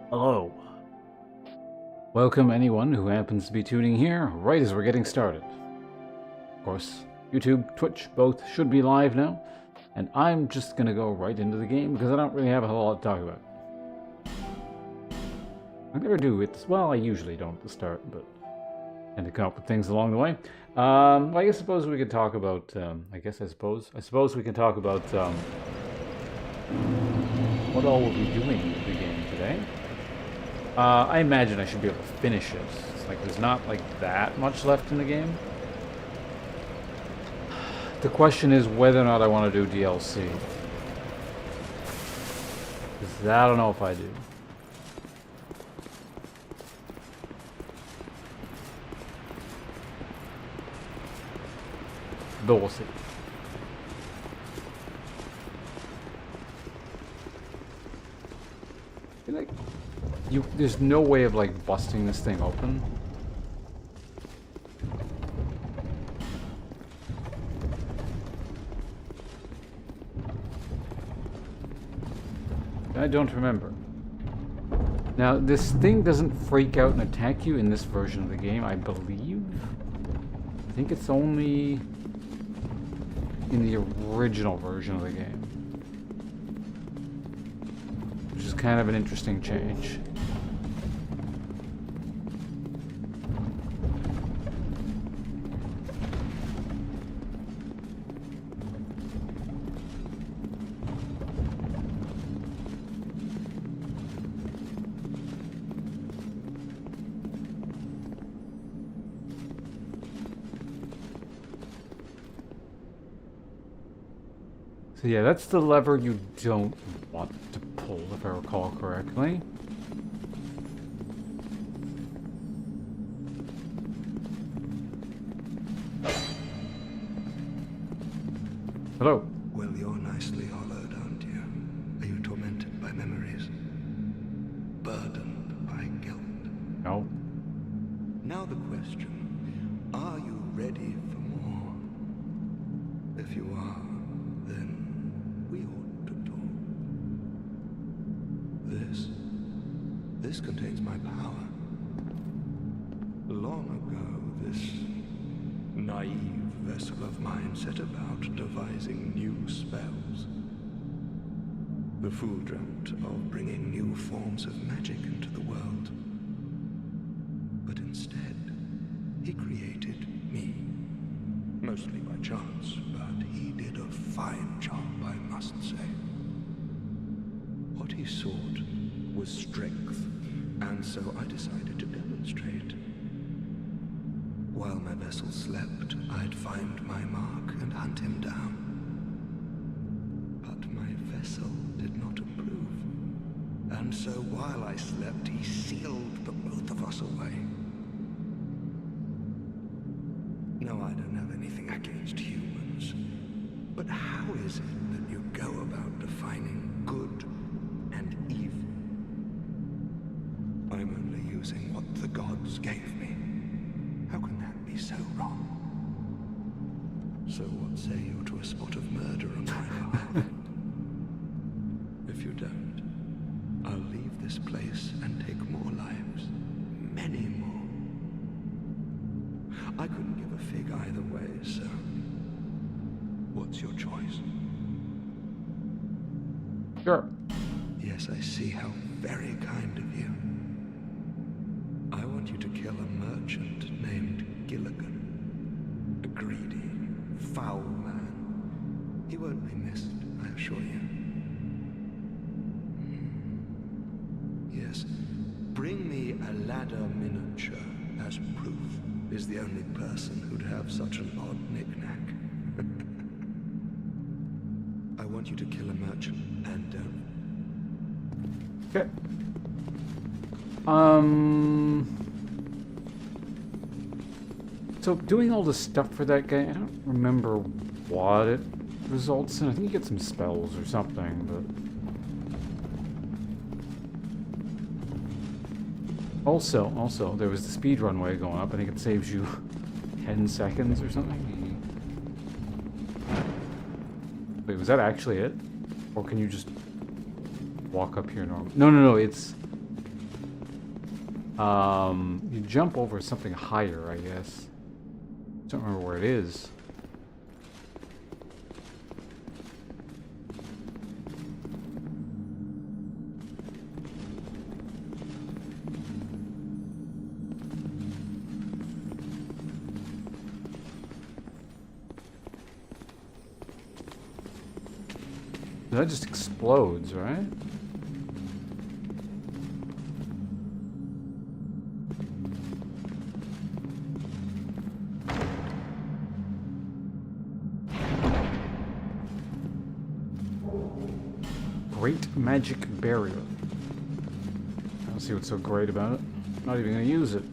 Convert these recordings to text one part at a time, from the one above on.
Hello. Welcome anyone who happens to be tuning here right as we're getting started. Of course, YouTube, Twitch, both should be live now, and I'm just gonna go right into the game because I don't really have a whole lot to talk about. I never do. Well, I usually don't at the start, but I tend to come up with things along the way. I suppose we could talk about. I suppose we can talk about what all we'll be doing in the game today. I imagine I should be able to finish it. It's like there's not like that much left in the game. The question is whether or not I want to do DLC. Because I don't know if I do. But we'll see. There's no way of like busting this thing open. I don't remember. Now, this thing doesn't freak out and attack you in this version of the game, I believe. I think it's only in the original version of the game. Which is kind of an interesting change. So yeah, that's the lever you don't want to pull, if I recall correctly. Hello. Well, you're nicely hollowed, aren't you? Are you tormented by memories? Burdened by guilt? No. Now the question, are you ready for more? If you are, then we ought to talk. This contains my power. Long ago, this naive vessel of mine set about devising new spells. The fool dreamt of bringing new forms of magic into the world. But instead, he created me. Mostly by chance, but he did a fine job, I must say. What he sought was strength, and so I decided to demonstrate. While my vessel slept, I'd find my mark and hunt him down. But my vessel did not approve, and so while I slept, he sealed the both of us away. No, I don't have anything against humans. But how is it that you go about defining good and evil? I'm only using what the gods gave me. How can that be so wrong? So what say you to a spot of murder on my behalf? If you don't, I'll leave this place and take more lives. Many more. I couldn't give a fig either way, so what's your choice? Sure. Yes, I see how very kind of you. I want you to kill a merchant named Gilligan. A greedy, foul man. He won't be missed, I assure you. Yes, bring me a ladder miniature as proof. Is the only person who'd have such an odd knick-knack. I want you to kill a merchant and Okay. So doing all this stuff for that guy, I don't remember what it results in. I think you get some spells or something, but... Also, there was the speedrun way going up. I think it saves you 10 seconds or something. Wait, was that actually it? Or can you just walk up here normally? No, it's... You jump over something higher, I guess. Don't remember where it is. That just explodes, right? Great magic barrier. I don't see what's so great about it. I'm not even gonna use it.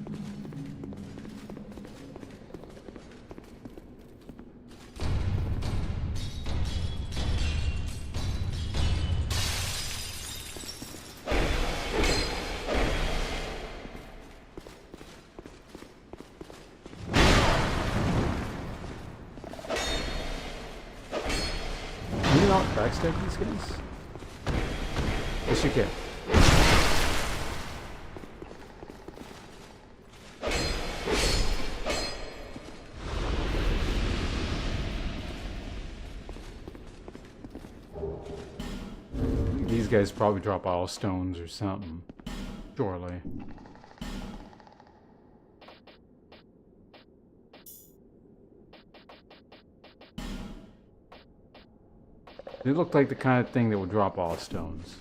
Can you not backstab these guys? Yes, you can. These guys probably drop all stones or something. Surely. They look like the kind of thing that would drop all stones.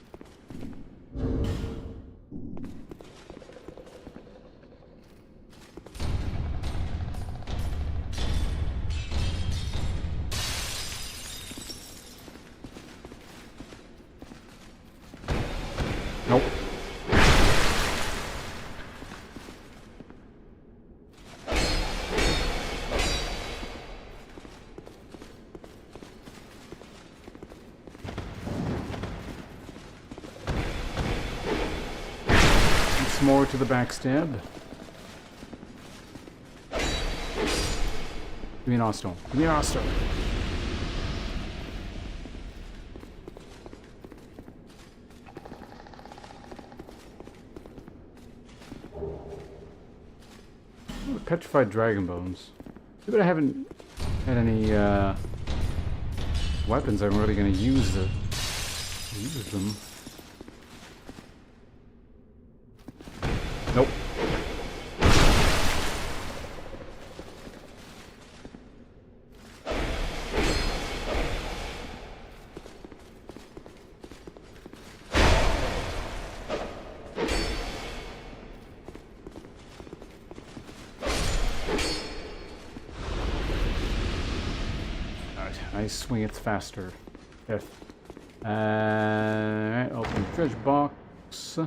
Nope. Once more to the backstab. Give me an Ostone. Give me an Ostone. Petrified dragon bones. Too bad I haven't had any weapons I'm really going to use them. Nope. Nice swing, it's faster. F. Alright, open treasure box.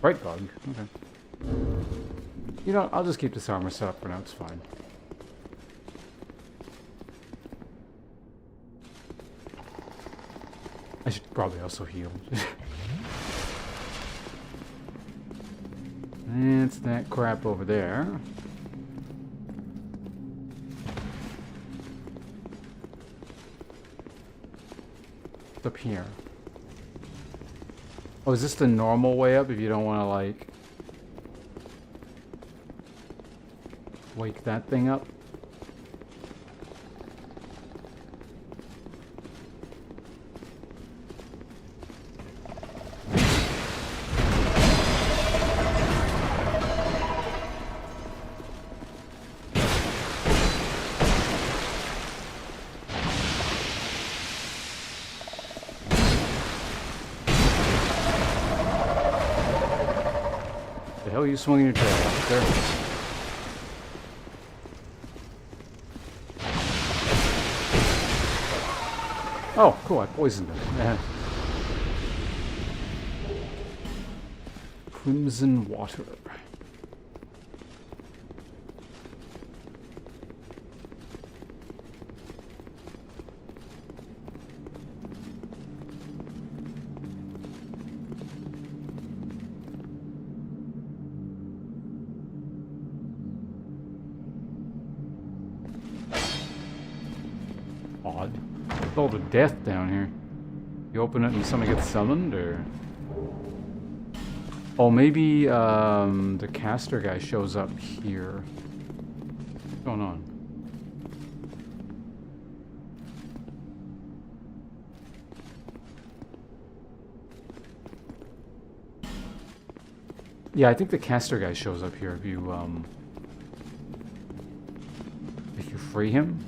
Bright bug, okay. You know, I'll just keep this armor set up for now, it's fine. I should probably also heal. That's that crap over there. Up here. Oh, is this the normal way up if you don't want to, like, wake that thing up? The hell are you swinging your tail out there? Oh, cool, I poisoned him. Yeah. Crimson water. Odd. With all the death down here. You open it and somebody gets summoned, or... Oh, maybe the caster guy shows up here. What's going on? Yeah, I think the caster guy shows up here if you free him.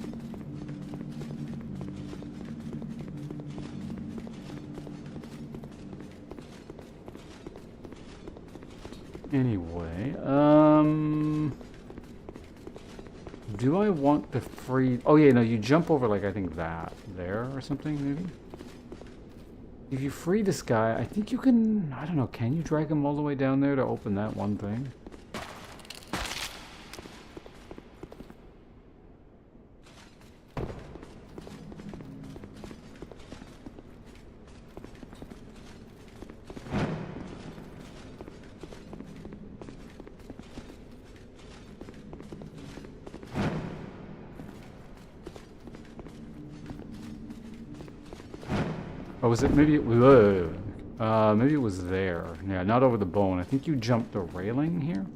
Anyway, do I want the free... Oh yeah, no, you jump over like I think that there or something maybe? If you free this guy, I think you can... I don't know, can you drag him all the way down there to open that one thing? Oh, was it maybe maybe it was there. Yeah, not over the bone. I think you jumped the railing here.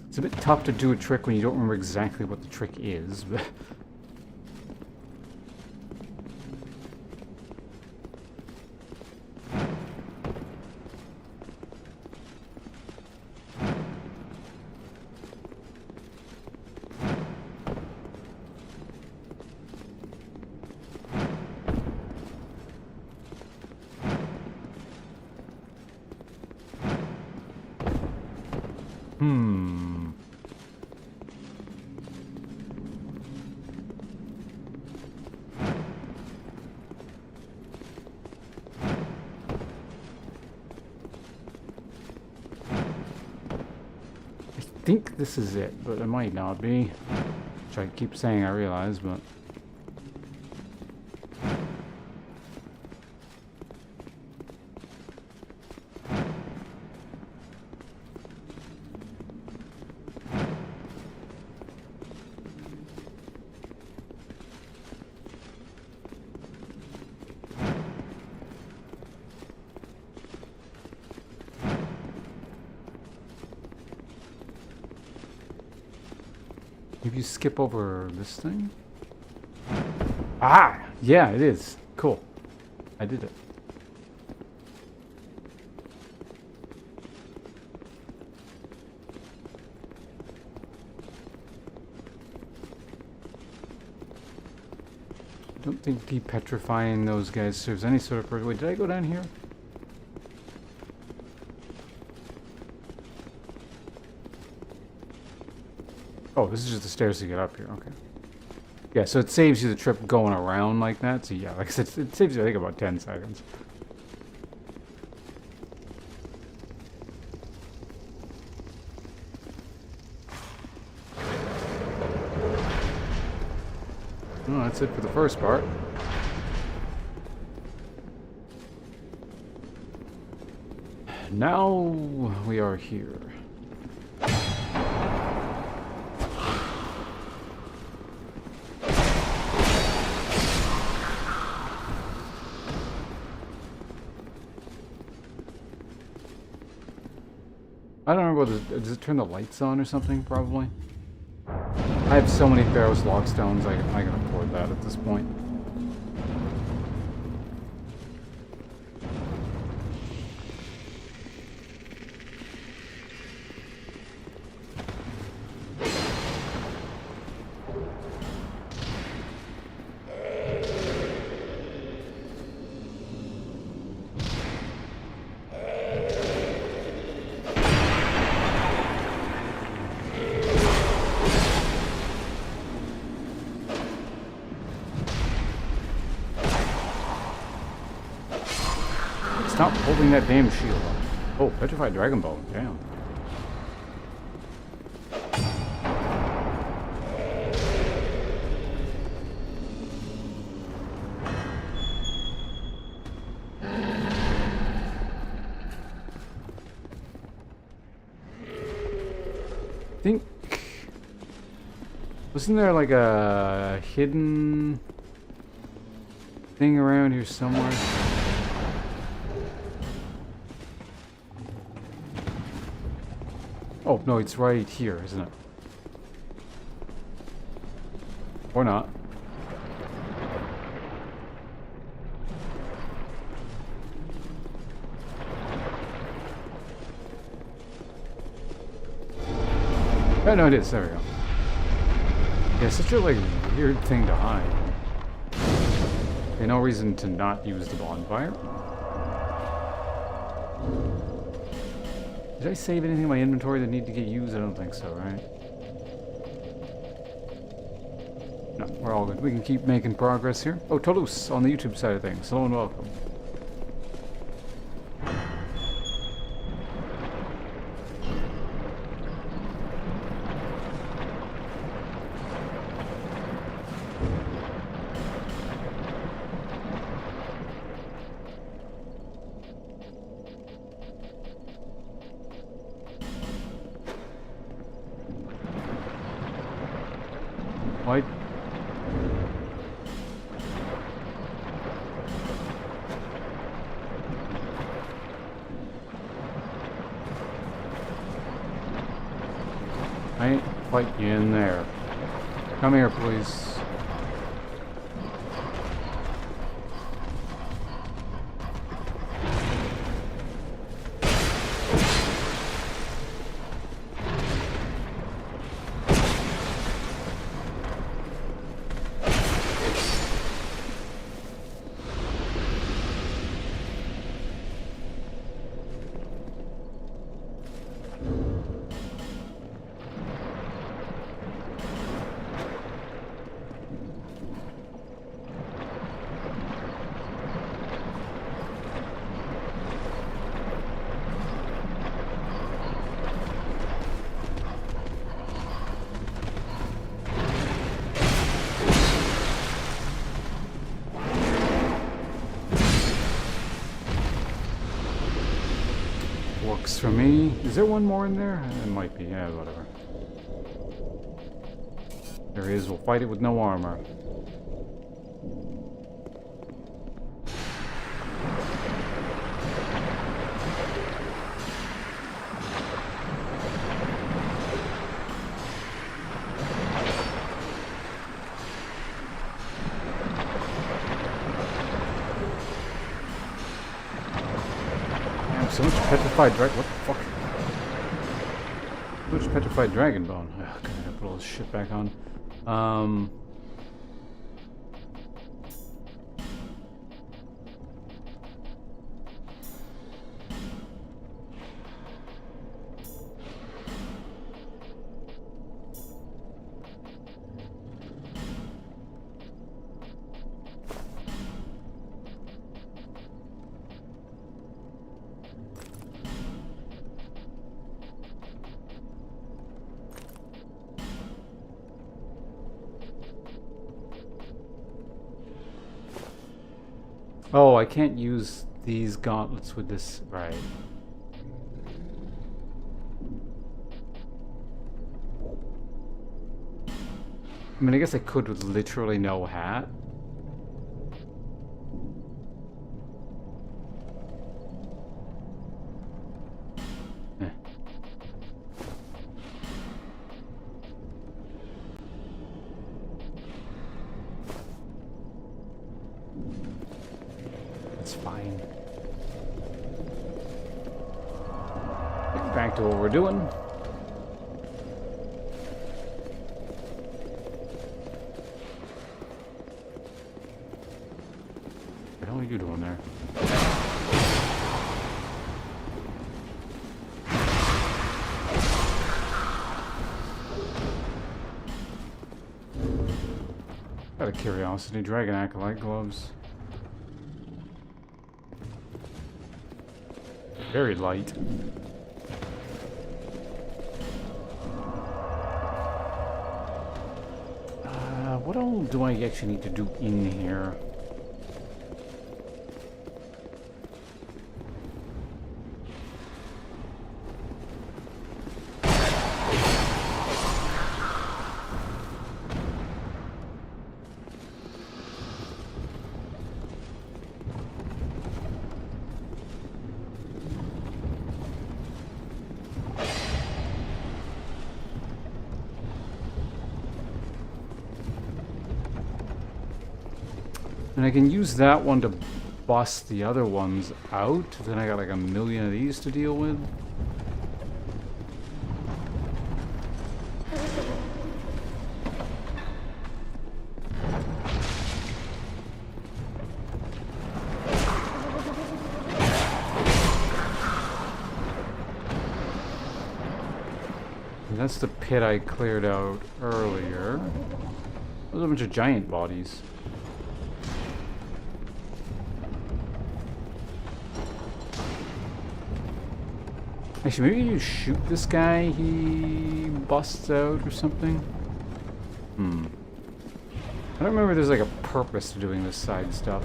It's a bit tough to do a trick when you don't remember exactly what the trick is, but I think this is it, but it might not be. Which I keep saying I realize, but... Maybe you skip over this thing? Ah! Yeah, it is. Cool. I did it. I don't think depetrifying those guys serves any sort of purpose. Wait, did I go down here? Oh, this is just the stairs to get up here. Okay. Yeah, so it saves you the trip going around like that. So yeah, like I said, it saves you, I think, about 10 seconds. Well, that's it for the first part. Now we are here. I don't remember what does it turn the lights on or something, probably? I have so many Pharaoh's Lockstones, I can afford that at this point. Stop holding that damn shield up. Oh, Petrified Dragon Bone, damn. Wasn't there like a hidden thing around here somewhere? Oh, no, it's right here, isn't it? Or not. Oh, no, it is. There we go. Yeah, such a, like, weird thing to hide. Okay, no reason to not use the bonfire. Did I save anything in my inventory that need to get used? I don't think so, right? No, we're all good. We can keep making progress here. Oh, Toulouse on the YouTube side of things. Hello and welcome. Why? I ain't fighting you in there. Come here, please. Works for me. Is there one more in there? It might be. Yeah, whatever. There he is. We'll fight it with no armor. So much petrified dragon. What the fuck? So much petrified dragon bone. Ugh, gotta put all this shit back on. Oh, I can't use these gauntlets with this. Right. I mean, I guess I could with literally no hat. Eh. It's fine. Get back to what we're doing. What the hell are you doing there? Got a curiosity. Dragon acolyte gloves. Very light. What all do I actually need to do in here? And I can use that one to bust the other ones out. Then I got like a million of these to deal with. And that's the pit I cleared out earlier. There's a bunch of giant bodies. Actually, maybe you shoot this guy, he busts out or something? I don't remember if there's like a purpose to doing this side stuff.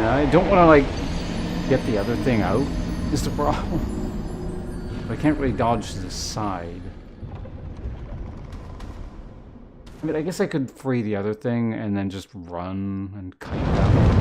I don't want to, like, get the other thing out, is the problem. I can't really dodge to the side. I mean, I guess I could free the other thing and then just run and kite it out.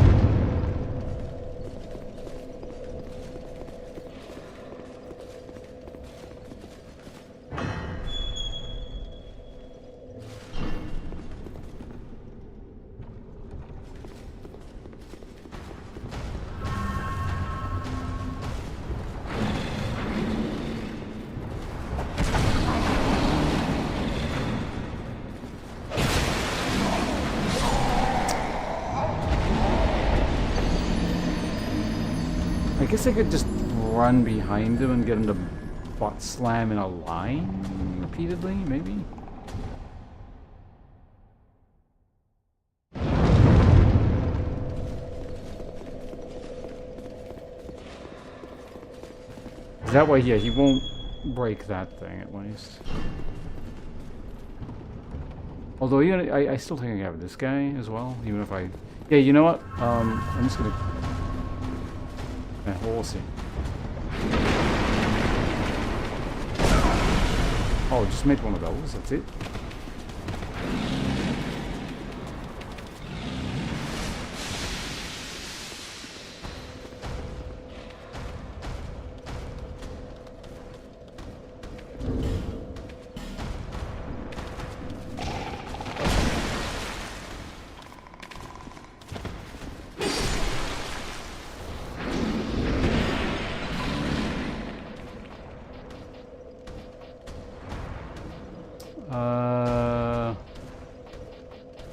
I guess I could just run behind him and get him to butt slam in a line repeatedly, maybe? That way, yeah, he won't break that thing at least. Although, even, I still think I have this guy as well, even if I... Yeah, you know what? I'm just gonna... Yeah, we'll see. Oh, just made one of those, that's it.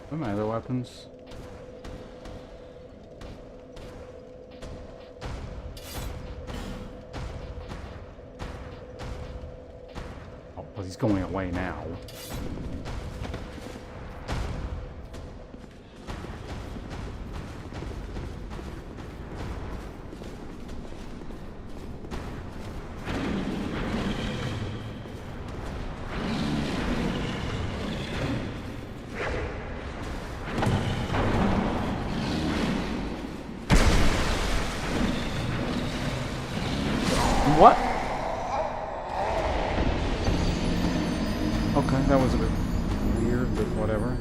What are my other weapons? Oh, well, he's going away now. What? Okay, that was a bit weird, but whatever.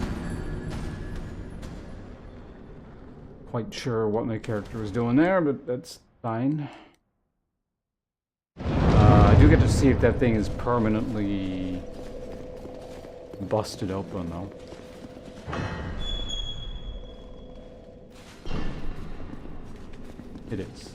Quite sure what my character was doing there, but that's fine. I do get to see if that thing is permanently busted open, though. It is.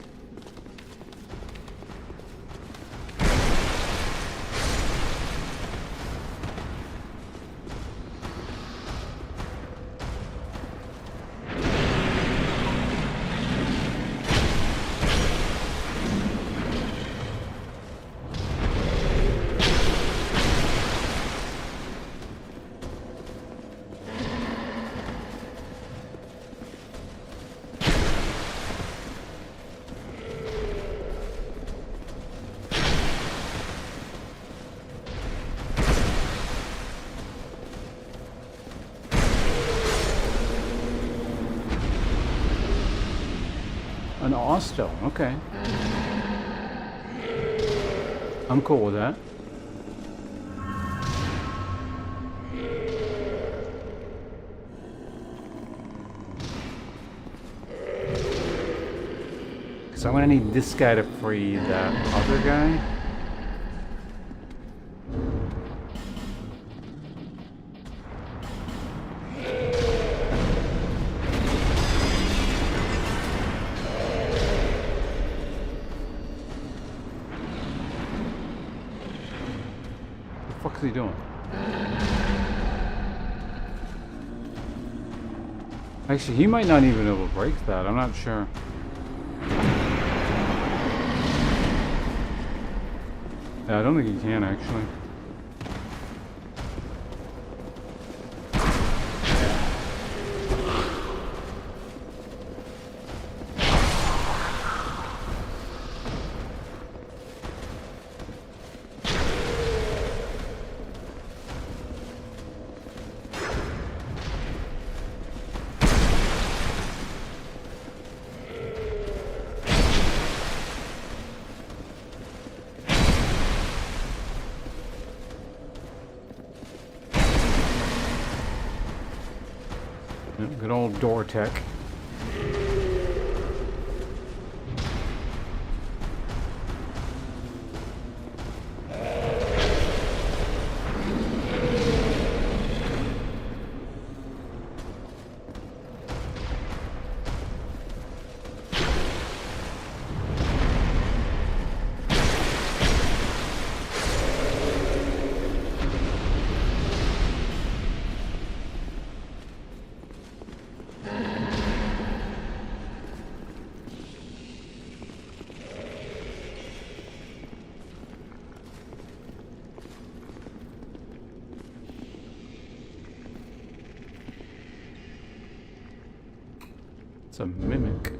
An Ostone, okay. I'm cool with that. So I'm gonna need this guy to free that other guy. What the fuck is he doing? Actually, he might not even be able to break that. I'm not sure. Yeah, I don't think he can actually. Good old door tech. It's a mimic.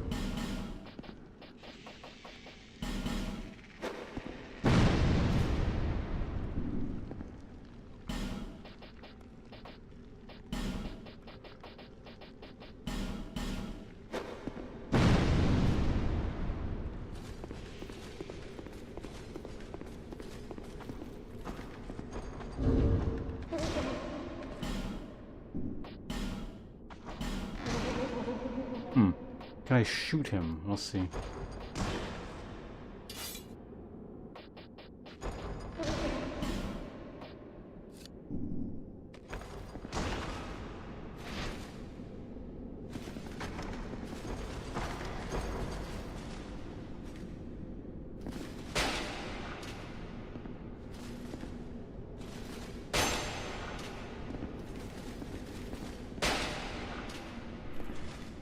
Can I shoot him? We'll see.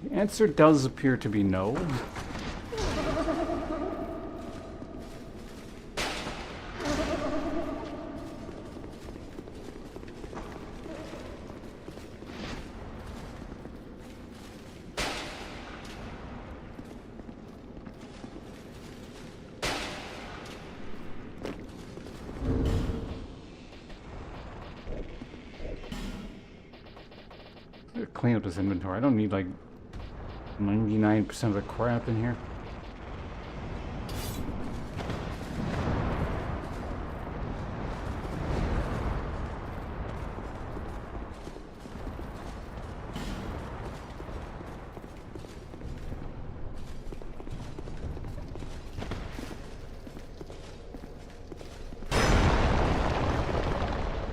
The answer does appear to be no. Clean up this inventory. I don't need like 99% of the crap in here.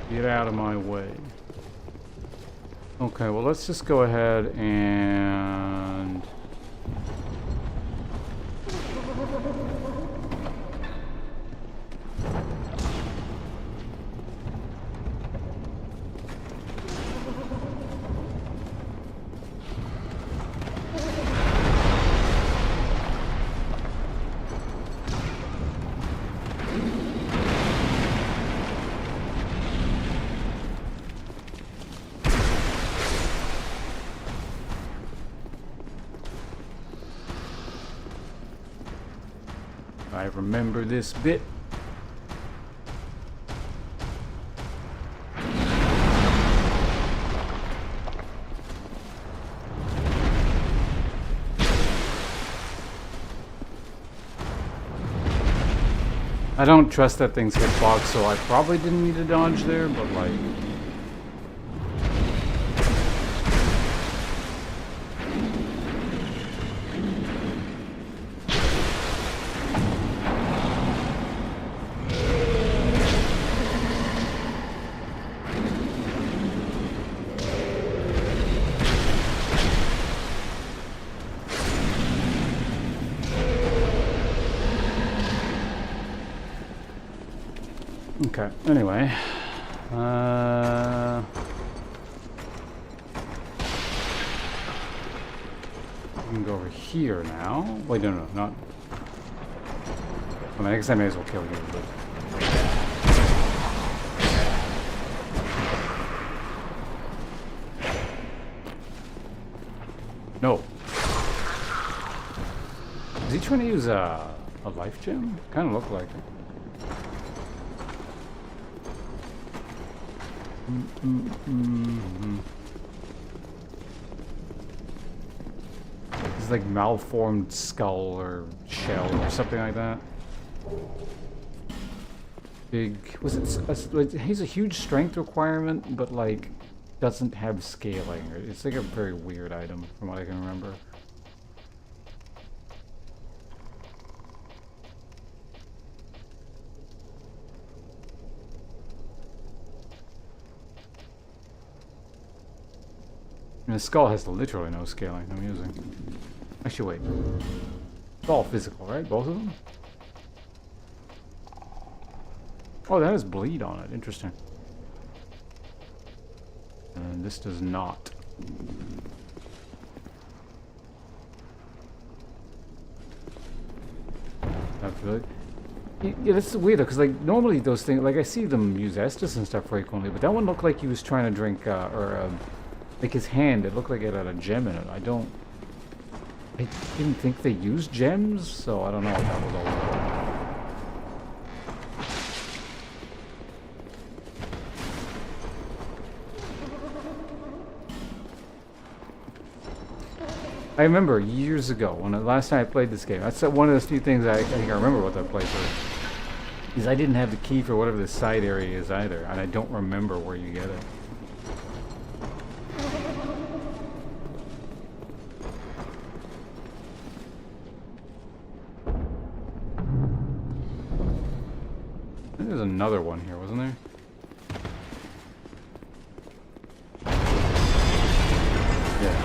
Get out of my way. Okay, well, let's just go ahead and... I remember this bit. I don't trust that thing's hitbox, so I probably didn't need to dodge there, but like... Okay, anyway. I can go over here now. Wait, no, not... I mean, I guess I may as well kill you, but... No. Is he trying to use a life gem? Kind of look like it. It's like malformed skull or shell or something like that. Big... Was it... He's a huge strength requirement, but like doesn't have scaling. It's like a very weird item from what I can remember. And the skull has literally no scaling I'm using. Actually, wait. It's all physical, right? Both of them? Oh, that has bleed on it. Interesting. And this does not. That's really... Yeah, that's weird though, because like normally those things, like I see them use Estus and stuff frequently, but that one looked like he was trying to drink, like his hand, it looked like it had a gem in it. I didn't think they used gems, so I don't know what that was all about. I remember years ago, when the last time I played this game, that's one of the few things I think I remember about that playthrough, is I didn't have the key for whatever the side area is either, and I don't remember where you get it. There's another one here, wasn't there? Yeah.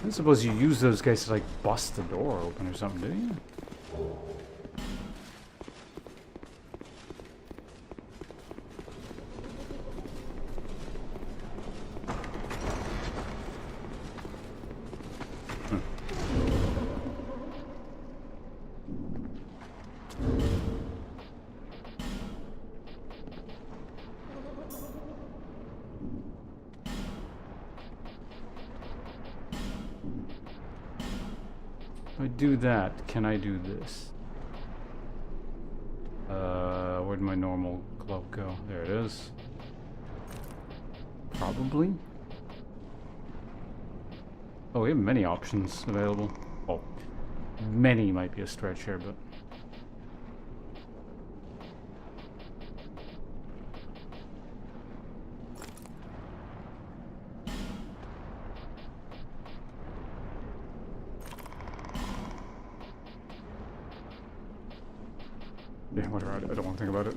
I suppose you use those guys to like bust the door open or something, do you? If I do that, can I do this? Where'd my normal glove go? There it is. Probably. Oh, we have many options available. Oh, many might be a stretch here, but... yeah, whatever, I don't want to think about it.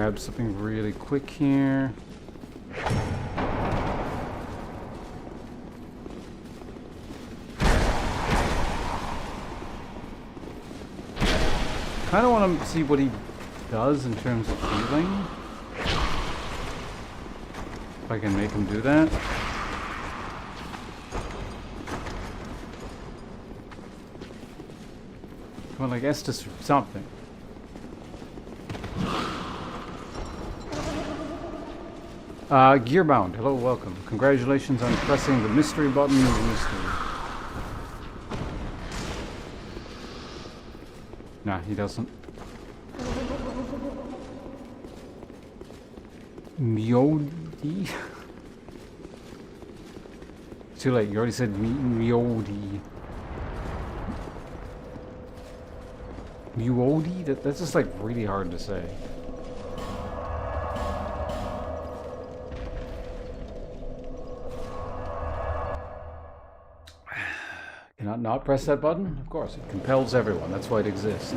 grab something really quick here. Kind of want to see what he does in terms of healing. If I can make him do that. Well, I guess just something. Gearbound, hello, welcome. Congratulations on pressing the mystery button of mystery. Nah, he doesn't. Miodi? Too late, you already said Miodi. Miodi? That's just like really hard to say. Cannot not press that button? Of course, it compels everyone. That's why it exists.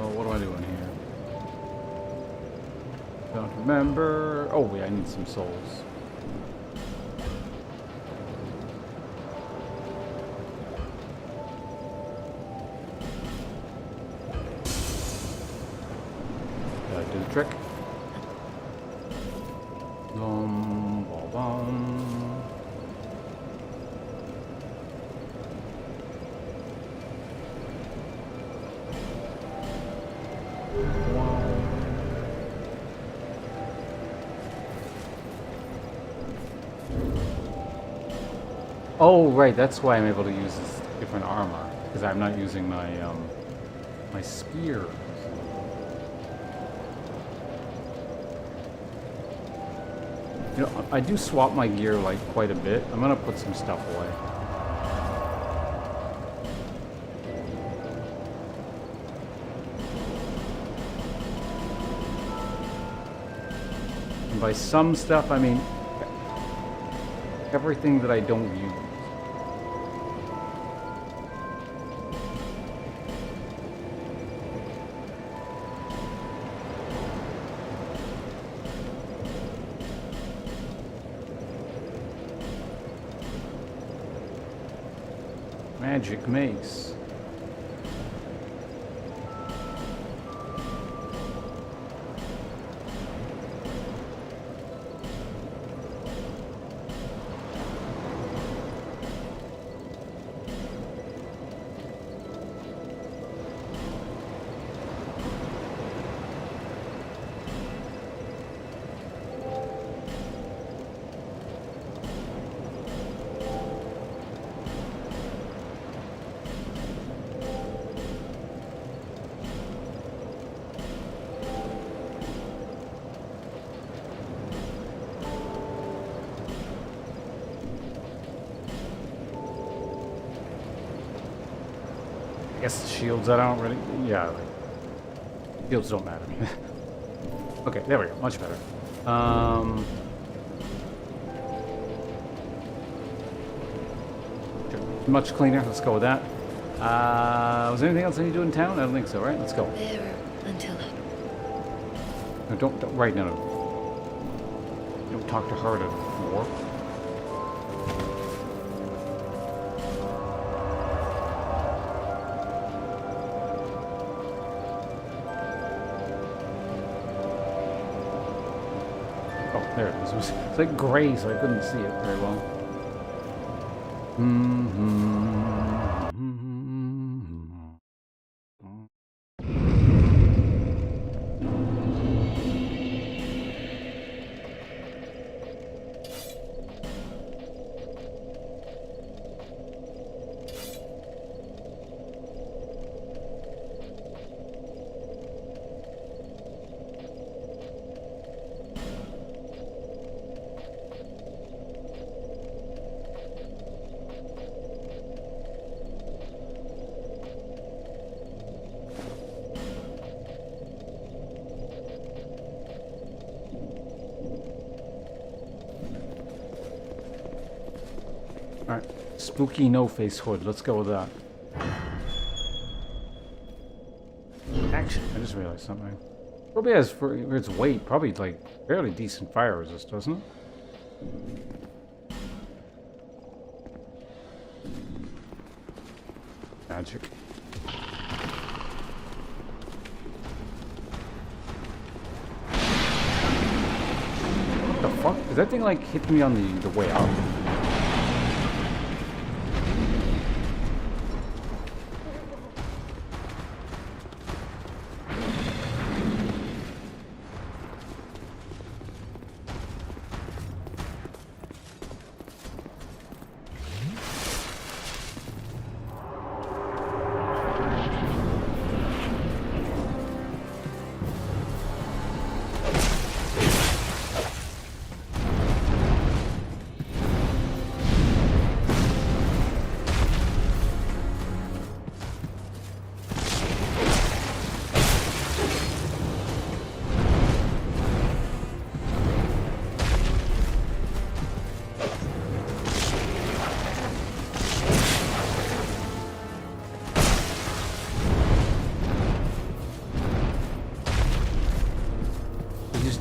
What am I doing here? Don't remember. Oh, yeah, I need some souls. Do the trick. Bum, bum, bum. Wow. Oh, right, that's why I'm able to use this different armor, because I'm not using my my spear. You know, I do swap my gear like quite a bit. I'm gonna put some stuff away. And by some stuff, I mean everything that I don't use. Magic mace. I guess shields I don't really... Yeah, like, shields don't matter. Okay, there we go. Much better. Much cleaner. Let's go with that. Was there anything else I need to do in town? I don't think so, right? Let's go. There until... No, don't right, no. Don't talk to her to war. There it is. It's like gray, so I couldn't see it very well. Alright. Spooky no-face hood. Let's go with that. Actually, I just realized something. Probably has, for its weight, probably like fairly decent fire resist, doesn't it? Magic. What the fuck? Is that thing like hit me on the way out?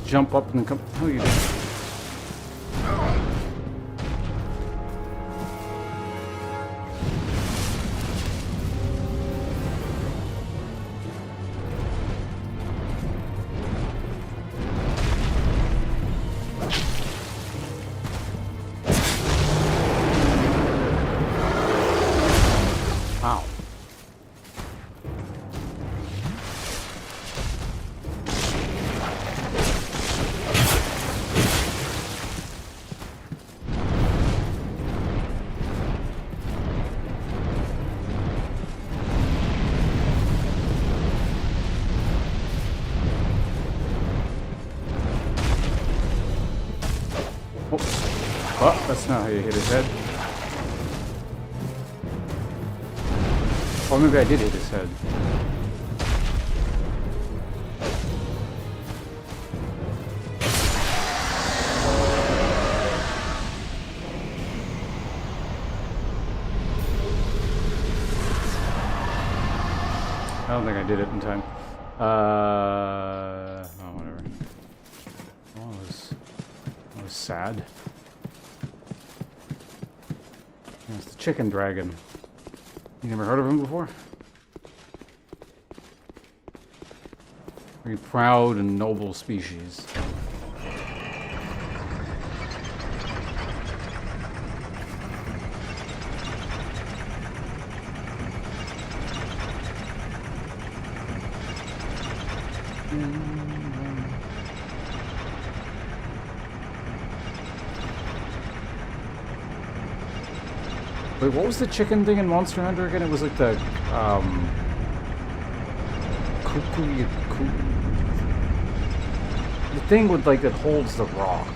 Jump up and come. Oh, you. Wow. Oh, that's not how you hit his head. Or maybe I did hit his head. I don't think I did it in time. Oh, whatever. Oh, that was sad. It's the chicken dragon. You never heard of him before? Very proud and noble species. Wait, what was the chicken thing in Monster Hunter again? It was like the, the thing with, like, that holds the rock.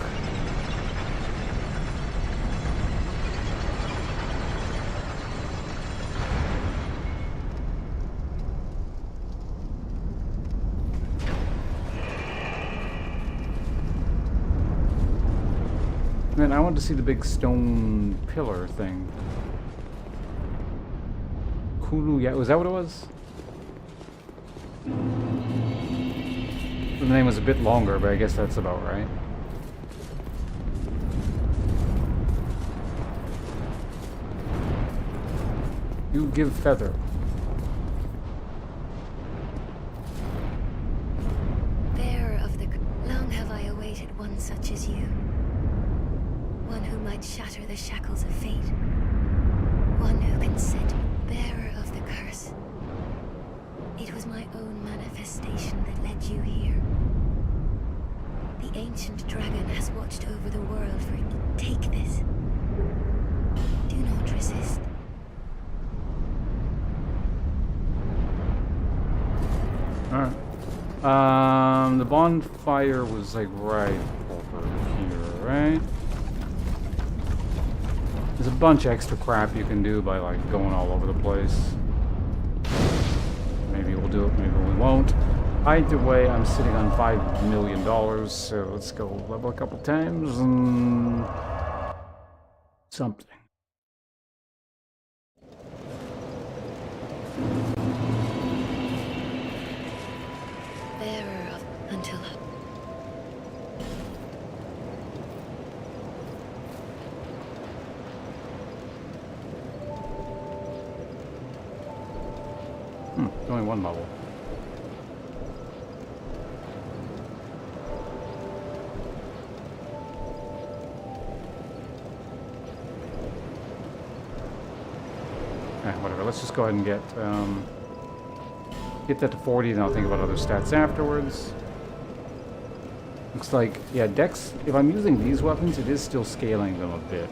Man, I wanted to see the big stone pillar thing. Kulu, yeah, was that what it was? The name was a bit longer, but I guess that's about right. You give feather. Bearer of the... Long have I awaited one such as you. One who might shatter the shackles of fate. One who can set bearer of the curse. It was my own manifestation that led you here. The ancient dragon has watched over the world for... Take this. Do not resist. Alright. The bonfire was like right over here, right? There's a bunch of extra crap you can do by like going all over the place. Maybe we'll do it, maybe we won't. Either way, I'm sitting on $5 million, so let's go level a couple times and something. bearer of until only one bubble. Whatever, let's just go ahead and get that to 40, and I'll think about other stats afterwards. Looks like, yeah, Dex, if I'm using these weapons, it is still scaling them a bit.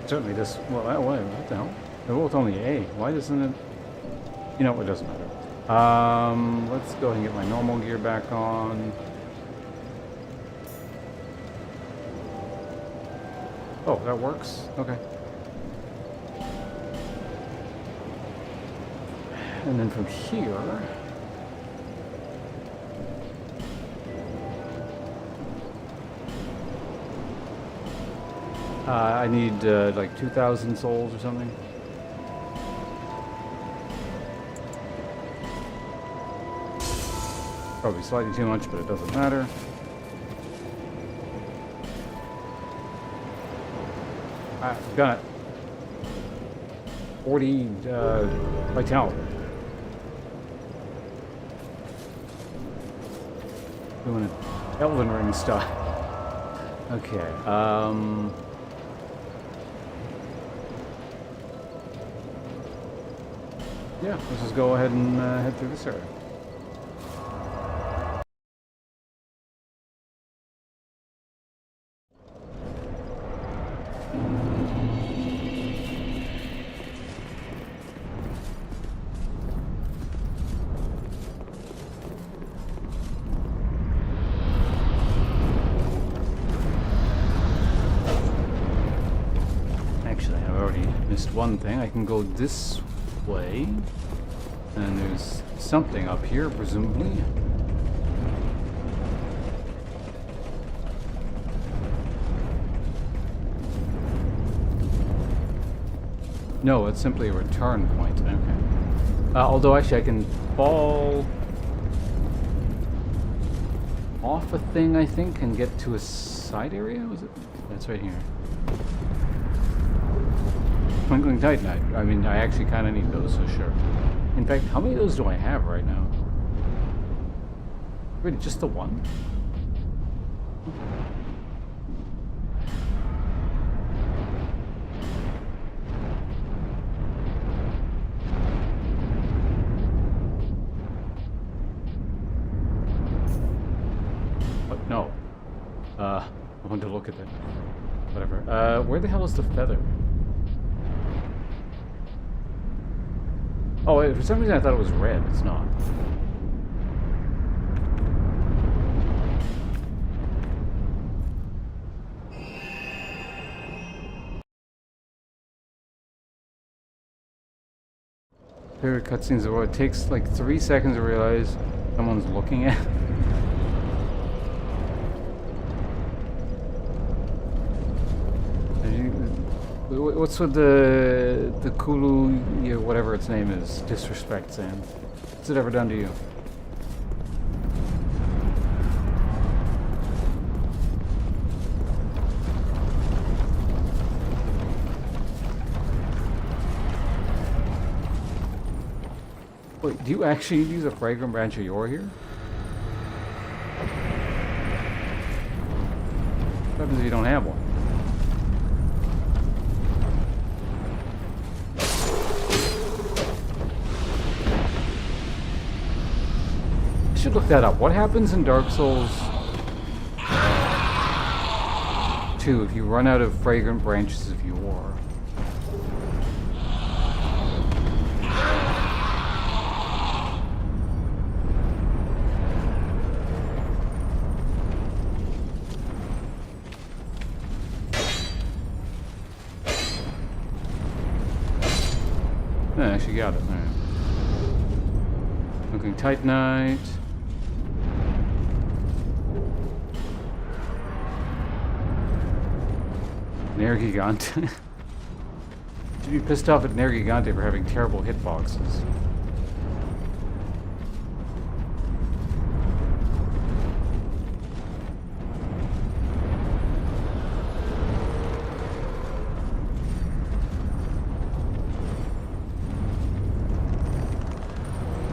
Certainly this, well, what the hell? They're both only A. Why doesn't it? You know, it doesn't matter. Let's go ahead and get my normal gear back on. Oh, that works? Okay. And then from here... I need like 2,000 souls or something. Probably slightly too much, but it doesn't matter. I've got 40 vitality. Doing it Elden Ring style. Okay, yeah, let's just go ahead and head through this area. Actually, I've already missed one thing. I can go this way. And there's something up here, presumably. No, it's simply a return point. Okay. Although, actually, I can fall off a thing, I think, and get to a side area? Was it? That's right here. Twinkling Titanite. I mean, I actually kind of need those, so sure. In fact, how many of those do I have right now? Really, just the one? What? No. I want to look at that. Whatever. Where the hell is the feather? Oh, wait, for some reason I thought it was red. It's not. Favorite cutscenes of it takes like 3 seconds to realize someone's looking at. What's with the Kulu, you know, whatever its name is, disrespect, Sam? What's it ever done to you? Wait, do you actually use a fragrant branch of yore here? What happens if you don't have one? I should look that up. What happens in Dark Souls 2 if you run out of fragrant branches of yore? I actually got it. Alright. Looking Titanite. Nergigante. Should be pissed off at Nergigante for having terrible hitboxes.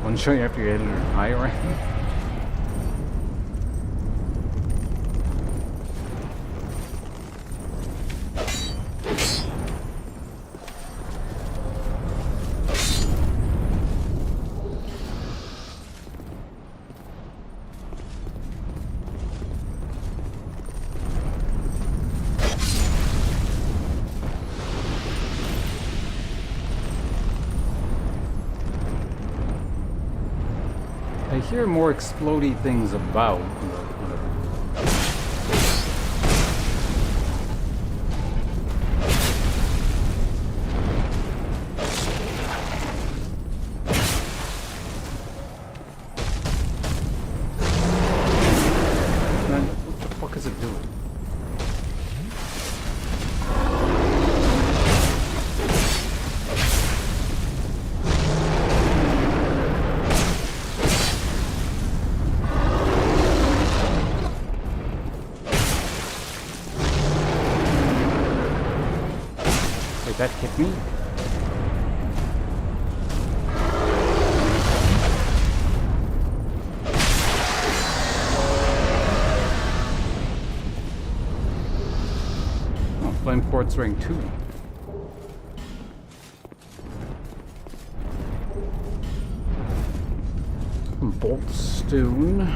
One shot you after you hit it high rank. I hear more explodey things about, but whatever. Man, what the fuck is it doing? That hit me? Oh, flame quartz ring 2. Bolt stone.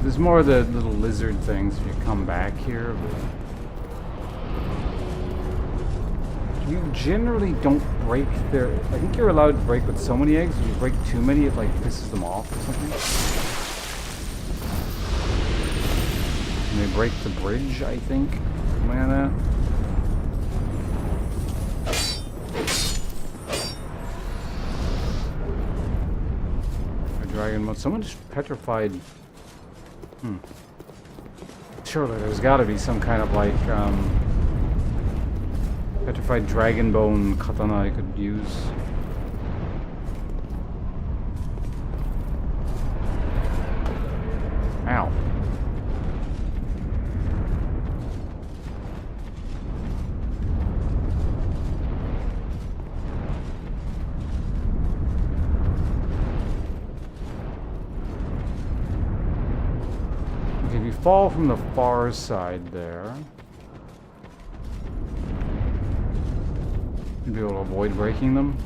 There's more of the little lizard things if you come back here, but you generally don't break their... I think you're allowed to break with so many eggs. If you break too many, it like pisses them off or something. And they break the bridge, I think. Something like that. Dragon mode. Someone just petrified... Surely there's got to be some kind of like petrified dragon bone katana I could use. Ow. If you fall from the far side there, you'll be able to avoid breaking them.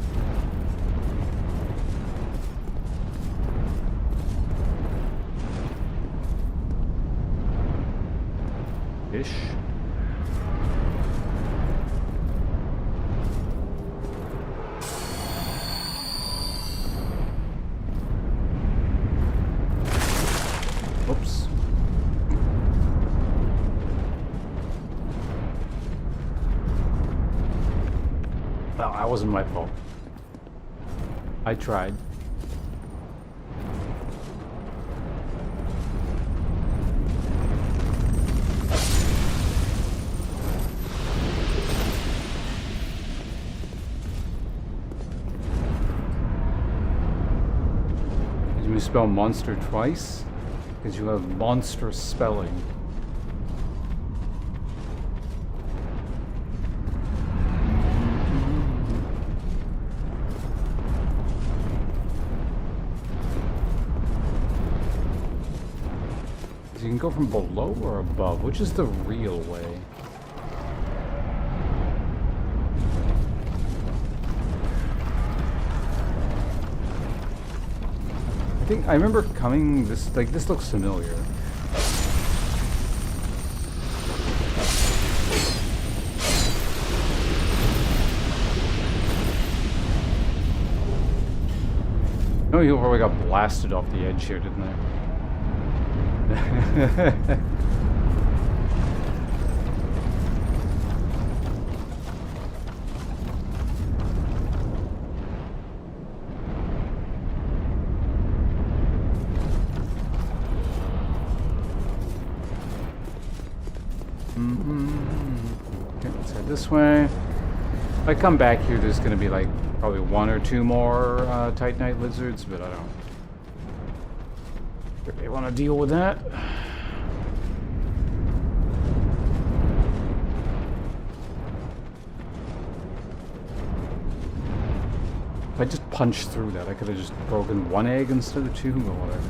Ish. Oops. Well, that wasn't my fault. I tried. Did you misspell monster twice? Because you have monster spelling. You can go from below or above, which is the real way. I think I remember coming this, like, this looks familiar. No, you probably got blasted off the edge here, didn't I? Okay, let's head this way. If I come back here, there's gonna be like Probably one or two more Titanite lizards, but I don't really want to deal with that. If I just punched through that, I could have just broken one egg instead of two, or whatever.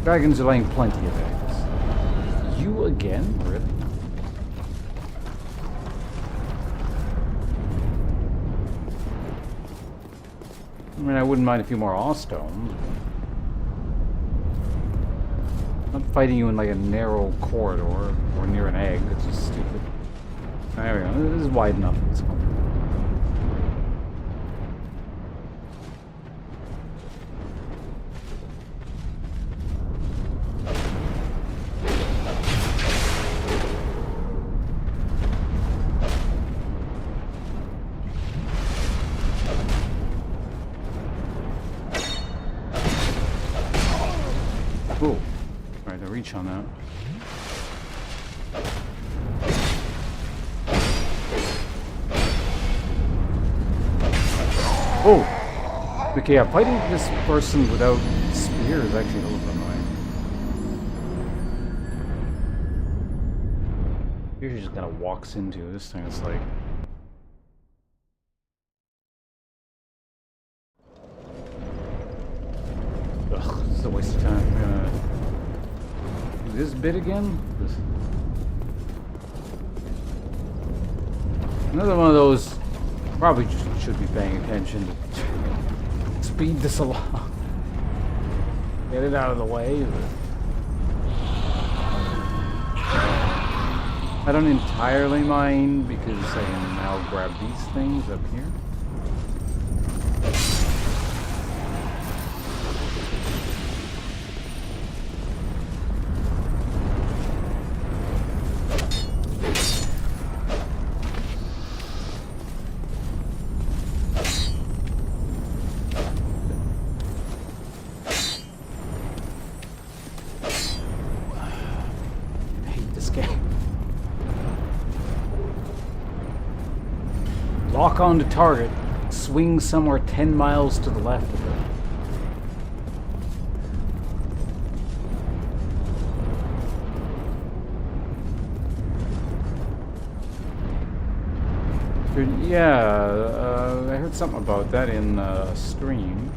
Dragons are laying plenty of eggs. You again? Really? I mean, I wouldn't mind a few more all-stones. I'm fighting you in like a narrow corridor or near an egg. It's just stupid. There we go. This is wide enough. Let's go. Ooh. Alright, to reach on that. Oh! Okay, yeah, fighting this person without spear is actually a little bit annoying. Here she just kind of walks into this thing. It's like... Ugh, this is a waste of time. I'm gonna do this bit again? Another one of those... Probably just should be paying attention to speed this along. Get it out of the way. I don't entirely mind because I can now grab these things up here. Lock on to target. Swing somewhere 10 miles to the left of it. Yeah, I heard something about that in a stream.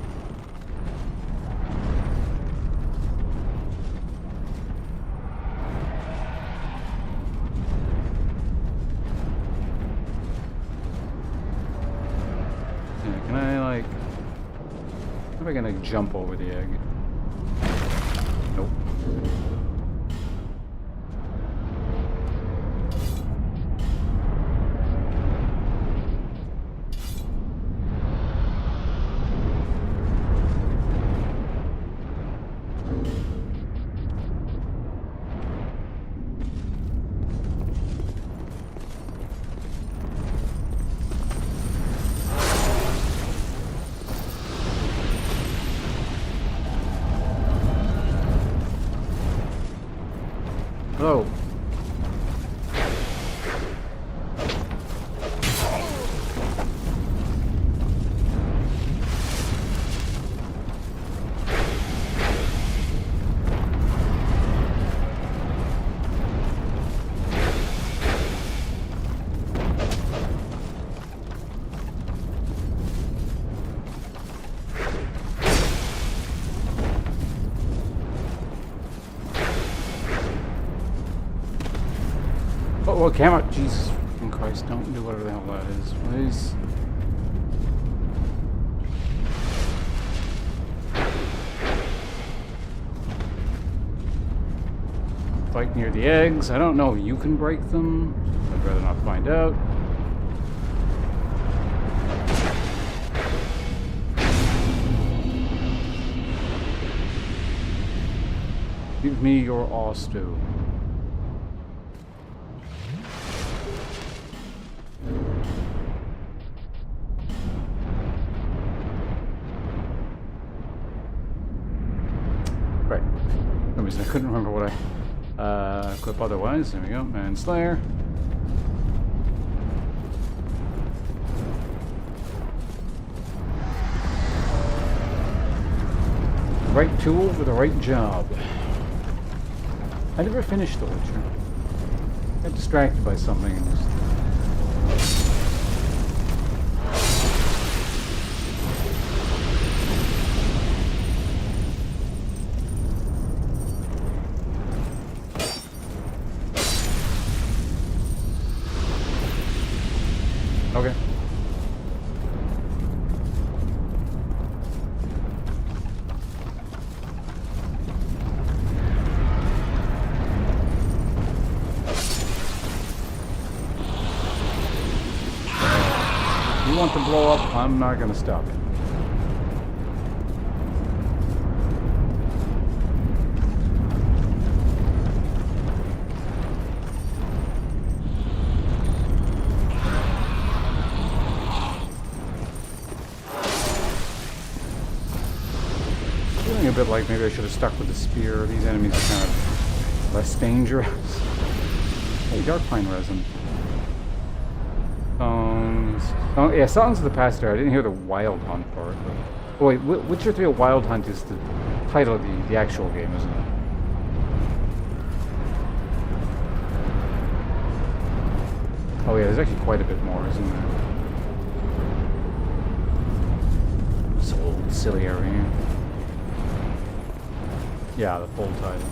Can I, like... How am I gonna jump over the egg? Nope. Hello. Well, camera, Jesus fucking Christ, don't do whatever the hell that is, please. Fight near the eggs. I don't know if you can break them. I'd rather not find out. Give me your awe stew. Right. For some reason I couldn't remember what Equip otherwise. There we go. Manslayer. Right tool for the right job. I never finished The Witcher. Got distracted by something and just... Okay. You want to blow up, I'm not gonna stop it. Feeling a bit like maybe I should have stuck with the spear. These enemies are kind of less dangerous. Hey, dark pine resin. Oh yeah, Songs of the Past Era. I didn't hear the Wild Hunt part. But... Oh wait, Witcher 3 Wild Hunt is the title of the actual game, isn't it? Oh yeah, there's actually quite a bit more, isn't there? This old silly area. Yeah, the full title.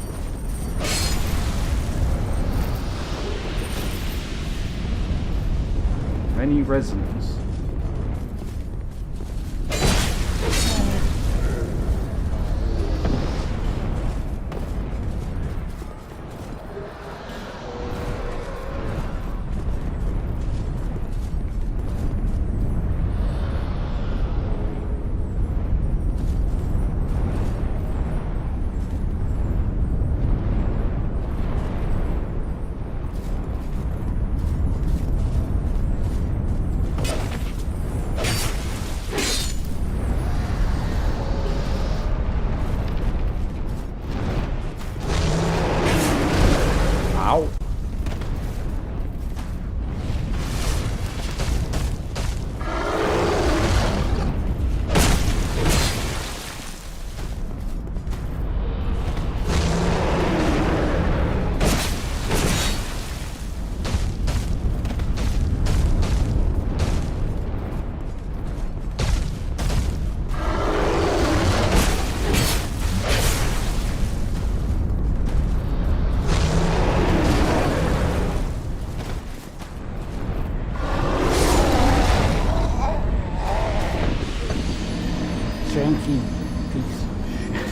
Many resins. Ow. Janky piece of shit.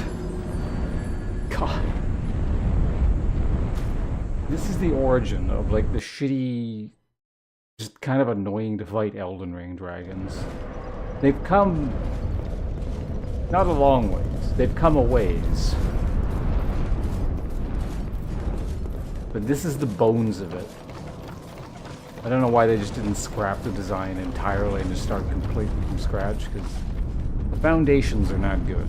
God. This is the origin of like the shitty, just kind of annoying to fight Elden Ring dragons. They've come not a long ways. They've come a ways. But this is the bones of it. I don't know why they just didn't scrap the design entirely and just start completely from scratch, because the foundations are not good.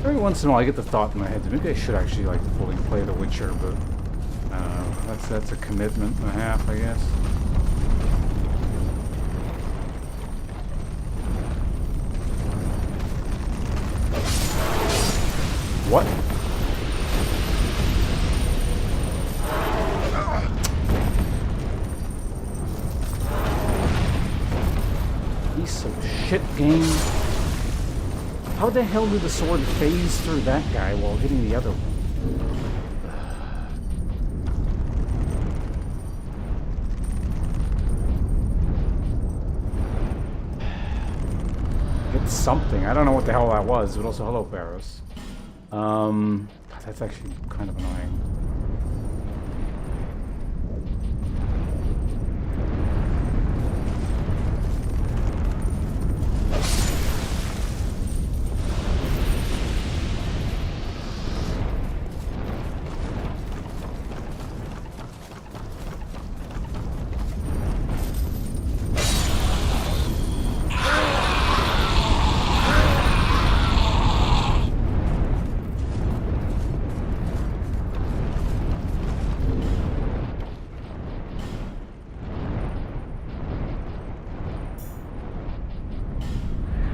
Every once in a while I get the thought in my head that maybe I should actually like fully play The Witcher, but I don't know, that's a commitment and a half, I guess. What? Piece of shit game. How the hell did the sword phase through that guy while hitting the other one? It's something. I don't know what the hell that was, but also hello, Barros. That's actually kind of annoying.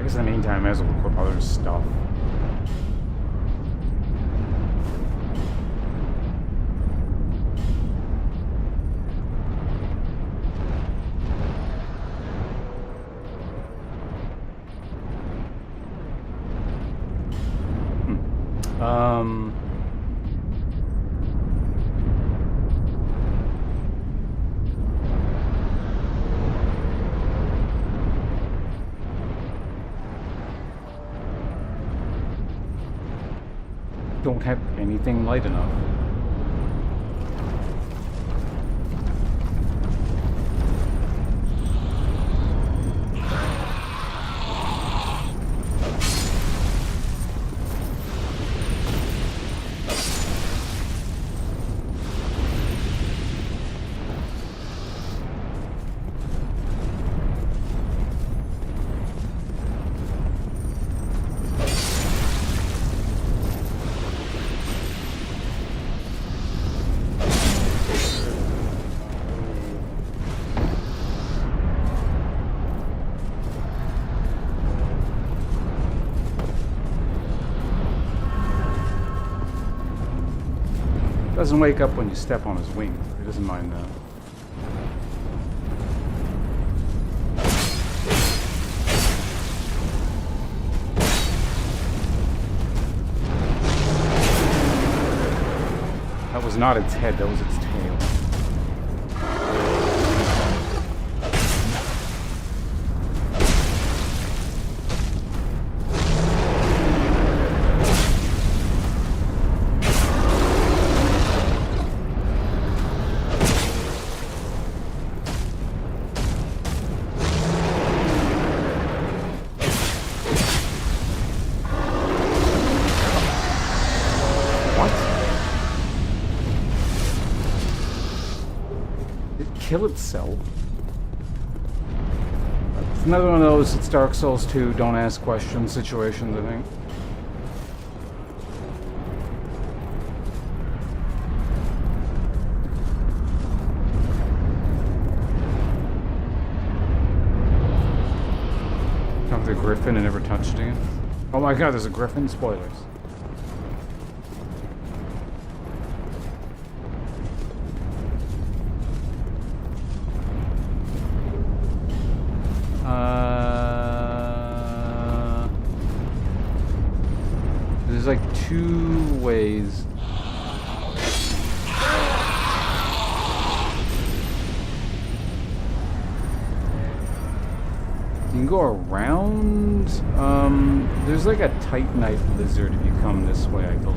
In the meantime, I might as well equip other stuff. Don't have anything light enough. Doesn't wake up when you step on his wing. He doesn't mind that. That was not its head, that was its tail. Kill itself. It's another one of those, it's Dark Souls 2, don't ask questions situations, I think. Found the griffin and never touched it again. Oh my god, there's a griffin? Spoilers. There's like 2 ways. You can go around. There's like a titanite lizard if you come this way, I believe.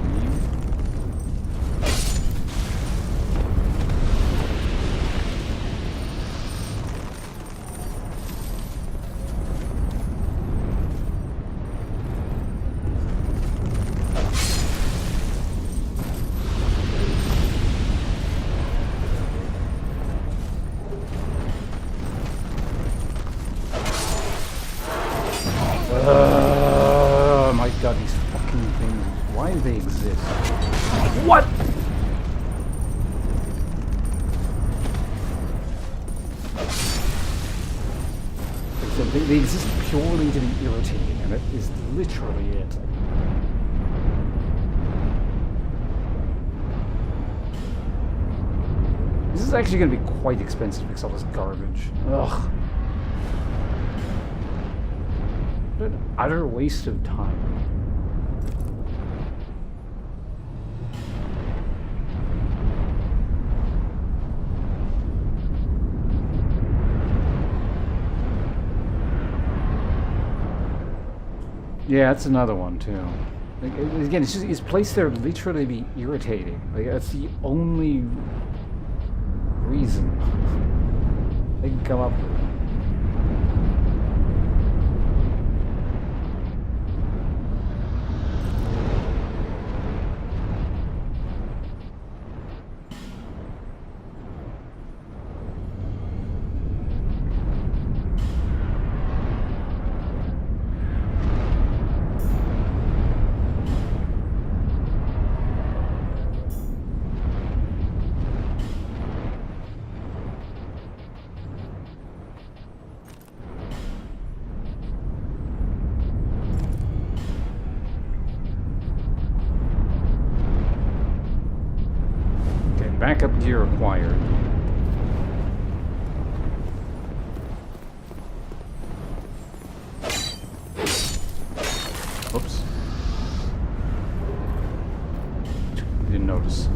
My god, these fucking things. Why do they exist? What? They exist purely to be irritating, and it is literally it. This is actually going to be quite expensive because all this garbage. Ugh. What an utter waste of time. Yeah, that's another one too. Like, again, it's just it's placed there literally to be irritating. Like that's the only reason they can come up with. Backup gear acquired. Oops. Didn't notice.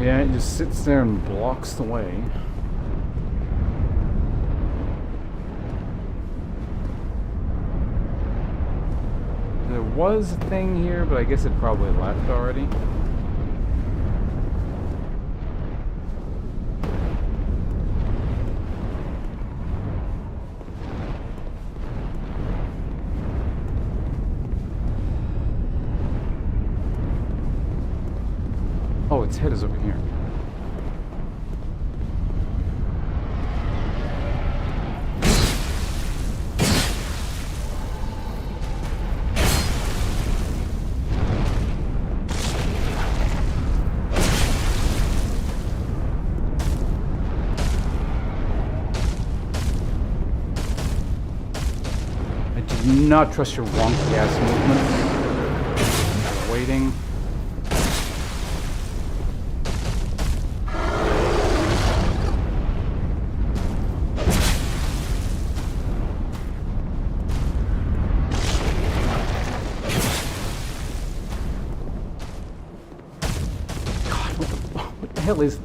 Yeah, it just sits there and blocks the way. There was a thing here, but I guess it probably left already. Oh, its head is over here. I do not trust your wonky ass movements. Waiting. What the hell is this?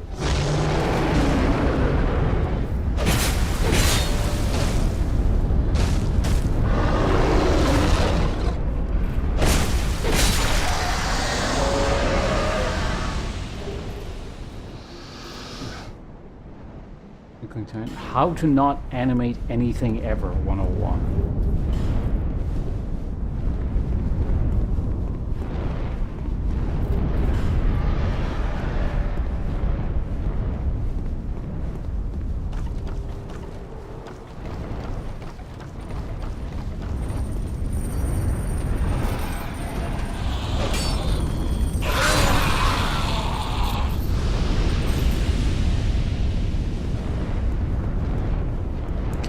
How to not animate anything ever 101.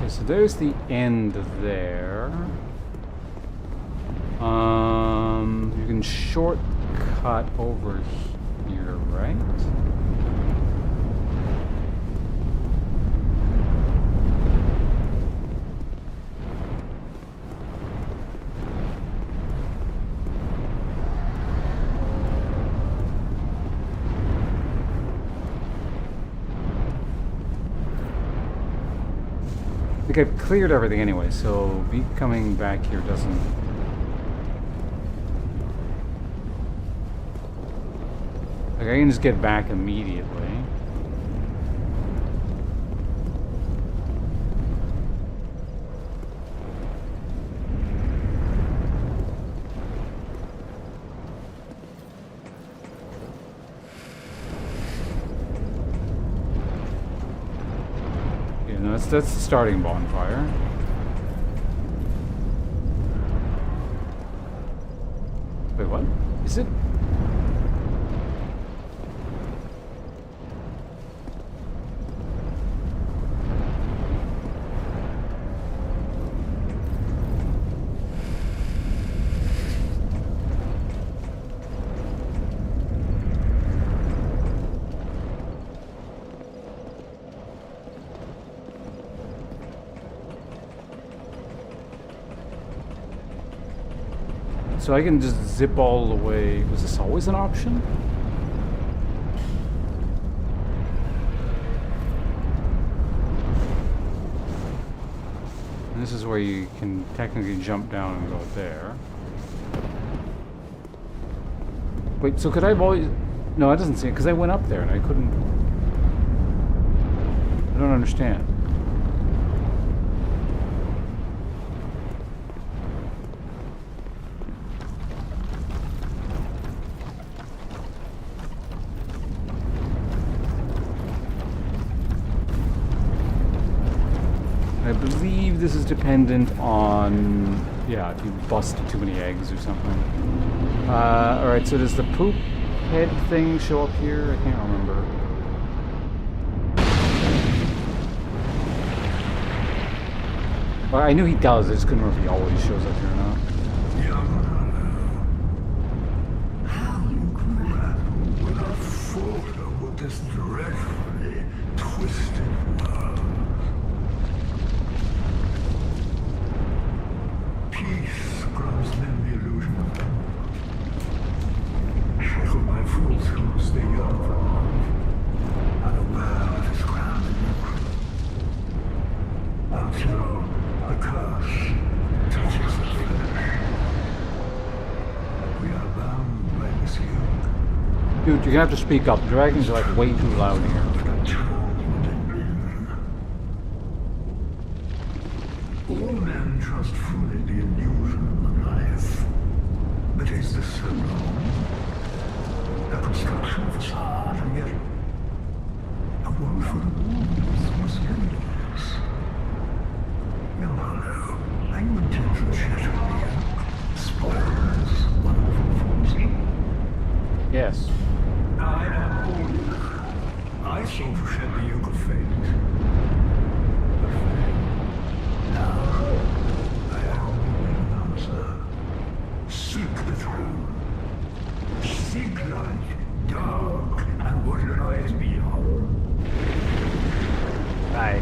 So there's the end there. You can shortcut over here, right? I think I've cleared everything anyway, so me coming back here doesn't... Like, I can just get back immediately. That's the starting bonfire. Wait, what? Is it? So I can just zip all the way. Was this always an option? And this is where you can technically jump down and go there. Wait, so could I have always... No, it doesn't seem... Because I went up there and I couldn't... I don't understand. I believe this is dependent on... Yeah, if you busted too many eggs or something. Alright, so does the poop head thing show up here? I can't remember. Well, I knew he does, I just couldn't remember if he always shows up here or not. How you grapple without falter with this dreadfully twisted world. Peace grants them the illusion of comfort. Shackled by fools who they yearn for love, unaware of his ground until the curse touches the flesh. We are bound by this yoke. Dude, you're gonna have to speak up. Dragons are like way too loud here. All men trust fully the illusion of life, but is this so wrong? A construction facade, and yet a world full of wounds must endures. No, I would tend to shatter the yoke, spoilers wonderful force. Yes. I am older. I seem to shed the yoke of fate. But failed. Now, I have only an answer. Seek the truth. Seek light, dark, and what lies beyond. Bye.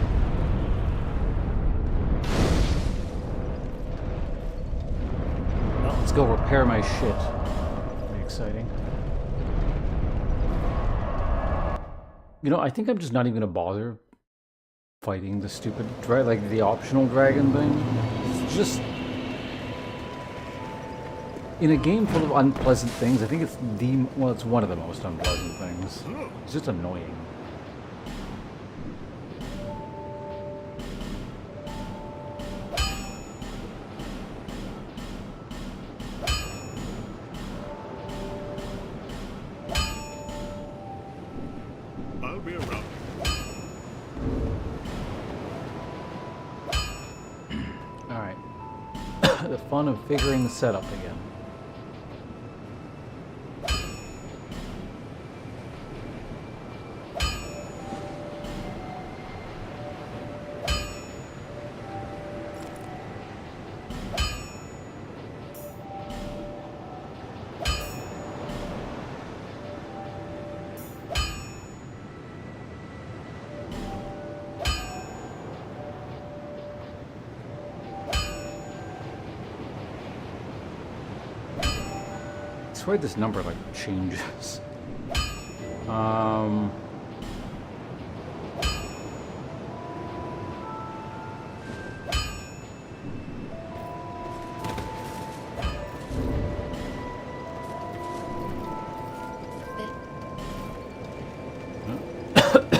Well, let's go repair my shit. Pretty exciting. You know, I think I'm just not even gonna bother fighting the stupid like the optional dragon thing. It's just in a game full of unpleasant things. I think it's it's one of the most unpleasant things. It's just annoying. I'll be around. Alright. The fun of figuring the setup again. I swear this number like changes.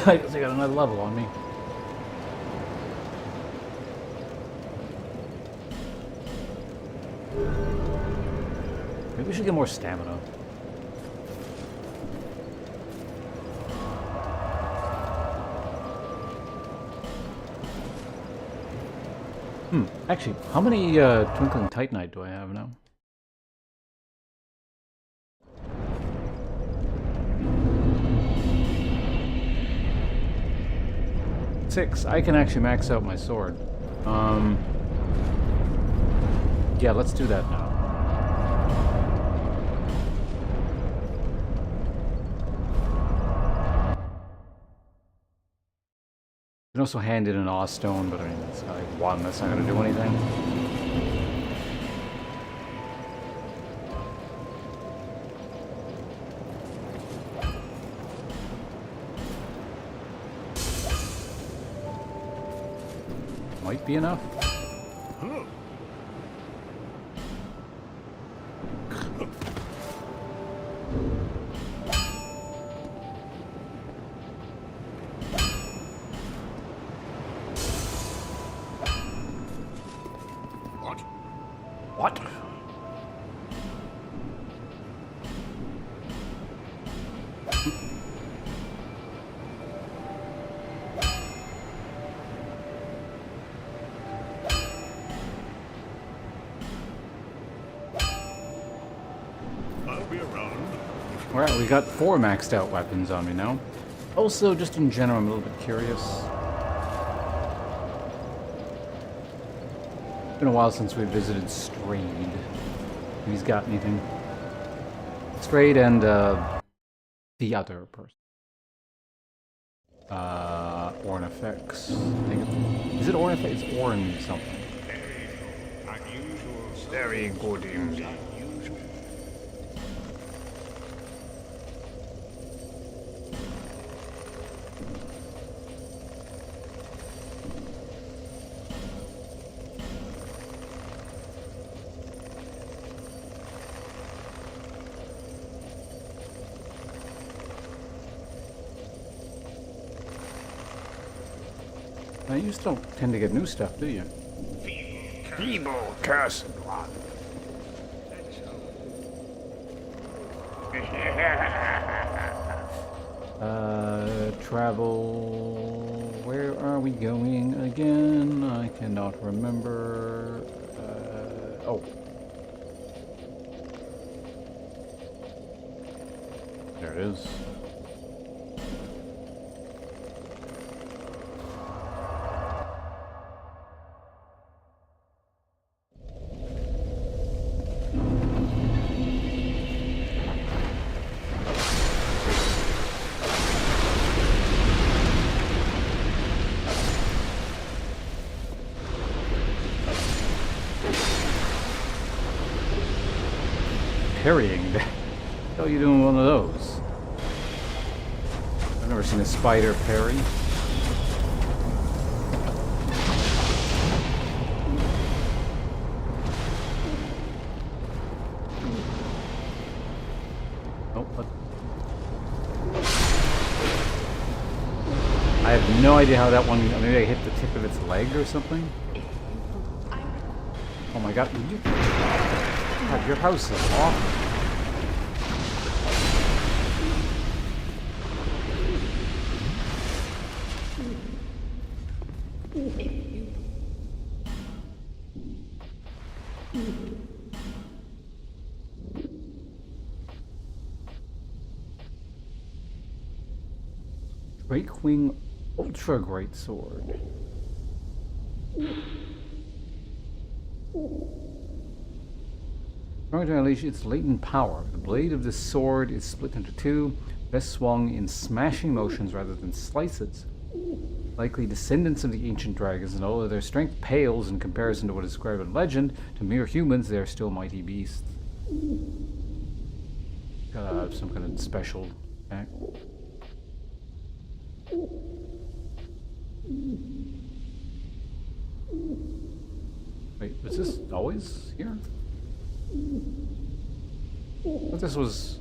I guess I got another level on me. Maybe we should get more stamina. Actually, how many Twinkling Titanite do I have now? Six. I can actually max out my sword. Yeah, let's do that now. You can also hand in an Awe Stone, but I mean, that's like one, that's not going to do anything. might be enough. What? I'll be around. Alright, we got 4 maxed out weapons on me now. Also, just in general, I'm a little bit curious. It's been a while since we visited Strayed. If he's got anything. Strayed and the other person. Ornifex. Is it Ornifex? It's Orn something. Unusual. Very good indeed. Unusual. Now, you just don't tend to get new stuff, do you? Feeble, cursed one. Travel... Where are we going again? I cannot remember. Oh. There it is. Parrying. What the hell are you doing one of those? I've never seen a spider parry. Oh, what? I have no idea how that one... Maybe I hit the tip of its leg or something? Oh my god, God, your house is awful. Breakwing Ultra Great Sword. Trying to unleash its latent power. The blade of this sword is split into two, best swung in smashing motions rather than slices. Likely descendants of the ancient dragons, and although their strength pales in comparison to what is described in legend, to mere humans they are still mighty beasts. Gotta have some kind of special attack. Wait, was this always here? I thought this was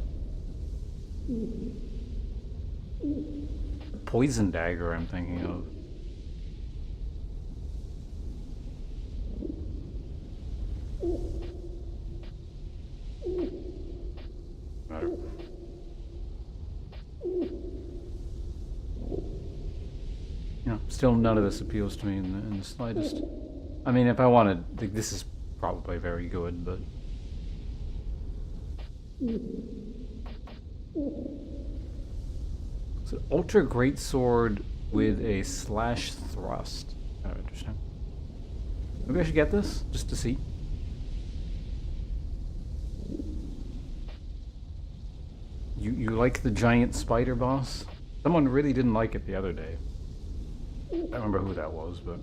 a poison dagger I'm thinking of. Matter. Yeah, still none of this appeals to me in the slightest. I mean, if I wanted, this is probably very good, but... It's an ultra great sword with a slash thrust. Kind of interesting. Maybe I should get this just to see. You like the giant spider boss? Someone really didn't like it the other day. I don't remember who that was, but...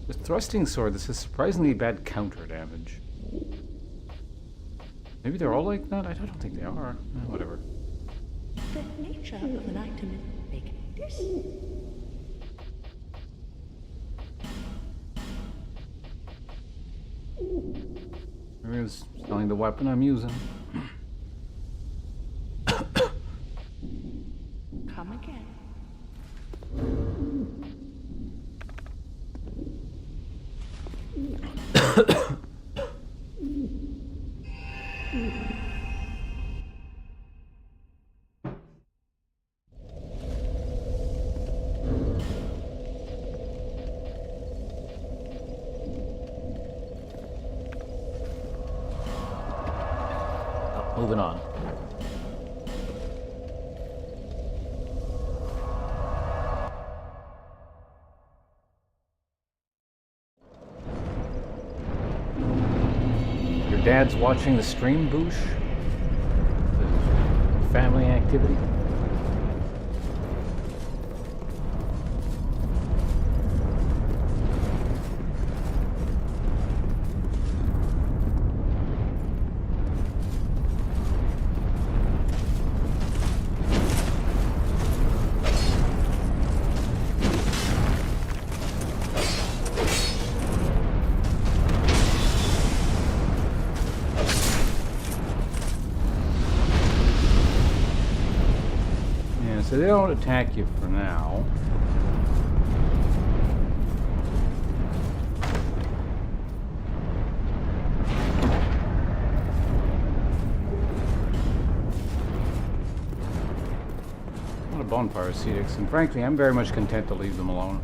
The thrusting sword, this has surprisingly bad counter damage. Maybe they're all like that? I don't think they are. Whatever. picture of an item like this. Maybe it's selling the weapon I'm using. Come again. Moving on. Your dad's watching the stream, Boosh? The family activity? So they don't attack you for now. What a bonfire, Cedix, and frankly, I'm very much content to leave them alone.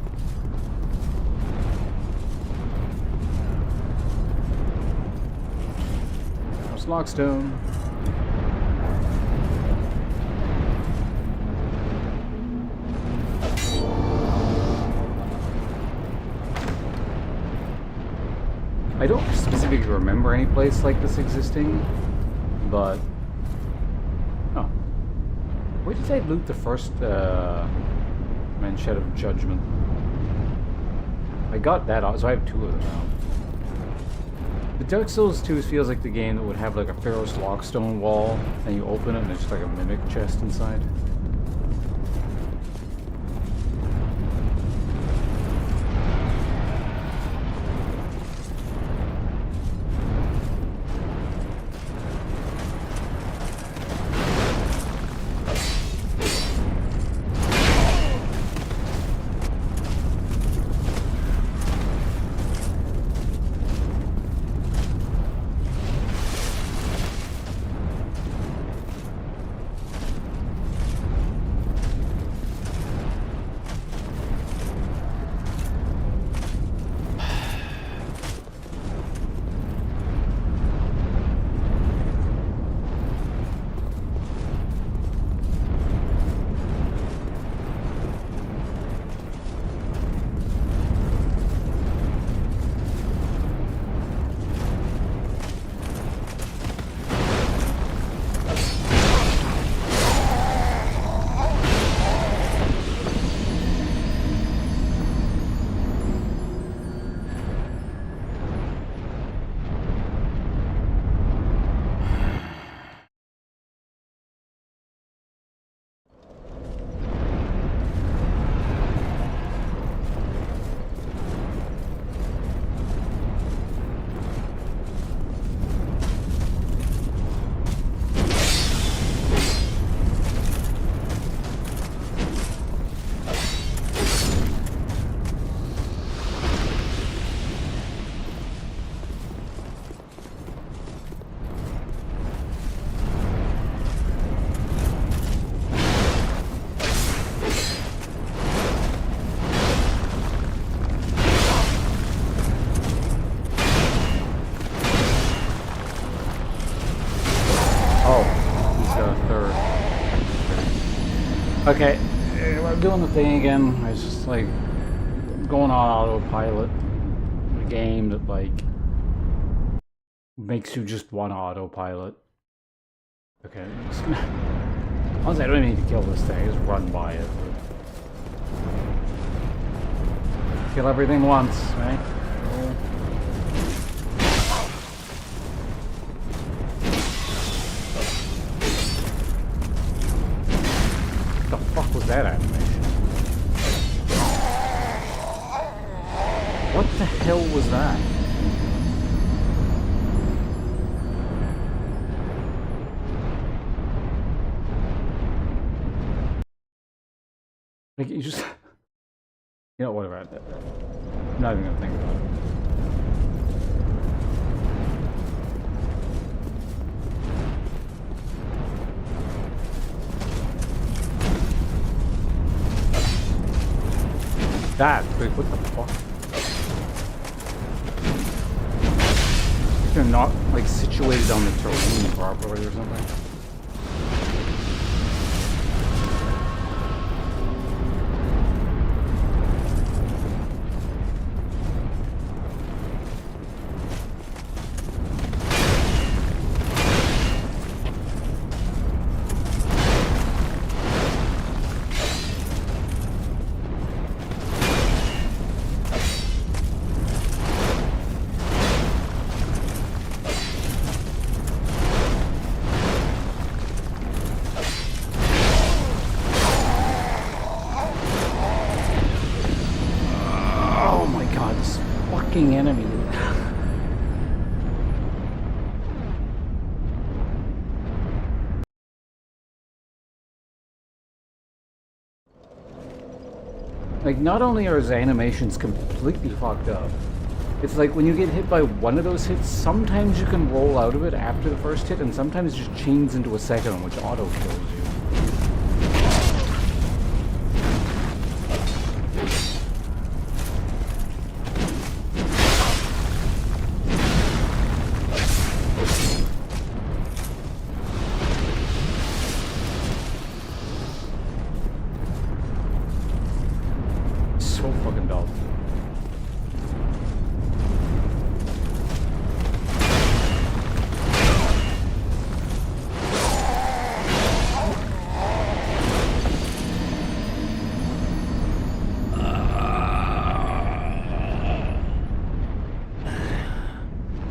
There's Lockstone. I don't specifically remember any place like this existing, but... Oh. Where did I loot the first Manchette of Judgment? I got that, so I have two of them now. But Dark Souls 2 feels like the game that would have like a Pharaoh's Lockstone wall, and you open it and it's just like a mimic chest inside. Okay, we're doing the thing again. It's just like going on autopilot. A game that like makes you just want autopilot. Okay, honestly, I don't even need to kill this thing. I just run by it. Kill everything once, right? What the hell was that? Like, you just... You know, whatever. I'm not even gonna think about it. That, like, what the fuck? They're not, like, situated on the terrain properly or something. Enemy. Like, not only are his animations completely fucked up, it's like when you get hit by one of those hits, sometimes you can roll out of it after the first hit, and sometimes it just chains into a second one, which auto kills you.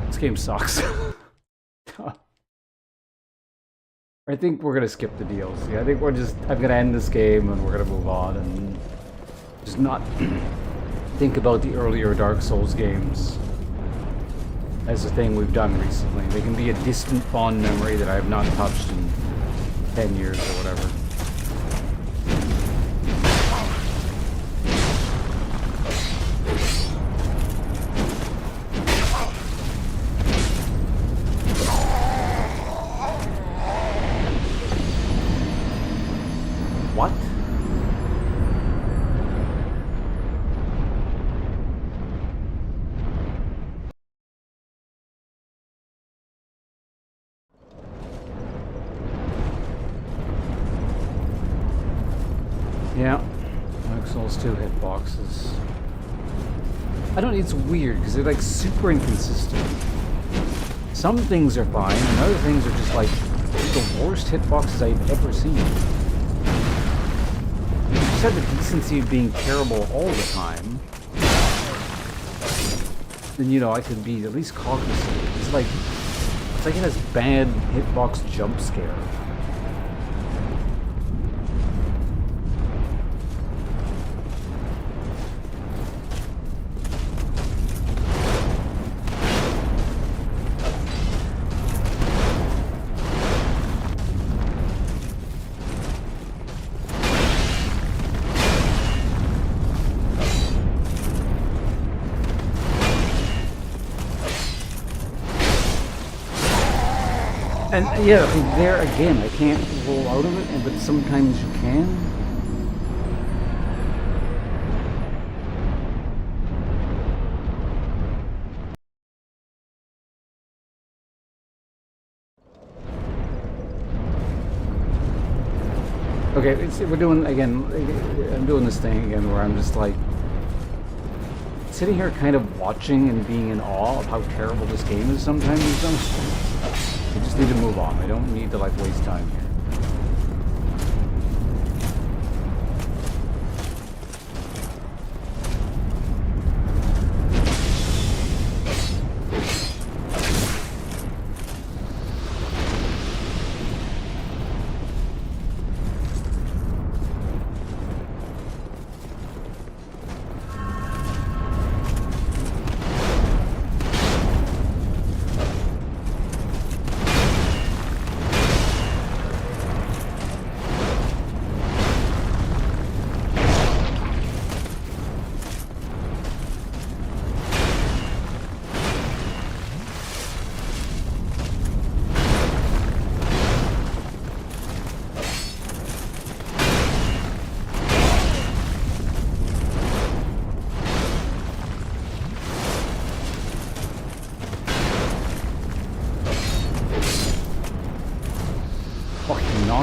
This game sucks. I think we're gonna skip the DLC. I think I'm gonna end this game and we're gonna move on and just not think about the earlier Dark Souls games as a thing we've done recently. They can be a distant fond memory that I have not touched in 10 years or whatever. What? Yeah, Dark Souls 2 hitboxes. I don't. It's weird because they're like super inconsistent. Some things are fine, and other things are just like the worst hitboxes I've ever seen. If you just had the decency of being terrible all the time, then, you know, I could be at least cognizant. It's like it has bad hitbox jump scare. And yeah, there again, I can't roll out of it, but sometimes you can. Okay, we're doing, again, I'm doing this thing again where I'm just like, sitting here kind of watching and being in awe of how terrible this game is sometimes. I just need to move on. I don't need to, like, waste time here.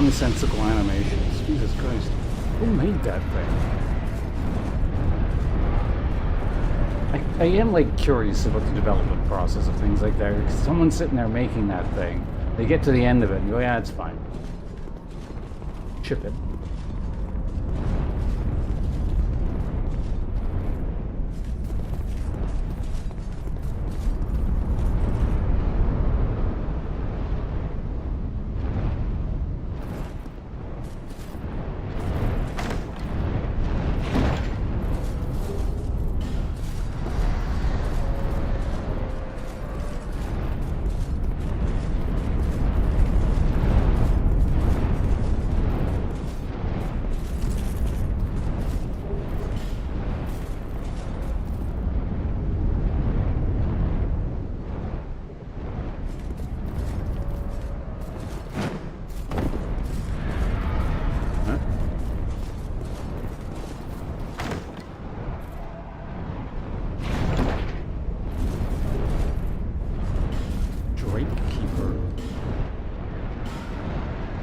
nonsensical animations. Jesus Christ. Who made that thing? I am like curious about the development process of things like that. Because someone's sitting there making that thing. They get to the end of it and go, yeah, it's fine. Ship it.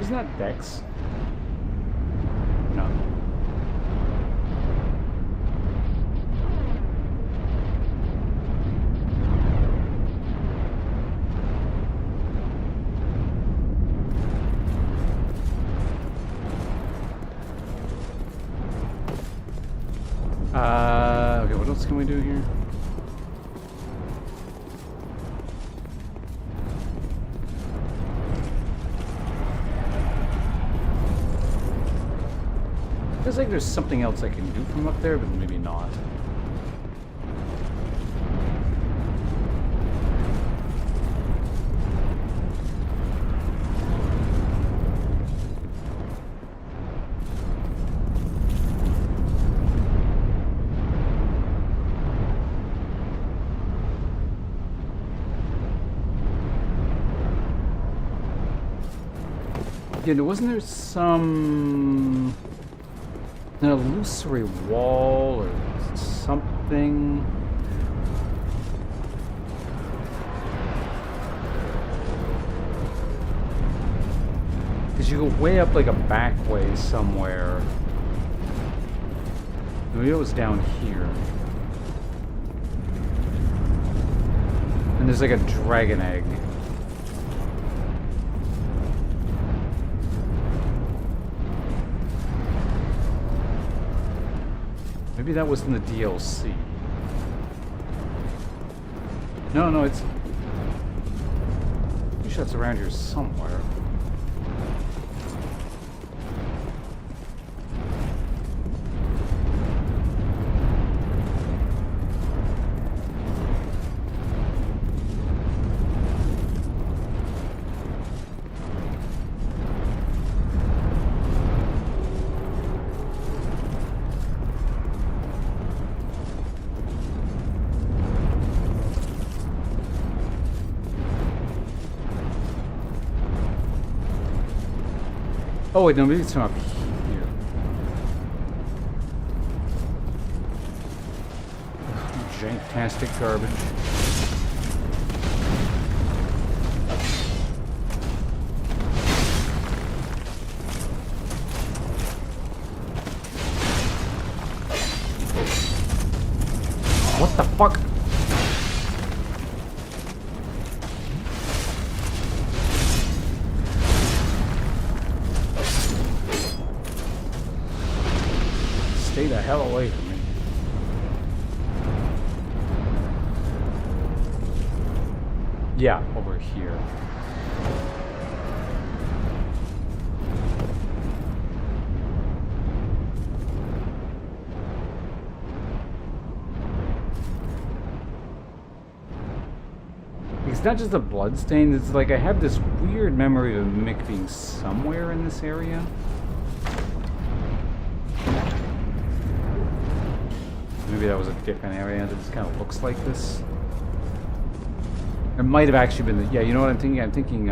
Isn't that Dex? No. Okay, what else can we do here? Feels like there's something else I can do from up there, but maybe not. Yeah, wasn't there some... an illusory wall or something? Because you go way up like a back way somewhere. Maybe it was down here. And there's like a dragon egg. Maybe that was in the DLC. No, it's... You shots around here somewhere. Oh wait, no, maybe it's from up here. Janktastic garbage. What the fuck? Stay the hell away from me. Yeah, over here. It's not just the bloodstains, it's like I have this weird memory of Mick being somewhere in this area. Maybe that was a different area that just kind of looks like this. It might have actually been the... Yeah, you know what I'm thinking? I'm thinking,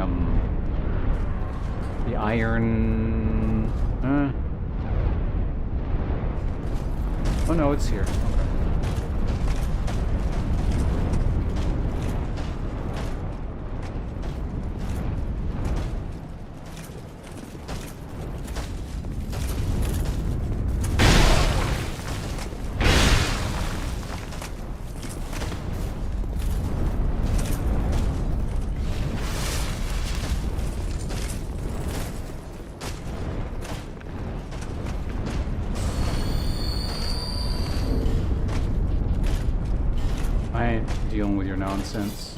the iron... Oh no, it's here. Okay. I ain't dealing with your nonsense.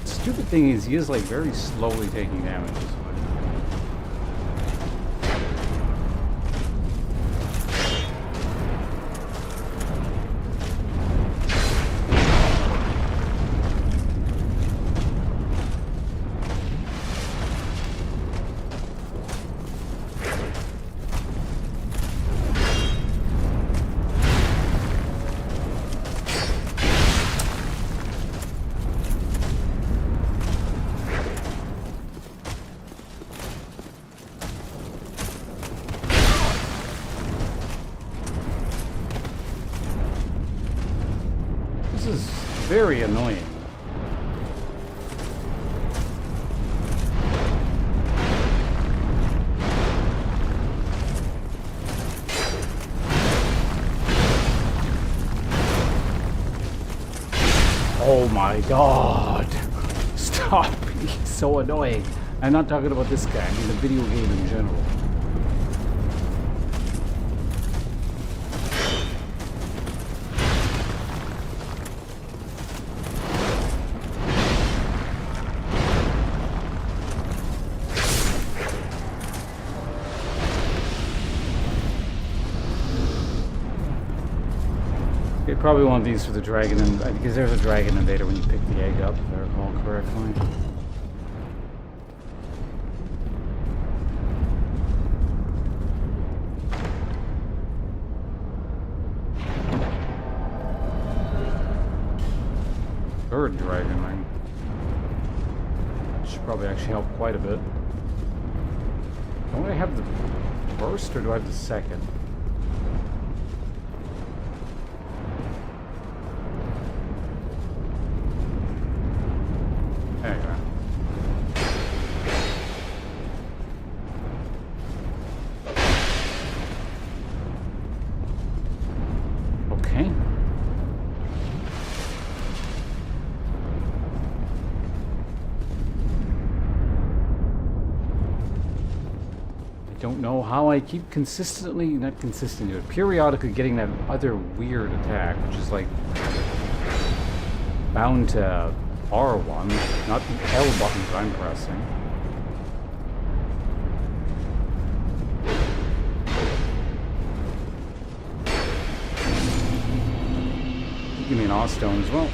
Stupid thing is, he is like very slowly taking damage. This is very annoying. Oh my god! Stop! He's so annoying. I'm not talking about this guy, I mean the video game in general. Okay, probably one of these for the dragon, and because there's a dragon invader when you pick the egg up, if I recall correctly. Third dragon ring. Should probably actually help quite a bit. Don't I have the first, or do I have the second? There you go. Okay. I don't know how I keep consistently, not consistently, but periodically getting that other weird attack, which is like bound to R1, not the L button that I'm pressing. Give me an Awe Stone as well.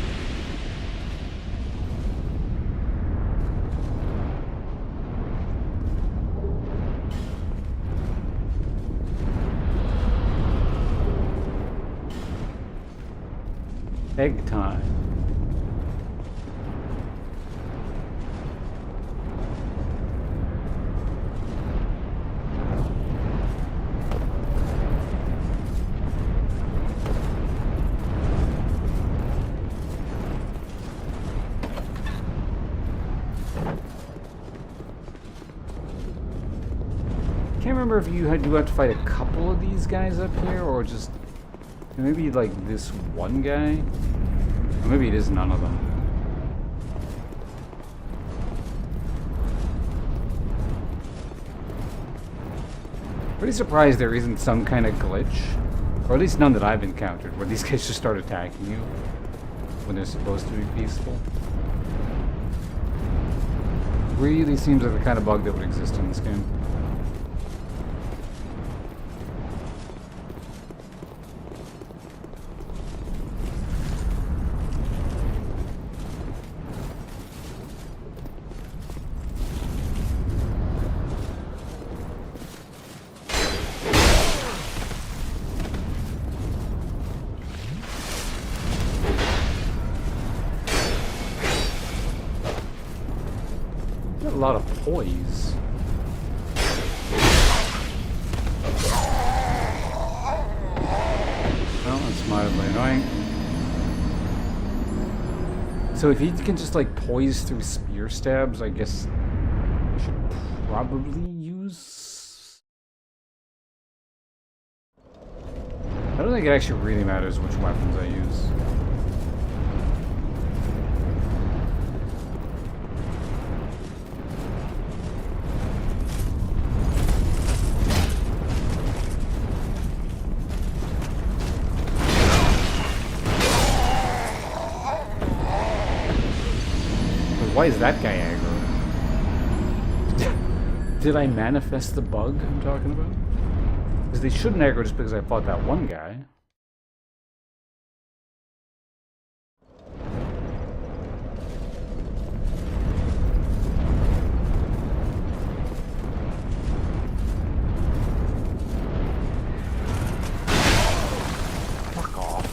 Egg time. Can't remember if you had to fight a couple of these guys up here, or just maybe like this one guy, or maybe it is none of them. Pretty surprised there isn't some kind of glitch, or at least none that I've encountered, where these guys just start attacking you when they're supposed to be peaceful. Really seems like the kind of bug that would exist in this game. a lot of poise. Well, that's mildly annoying. So if he can just like poise through spear stabs, I guess I should probably use... I don't think it actually really matters which weapons I use. Why is that guy aggro? Did I manifest the bug I'm talking about? Because they shouldn't aggro just because I fought that one guy. Fuck off.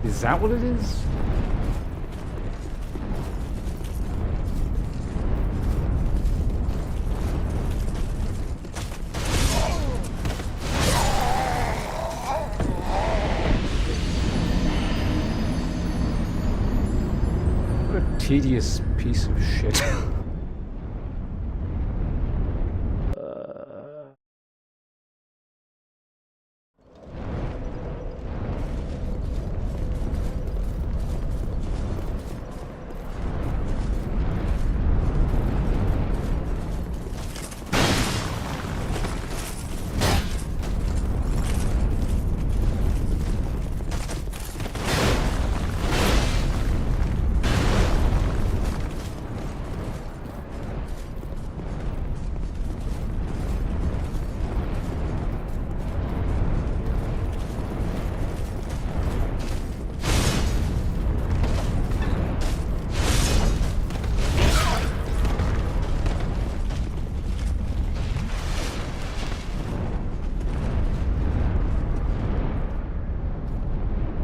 Is that what it is? What a tedious piece of shit.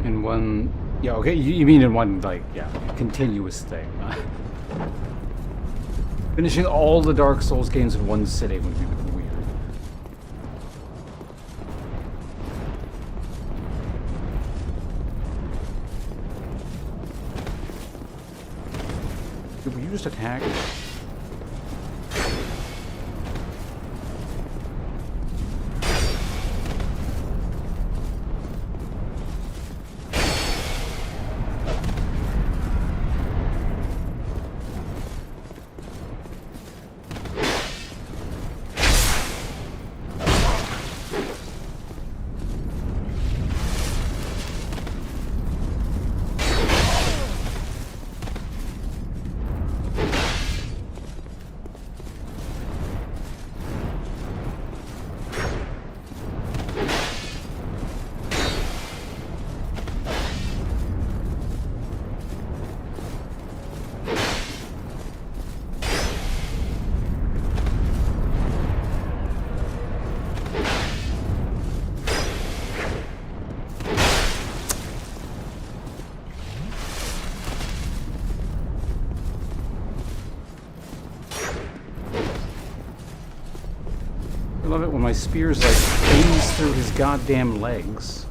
In one... Yeah, okay, you mean in one, like, yeah, continuous thing. Finishing all the Dark Souls games in one sitting would be a bit weird. Dude, will you just attack? I love it when my spears like phase through his goddamn legs.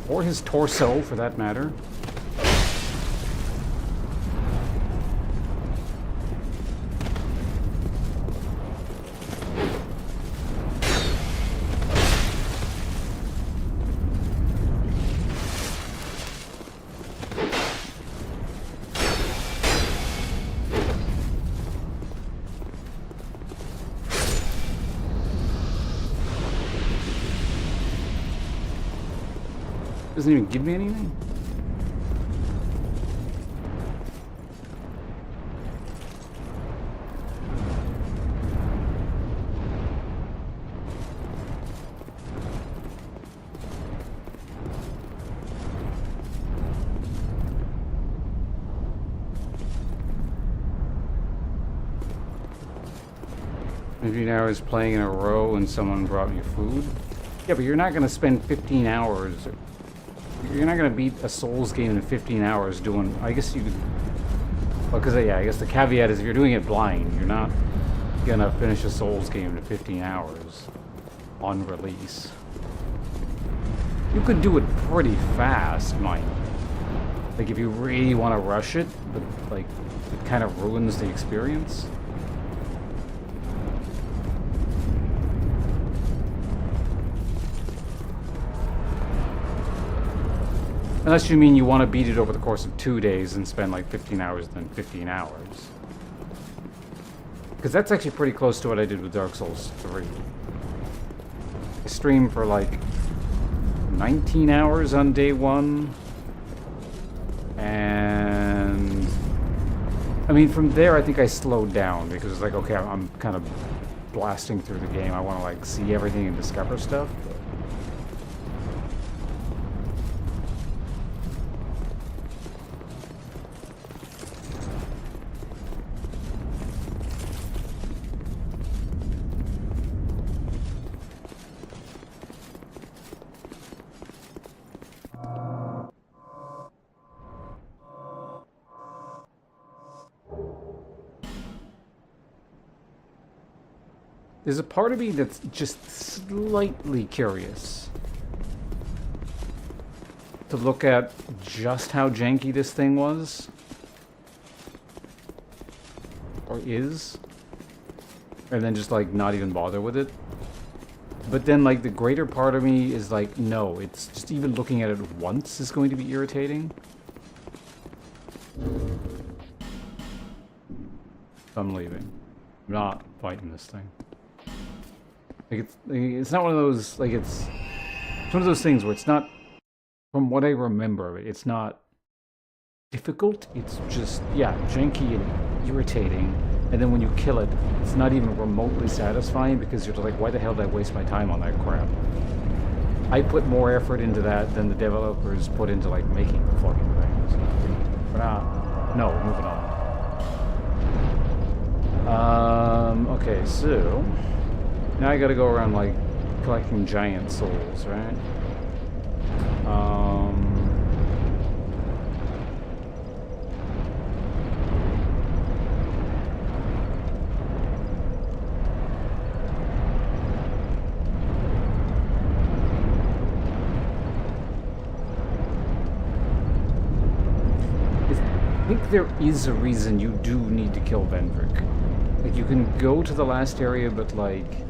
Or his torso, for that matter. Doesn't even give me anything? 15 hours playing in a row and someone brought you food? Yeah, but you're not going to spend 15 hours. You're not going to beat a Souls game in 15 hours doing... I guess you could... Well, because, yeah, I guess the caveat is if you're doing it blind, you're not going to finish a Souls game in 15 hours on release. You could do it pretty fast, mind you. Like, if you really want to rush it, but, like, it kind of ruins the experience. Unless you mean you want to beat it over the course of 2 days and spend, like, 15 hours, then 15 hours. Because that's actually pretty close to what I did with Dark Souls 3. I streamed for, like, 19 hours on day 1. And I mean, from there I think I slowed down because it's like, okay, I'm kind of blasting through the game. I want to like see everything and discover stuff. There's a part of me that's just slightly curious to look at just how janky this thing was. Or is. And then just like not even bother with it. But then like the greater part of me is like, no, it's just even looking at it once is going to be irritating. I'm leaving. I'm not fighting this thing. Like it's not one of those, like it's one of those things where it's not, from what I remember of it, it's not difficult, it's just, yeah, janky and irritating, and then when you kill it, it's not even remotely satisfying because you're just like, why the hell did I waste my time on that crap? I put more effort into that than the developers put into like making the fucking things. But no, moving on. Okay, so now I gotta go around, like, collecting giant souls, right? I think there is a reason you do need to kill Vendrick. Like, you can go to the last area, but, like,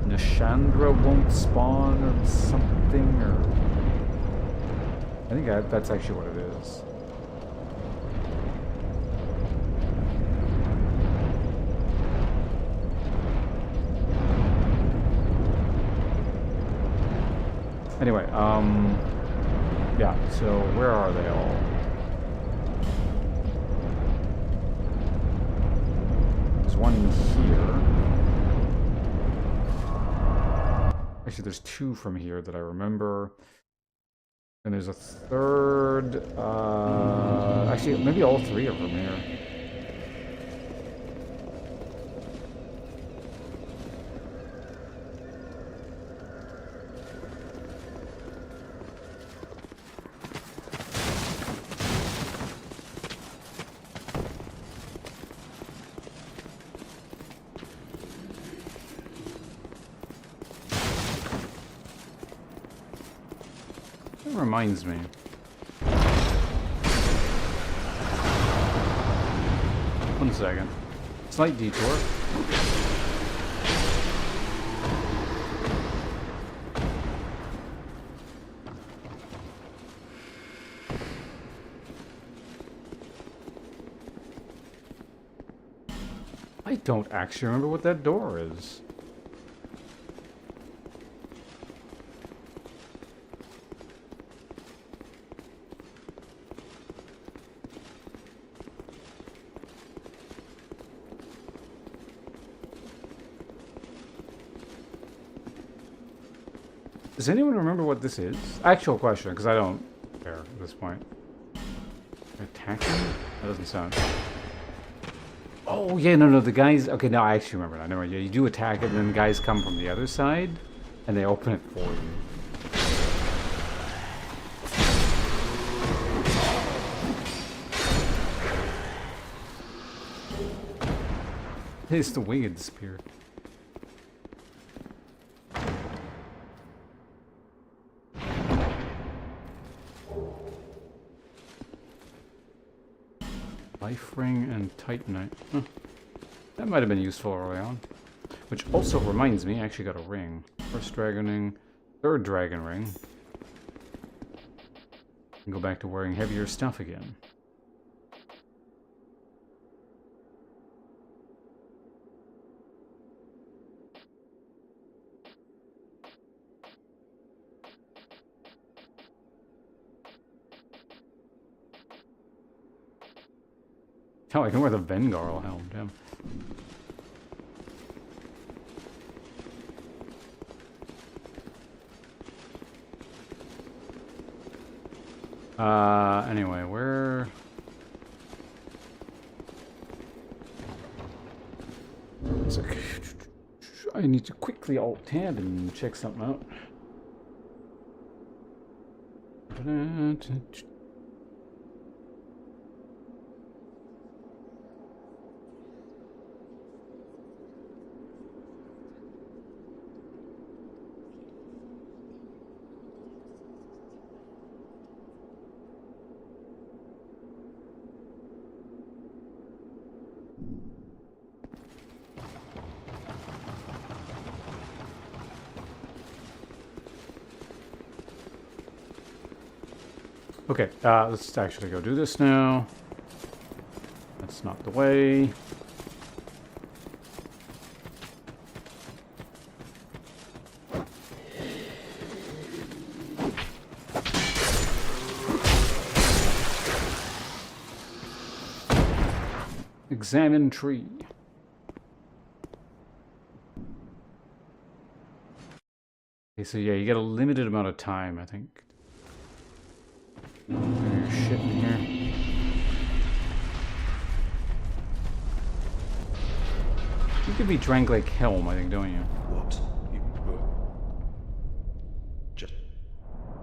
Nashandra won't spawn or something, or... I think that's actually what it is. Anyway, yeah, so where are they all? There's one here. Actually, there's two from here that I remember. And there's a third, actually, maybe all three are from here. Reminds me. One second. Slight detour. I don't actually remember what that door is. Does anyone remember what this is? Actual question, because I don't care at this point. Attacking? That doesn't sound... Oh, Oh, yeah, no, the guys... Okay, no, I actually remember that. Never mind. Yeah, you do attack it, and then the guys come from the other side, and they open it for you. It's the wing had disappeared. Life ring and titanite. Huh. That might have been useful early on. Which also reminds me, I actually got a ring. First dragon ring, third dragon ring. And go back to wearing heavier stuff again. Oh, I can wear the Vengarl helm, damn. Anyway, where... It's okay. I need to quickly alt-tab and check something out. Okay, let's actually go do this now. That's not the way. Examine tree. Okay, so yeah, you get a limited amount of time, I think. There's shit in here. You could be drank like helm, I think, don't you? What? You were just...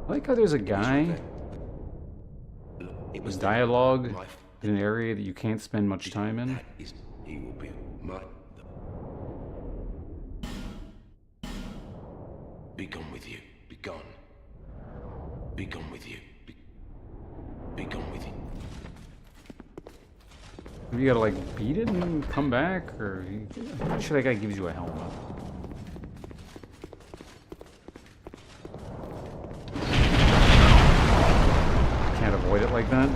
I like how there's a guy It with the- dialogue my- in an area that you can't spend much time in. That is, he will be my... Be gone with you. Be gone. Be gone with you. Be gone with you. You gotta like beat it and come back, or I'm pretty sure that guy gives you a helmet. Can't avoid it like that.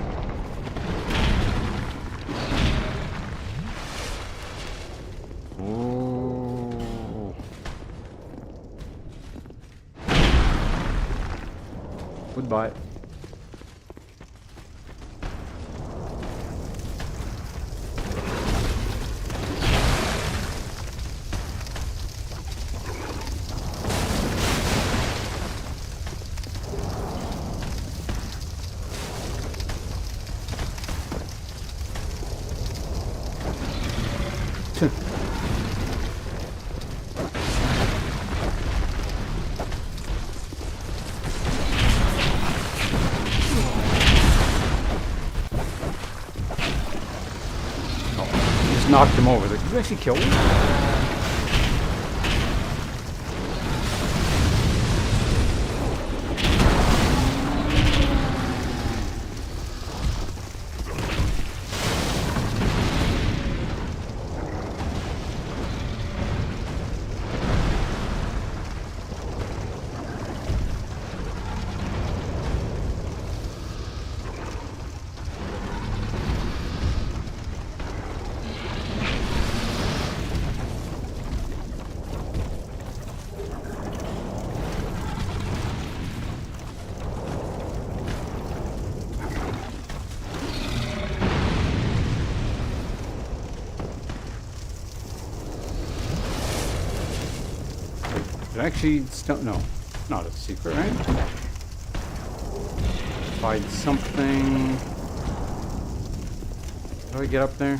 Ooh. Goodbye. Knocked him over. Did you actually kill him? Actually, no, not a secret, right? Find something. How do I get up there?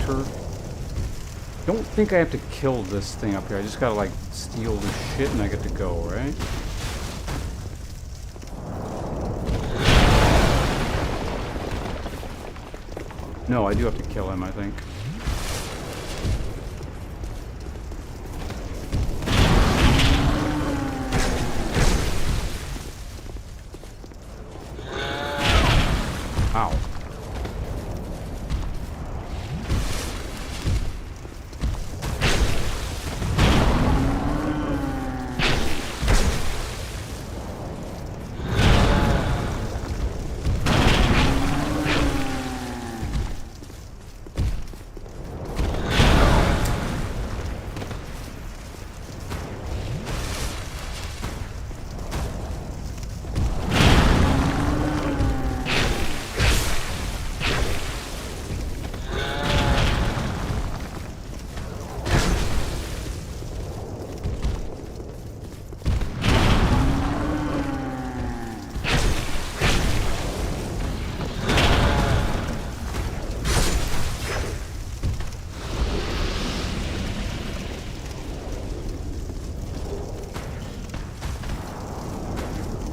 character. Don't think I have to kill this thing up here. I just gotta, like, steal this shit and I get to go, right? No, I do have to kill him, I think. Ow.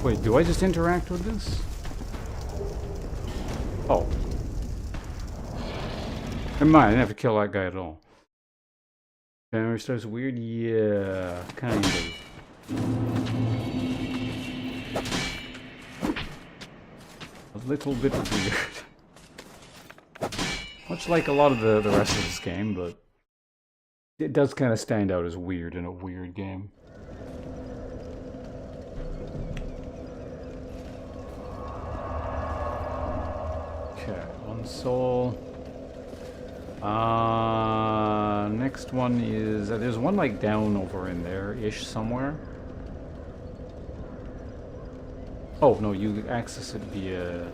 Wait, do I just interact with this? Oh. Never mind, I didn't have to kill that guy at all. Camera starts weird? Yeah, kind of. A little bit weird. Much like a lot of the rest of this game, but it does kind of stand out as weird in a weird game. Okay, one soul. Next one is there's one like down over in there-ish somewhere. Oh no, you access it via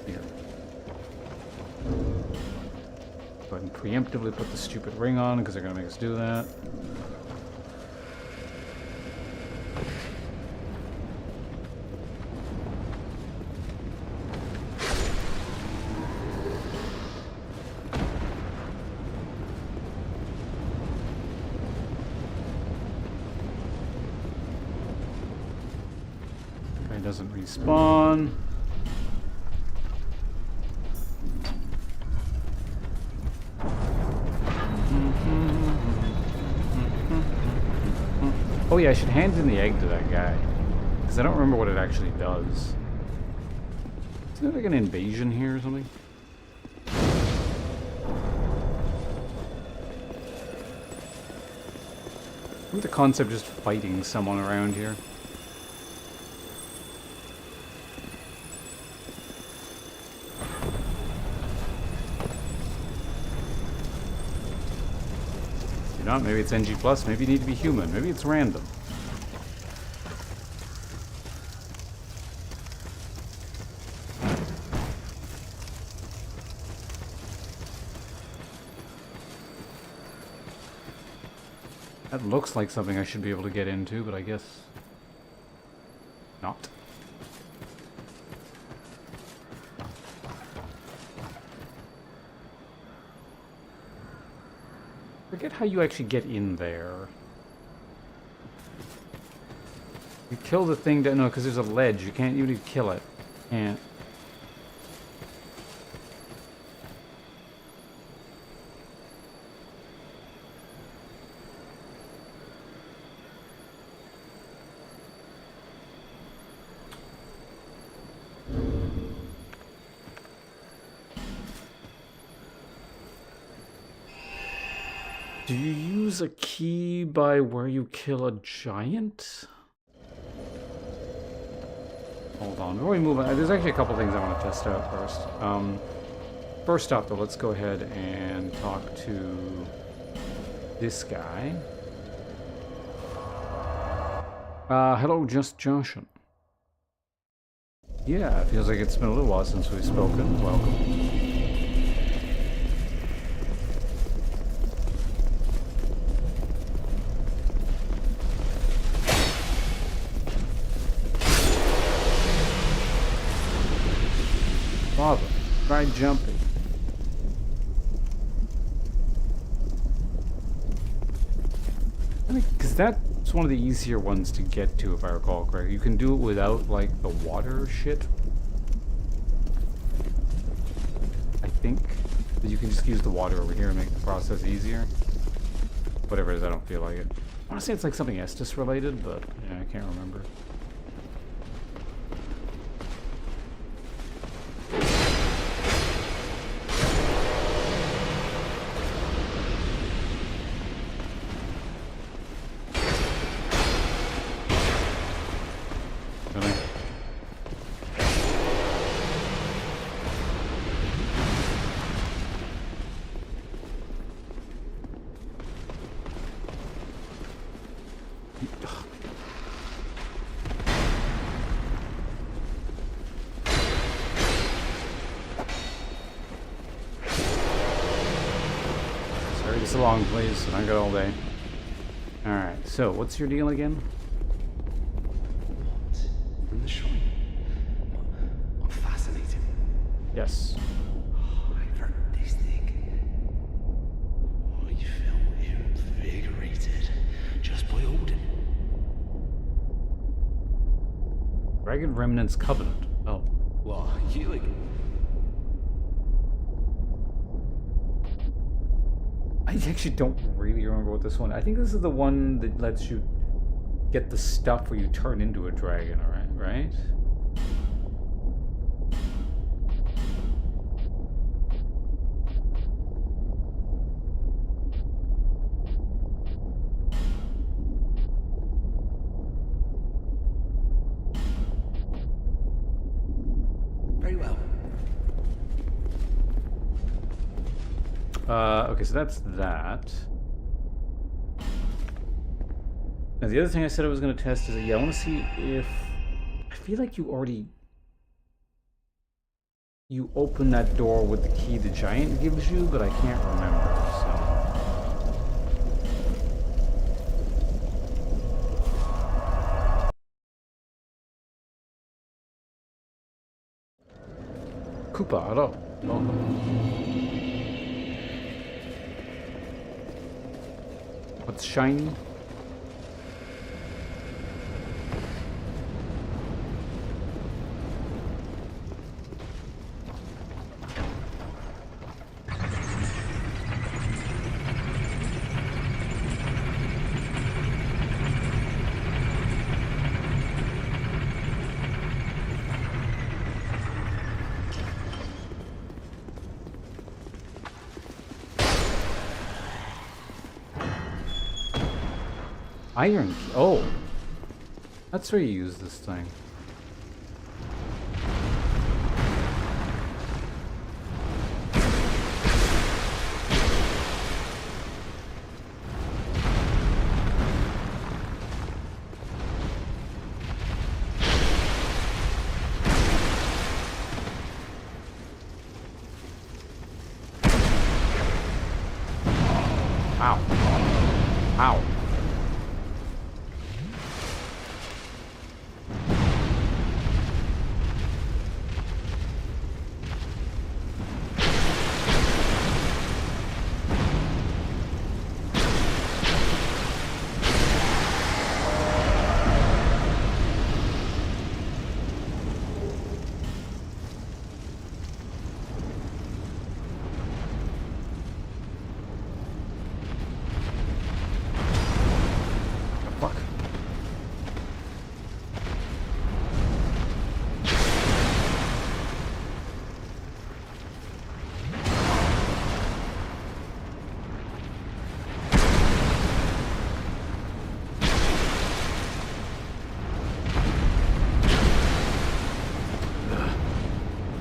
here. Go ahead and preemptively put the stupid ring on because they're gonna make us do that. Doesn't respawn. Oh yeah, I should hand in the egg to that guy. Because I don't remember what it actually does. Isn't there like an invasion here or something? I think the concept of just fighting someone around here. Not, maybe it's NG+, maybe you need to be human, maybe it's random. That looks like something I should be able to get into, but I guess not. Forget how you actually get in there. You kill the thing that... No, because there's a ledge. You can't even kill it. Can't. Do you use a key by where you kill a giant? Hold on, before we move on, there's actually a couple things I want to test out first. First off, though, let's go ahead and talk to this guy. Hello, just Joshin. Yeah, it feels like it's been a little while since we've spoken. Welcome. Father, try jumping. Because that's one of the easier ones to get to, if I recall correctly. You can do it without, like, the water shit. I think. But you can just use the water over here and make the process easier. Whatever it is, I don't feel like it. I want to say it's like something Estus related, but yeah, I can't remember. Hurry this along, please. I got all day. Alright, so what's your deal again? From the shrine. I'm fascinated. Yes. I've heard this thing. I feel invigorated just by holding. Dragon Remnants Covenant. Oh. What? You like? I actually don't really remember what this one. I think this is the one that lets you get the stuff where you turn into a dragon, alright? Right? Very well. Okay, so that's that. Now the other thing I said I was going to test is that, yeah, I want to see if... I feel like you already... You open that door with the key the giant gives you, but I can't remember, so... Koopa, hello. Welcome. What's shiny? Iron key. Oh. That's where you use this thing. Ow. Ow.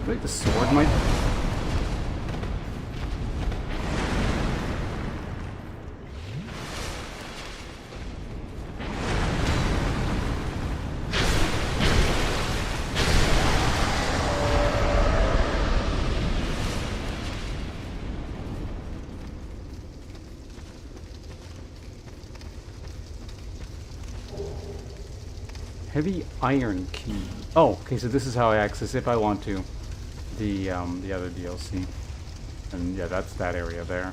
Wait, the sword might... Heavy iron key. Oh, okay, so this is how I access, if I want to, the other DLC. And yeah, that's that area there.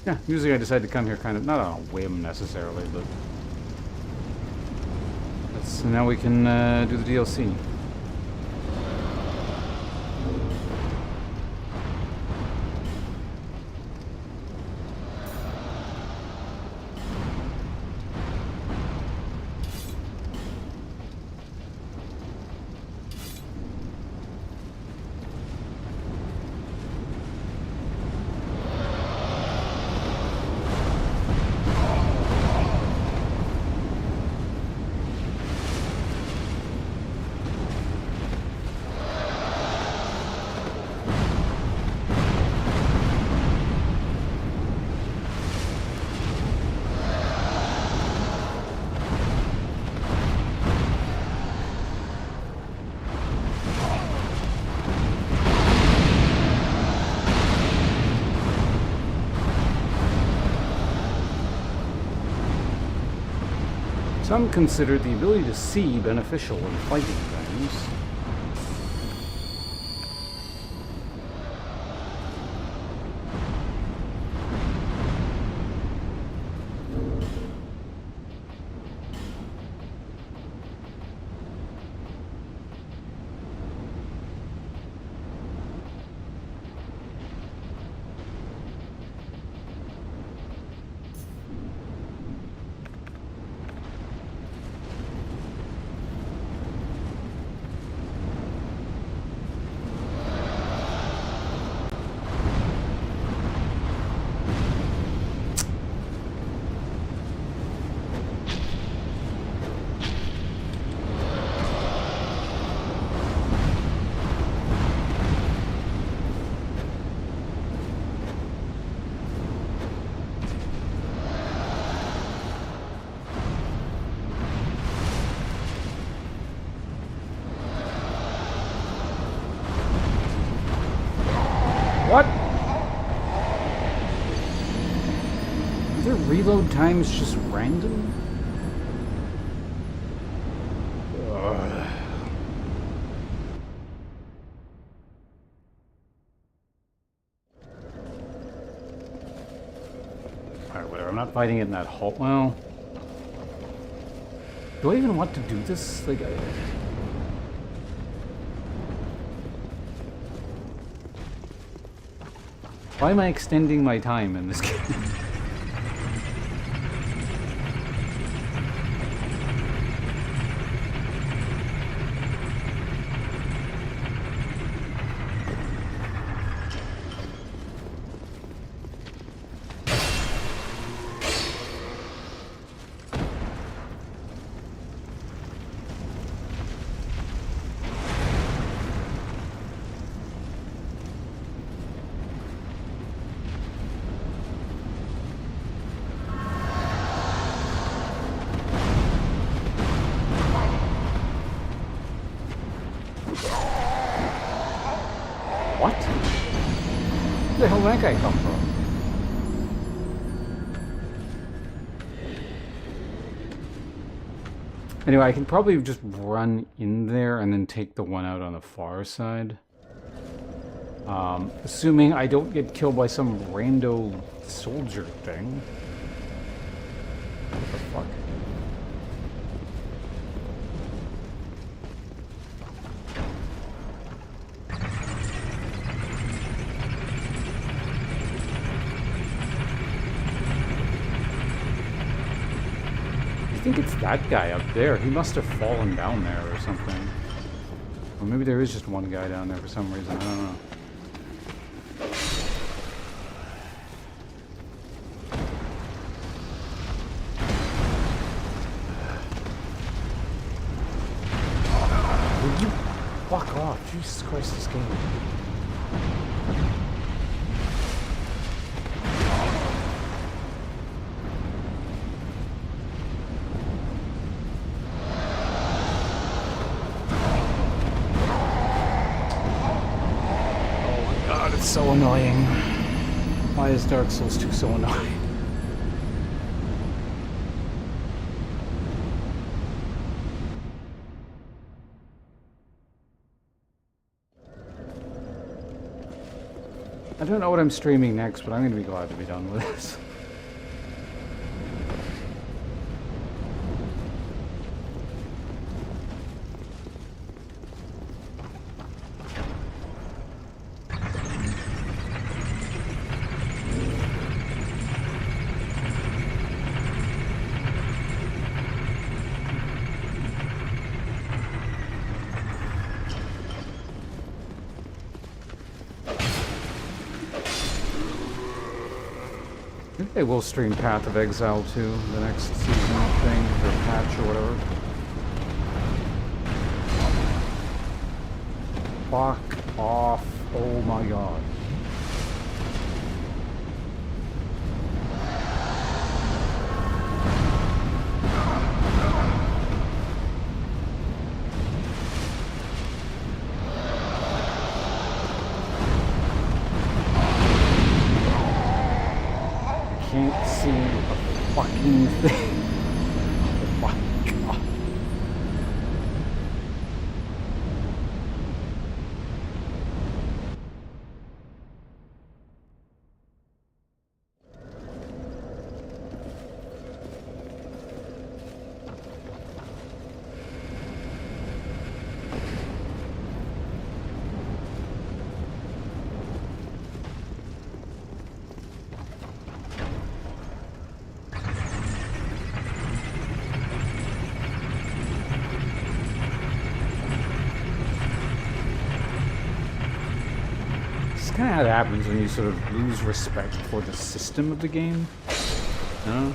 Yeah, usually I decide to come here kind of, not on a whim necessarily, but... So now we can do the DLC. Some consider the ability to see beneficial in fighting things. What? Are their reload times just random? Ugh. Alright, whatever. I'm not fighting it in that hole. Well, do I even want to do this? Like, why am I extending my time in this game? What? Where the hell did that guy come from? Anyway, I can probably just run in there and then take the one out on the far side. Assuming I don't get killed by some rando soldier thing. What the fuck? I think it's that guy up there. He must have fallen down there or something. Or maybe there is just one guy down there for some reason. I don't know. Will you fuck off? Jesus Christ, this game. So annoying. Why is Dark Souls 2 so annoying? I don't know what I'm streaming next, but I'm going to be glad to be done with this. I think they will stream Path of Exile too, the next season thing, or patch or whatever. Fuck off. Oh my god. Can't see a fucking thing. Oh my god. Kind of how it happens when you sort of lose respect for the system of the game. You know?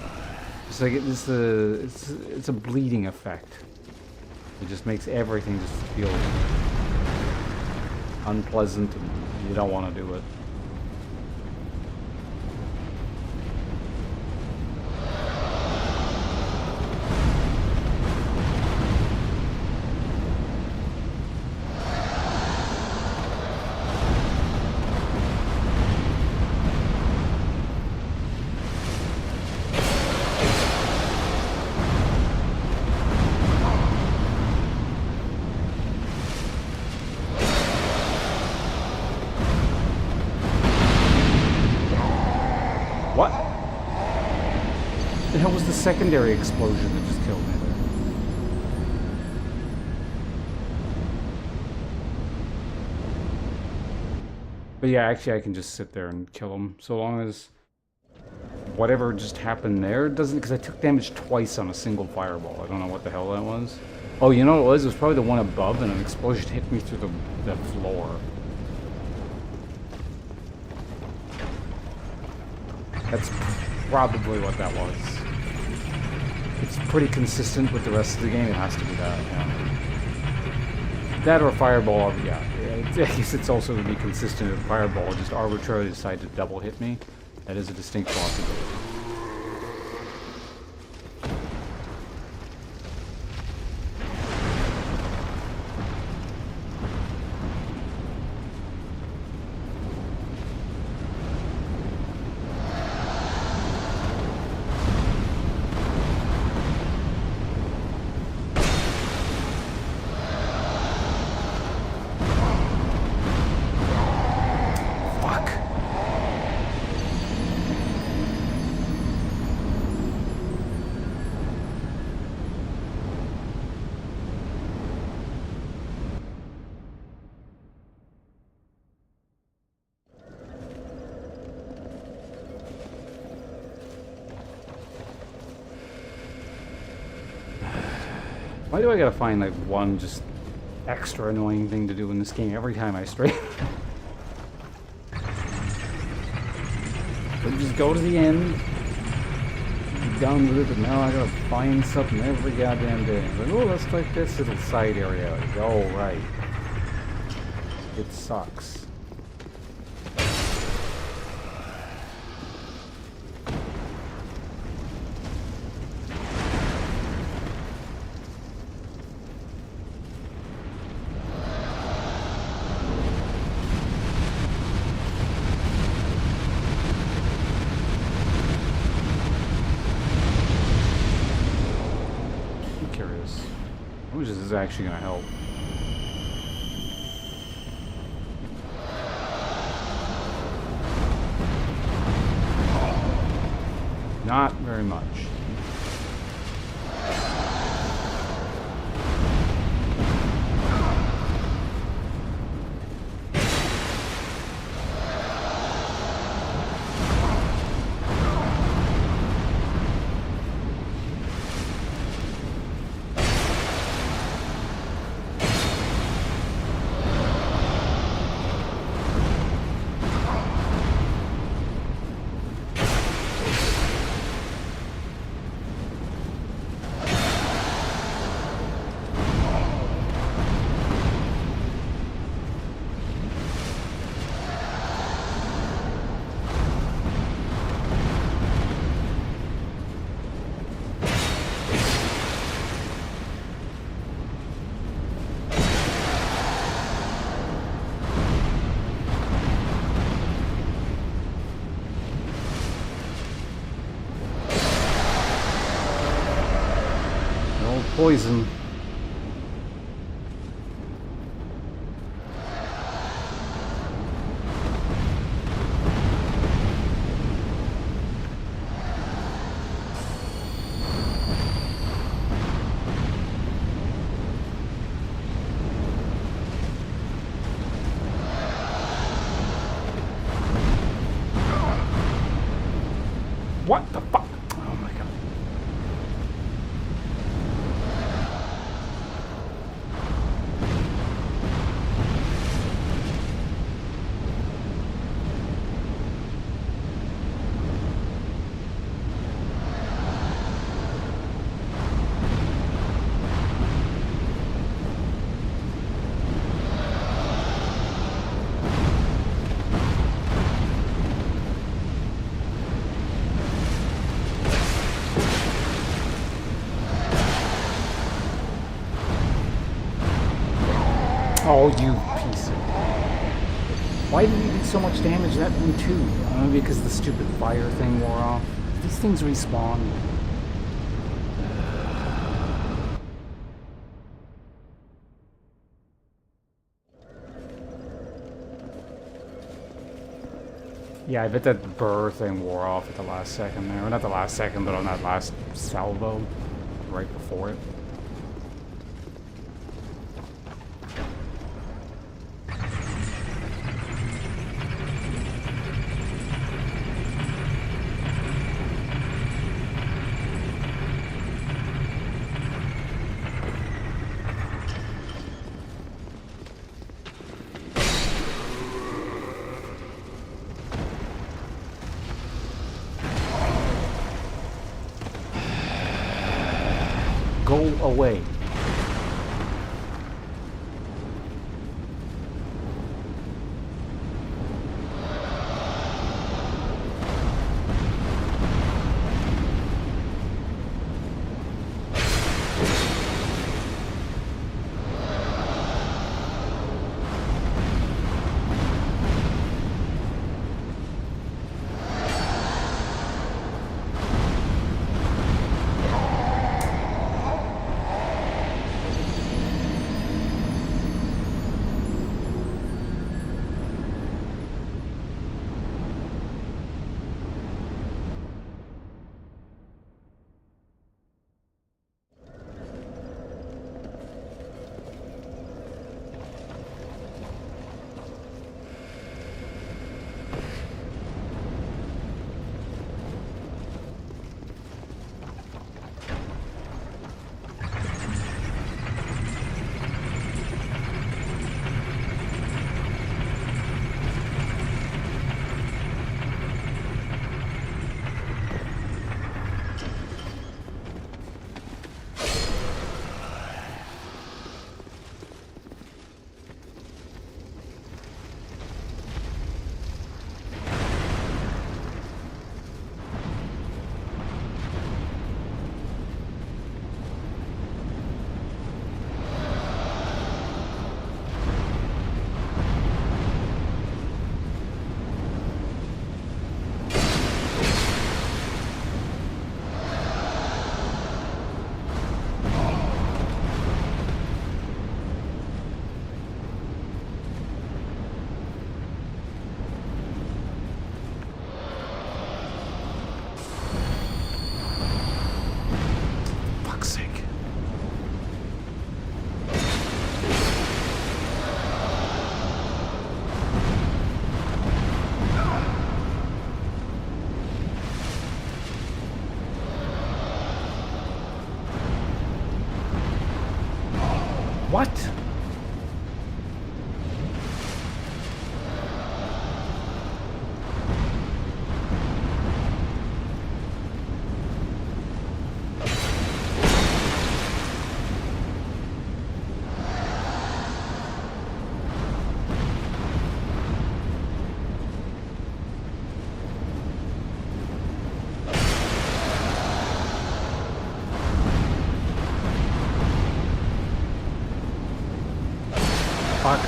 It's like it's a bleeding effect. It just makes everything just feel unpleasant, and you don't want to do it. What? The hell was the secondary explosion that just killed me there? But yeah, actually I can just sit there and kill him, so long as whatever just happened there doesn't, because I took damage twice on a single fireball. I don't know what the hell that was. Oh, you know what it was? It was probably the one above, and an explosion hit me through the floor. That's probably what that was. It's pretty consistent with the rest of the game. It has to be that, yeah. That or Fireball, yeah. I guess it's also going to be consistent with Fireball. Just arbitrarily decide to double hit me. That is a distinct possibility. Why do I gotta find like one just extra annoying thing to do in this game every time I stream? But just go to the end, be done with it, but now I gotta find something every goddamn day. Like, oh, let's take this little side area. Like, oh, right. It sucks. How much is this actually going to help? Not very much. Poison. What the fuck? Oh my god. Oh, you piece of... Why did he do so much damage that one too? Because the stupid fire thing wore off. These things respawn. Yeah, I bet that burr thing wore off at the last second there. Or not the last second, but on that last salvo. Right before it. Go away. Fuck.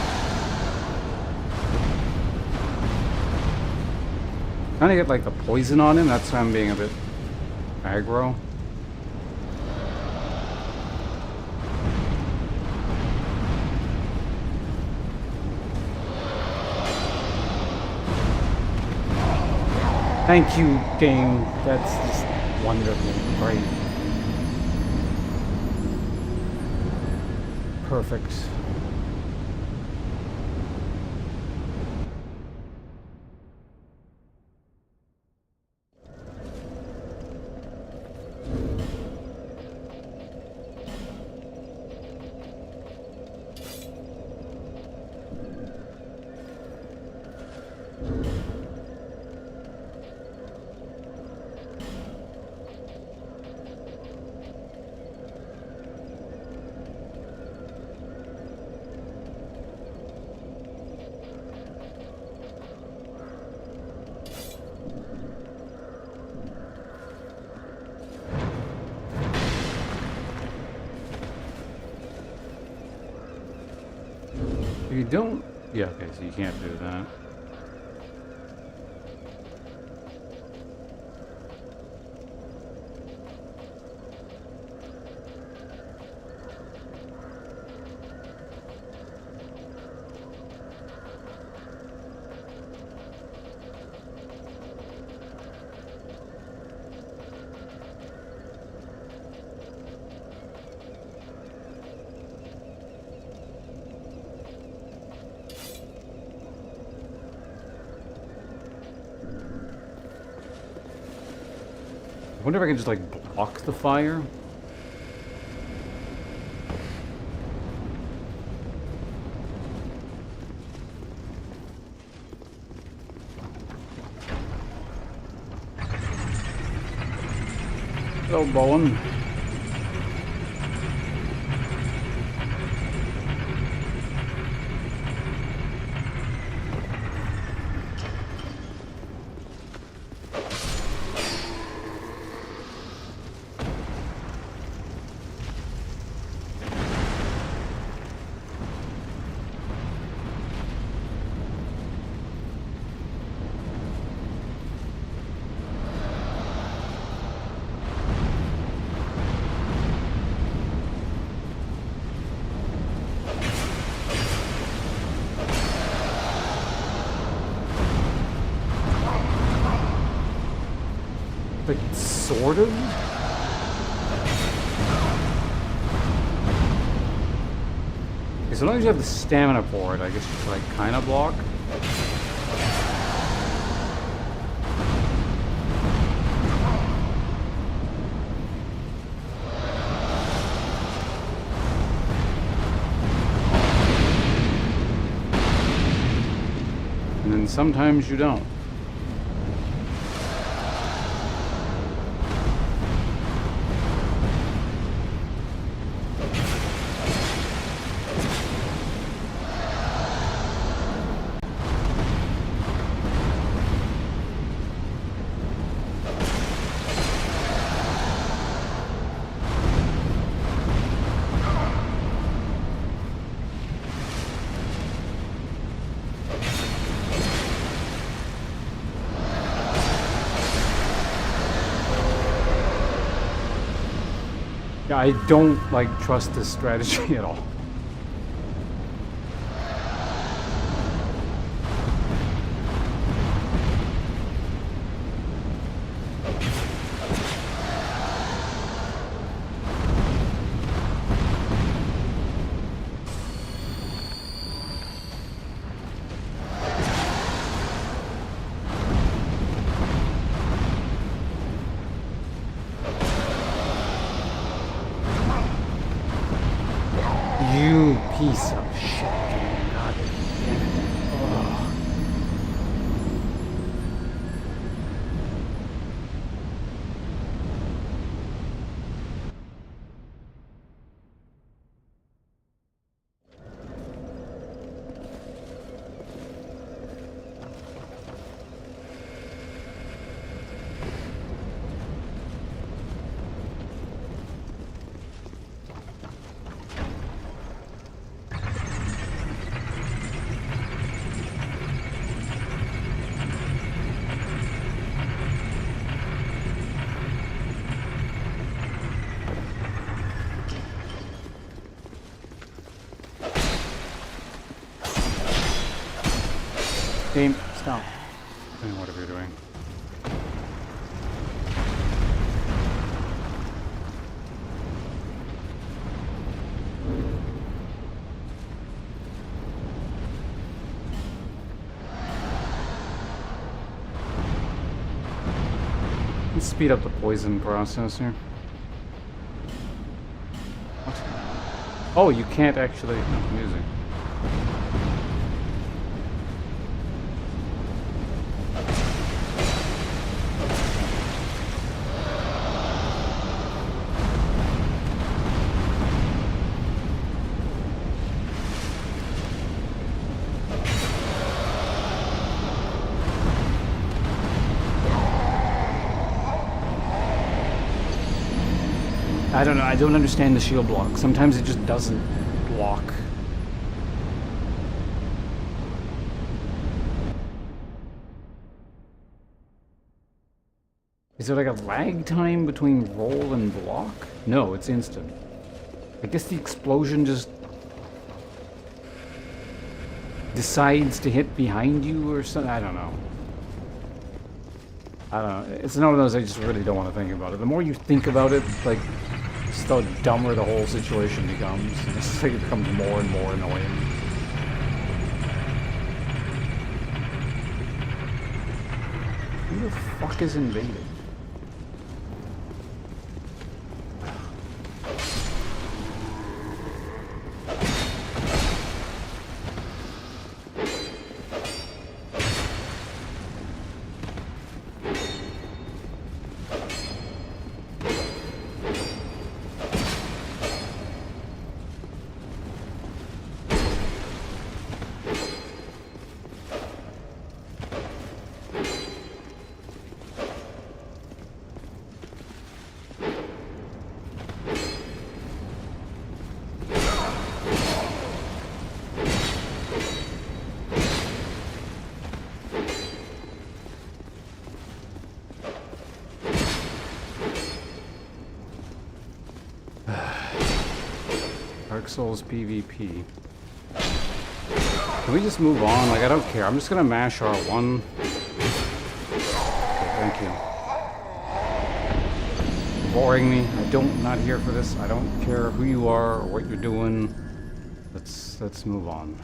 Trying to get like the poison on him, that's why I'm being a bit aggro. Thank you, game. That's just wonderful. Great. Perfect. You don't... Yeah, okay, so you can't do that. I wonder if I can just like block the fire. Hello, Bowen. Like, sort of? Okay, so long as you have the stamina for it, I guess you can, like, kind of block. And then sometimes you don't. Yeah, I don't, like, trust this strategy at all. You piece of shit. God damn it. Ugh. Game, stop. Doing whatever you're doing. Let's speed up the poison process here. What? Oh, you can't actually. No, music. I don't know, I don't understand the shield block. Sometimes it just doesn't block. Is there like a lag time between roll and block? No, it's instant. I guess the explosion just decides to hit behind you or something. I don't know. It's one of those I just really don't want to think about it. The more you think about it, like, just the dumber the whole situation becomes. And it's like it becomes more and more annoying. Who the fuck is invaded? Dark Souls PvP. Can we just move on? Like, I don't care. I'm just gonna mash R1. Okay, thank you. Boring me. Not here for this. I don't care who you are or what you're doing. Let's move on.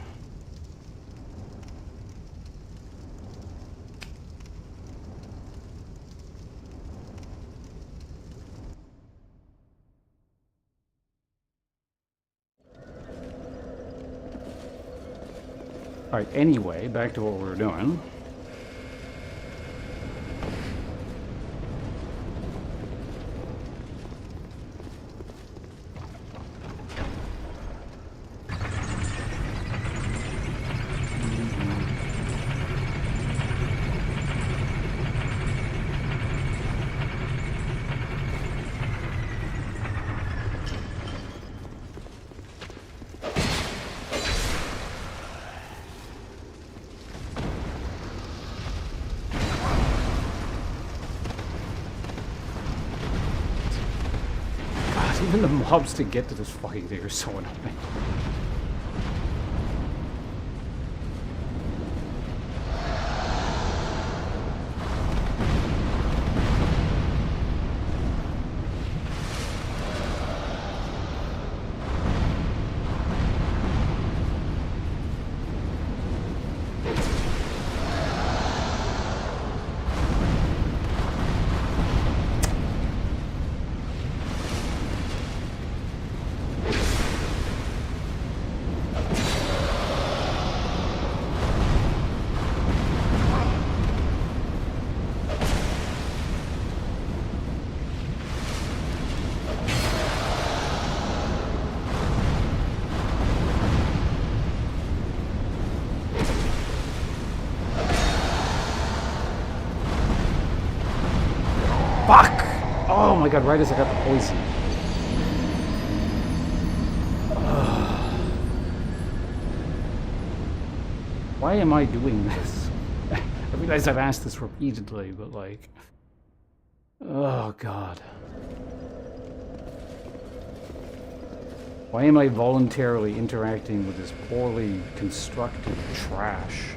Alright, anyway, back to what we were doing. Even the mobs to get to this fucking thing are so annoying. Fuck! Oh my god, right as I got the poison. Why am I doing this? I realize I've asked this repeatedly, but like... Oh god. Why am I voluntarily interacting with this poorly constructed trash?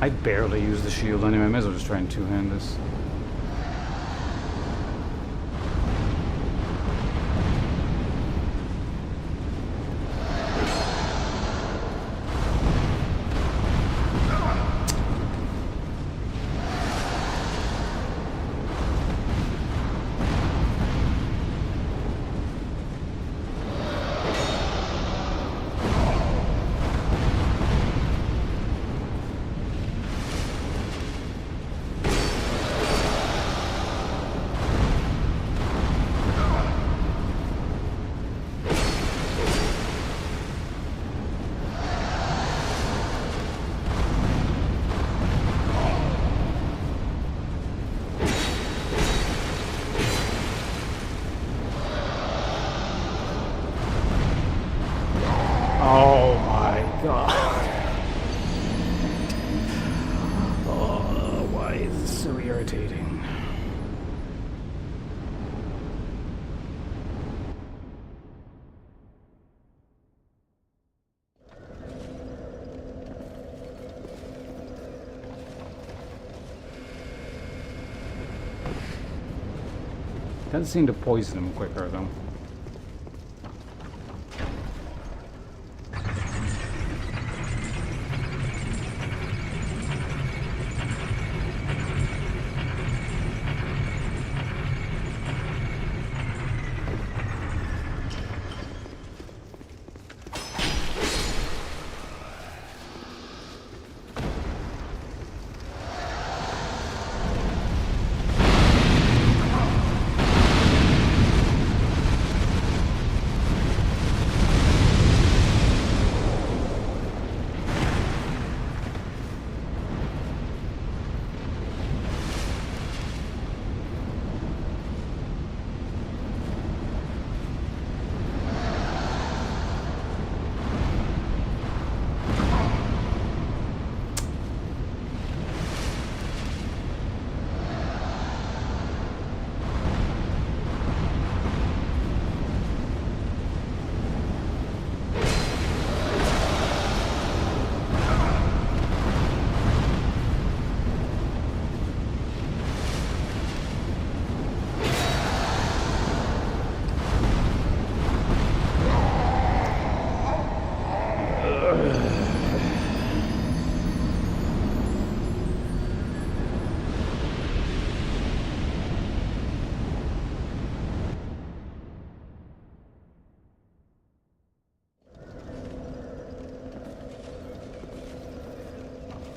I barely use the shield anyway. I may as well just try and two-hand this. Oh my god. Oh, why is this so irritating? Doesn't seem to poison him quicker though.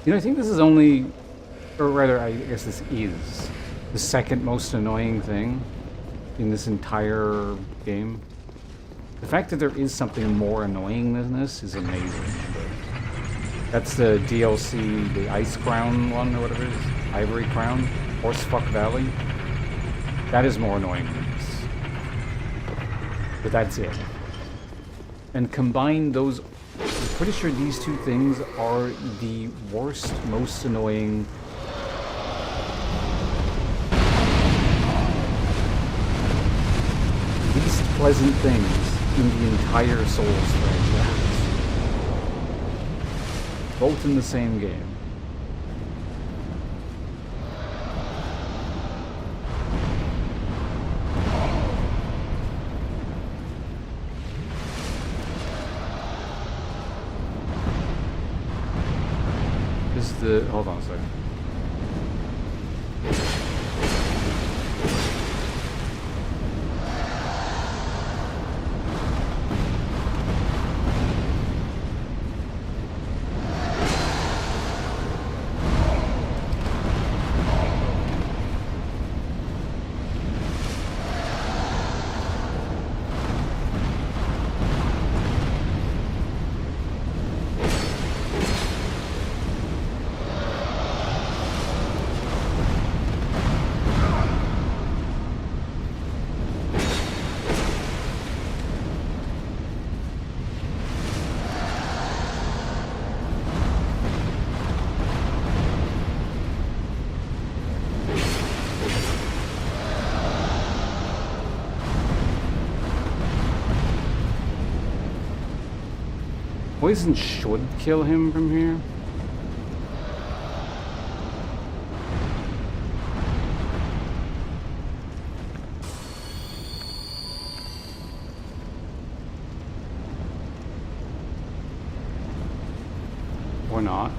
You know, I think this is only, or rather, I guess this is the second most annoying thing in this entire game. The fact that there is something more annoying than this is amazing. That's the DLC, the Ice Crown one, or whatever it is. Ivory Crown? Horsefuck Valley? That is more annoying than this. But that's it. And combine those, I'm pretty sure these two things are the worst, most annoying least pleasant things in the entire Souls franchise. Both in the same game. Hold on a second. Poison should kill him from here. Or not.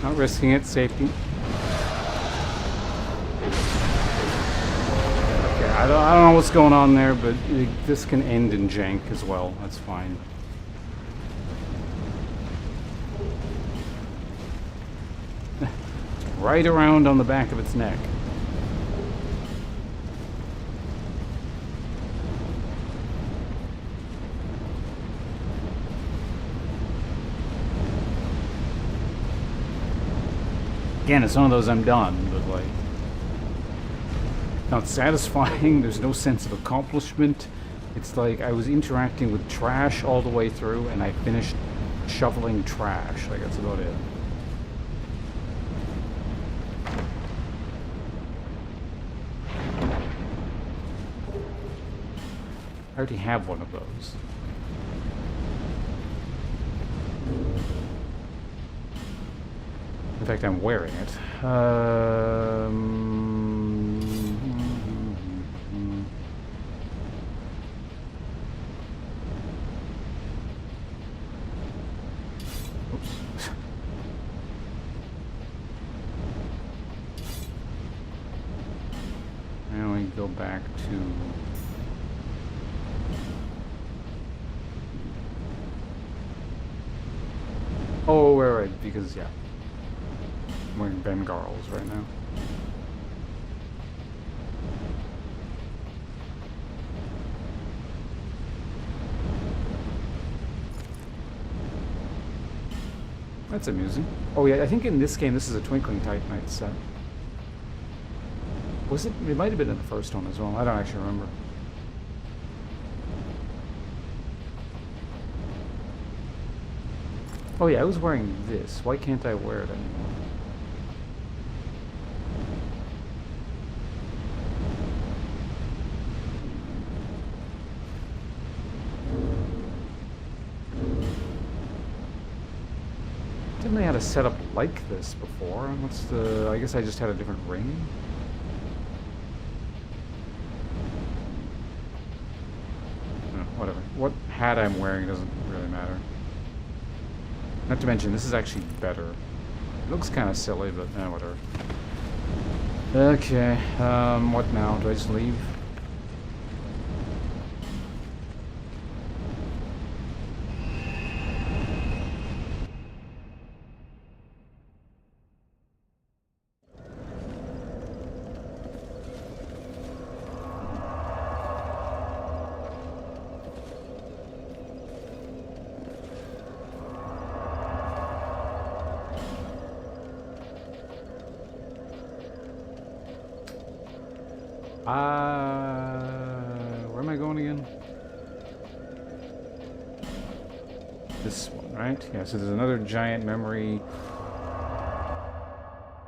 Not risking it, safety. Okay, I don't know what's going on there, but this can end in jank as well. That's fine. Right around on the back of its neck. Again, it's one of those I'm done, but like, not satisfying. There's no sense of accomplishment. It's like I was interacting with trash all the way through, and I finished shoveling trash. Like, that's about it. I already have one of those. In fact, I'm wearing it. Oops. Now we go back to... Oh, right, because, yeah. I'm wearing Bengarls right now. That's amusing. Oh yeah, I think in this game this is a Twinkling Titanite set. Was it? It might have been in the first one as well. I don't actually remember. Oh yeah, I was wearing this. Why can't I wear it anymore? Definitely had a setup like this before. What's the... I guess I just had a different ring? No, whatever. What hat I'm wearing doesn't really matter. Not to mention, this is actually better. It looks kind of silly, but whatever. Okay, what now? Do I just leave? Where am I going again? This one, right? Yeah, so there's another giant memory.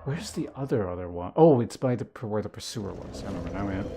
Where's the other one? Oh, it's by the where the pursuer was. I remember now, man.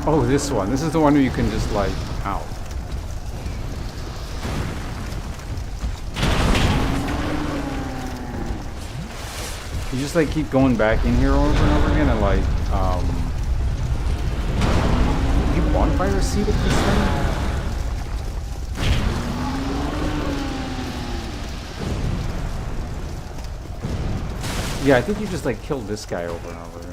Oh, this one. This is the one where you can just like... Ow. You just like keep going back in here over and over again and like, you bonfire seed at this thing? Yeah, I think you just like killed this guy over and over again.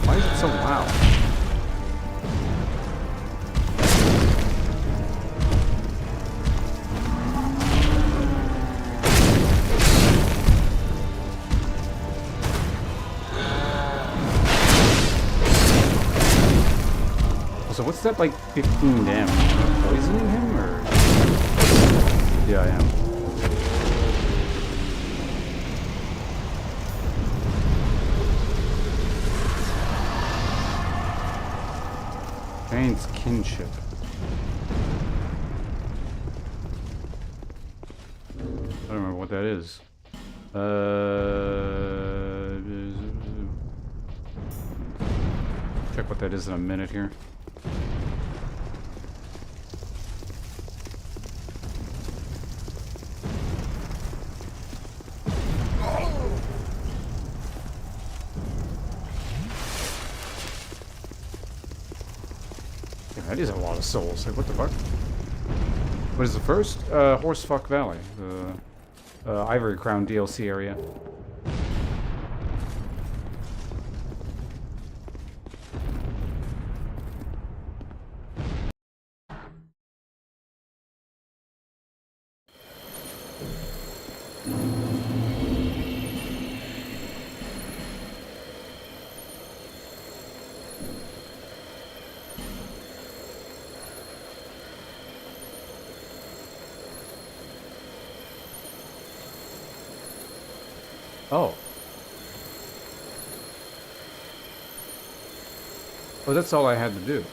Why is it so loud? So what's that like 15 damage? Am I poisoning him or? Yeah, I am. Giant's kinship. I don't remember what that is. Check what that is in a minute here. Yeah, that is a lot of souls. Like, what the fuck? What is the first? Horsefuck Valley. The Ivory Crown DLC area. Oh. Oh, that's all I had to do.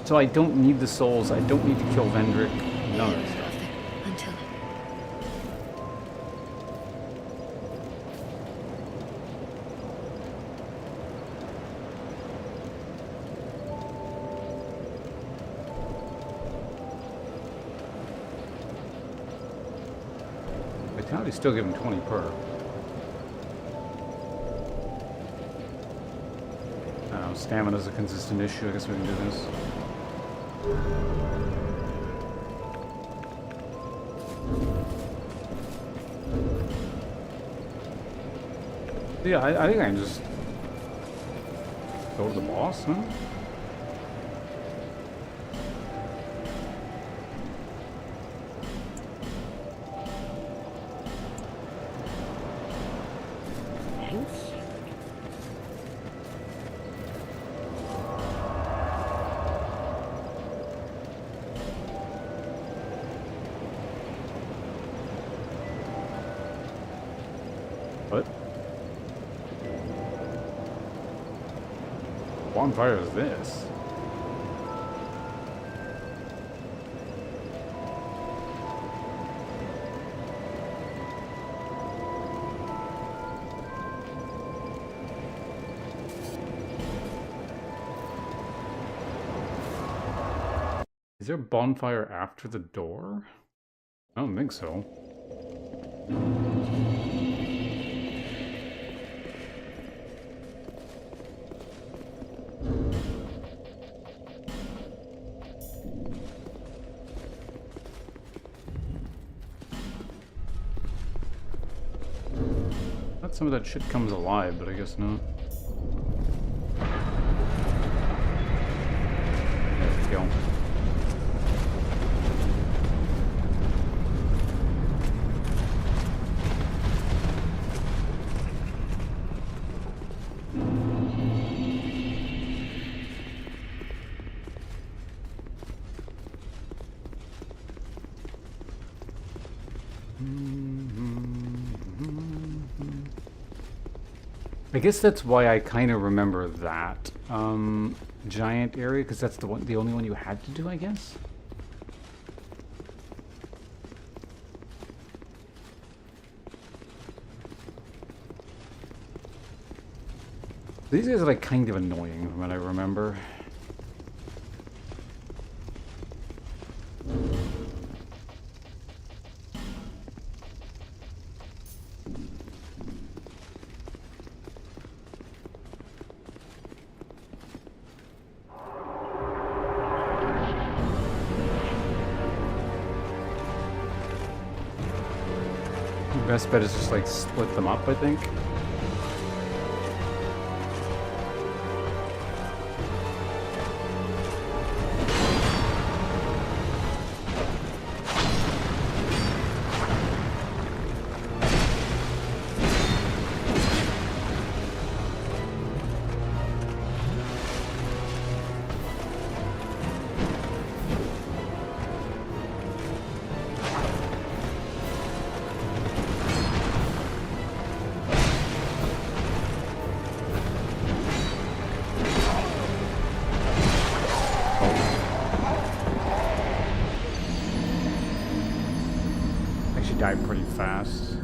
So I don't need the souls, I don't need to kill Vendrick, none of that stuff. Until Vitality's still giving 20 per. I don't know, stamina's a consistent issue, I guess we can do this. Yeah, I think I can just go to the boss, huh? What? Bonfire is this? Is there a bonfire after the door? I don't think so. Thought some of that shit comes alive, but I guess not. I guess that's why I kind of remember that giant area, because that's the only one you had to do, I guess. These guys are like kind of annoying from what I remember. Best bet is just like split them up, I think. Died pretty fast. I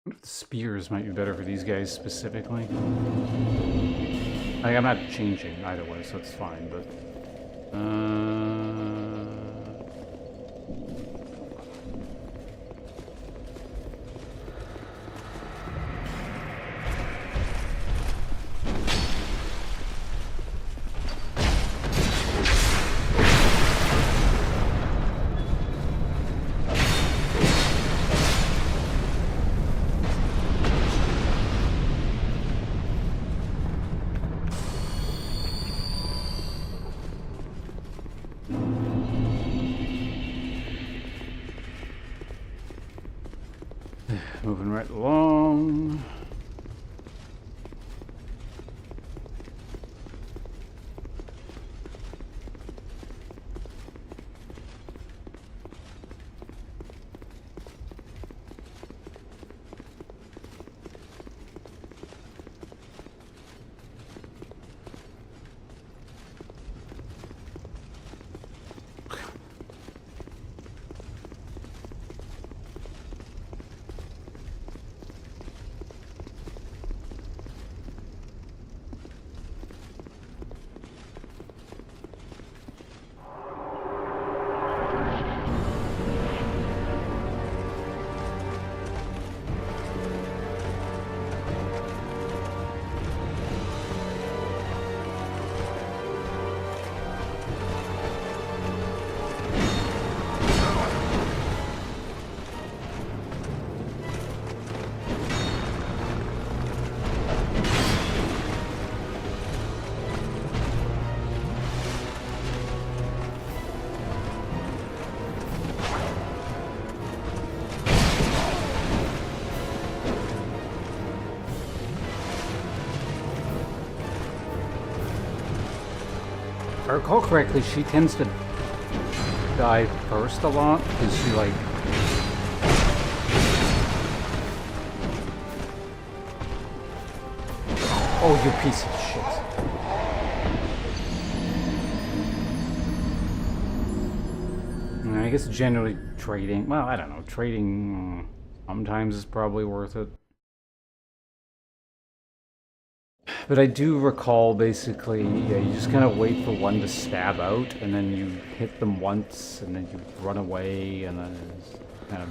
wonder if the spears might be better for these guys specifically. I'm not changing either way, so it's fine, but... moving right along. If I recall correctly, she tends to die first a lot, because she like... Oh, you piece of shit. I guess generally trading, well, I don't know, trading sometimes is probably worth it. But I do recall basically, yeah, you just kind of wait for one to stab out, and then you hit them once, and then you run away, and then it's kind of...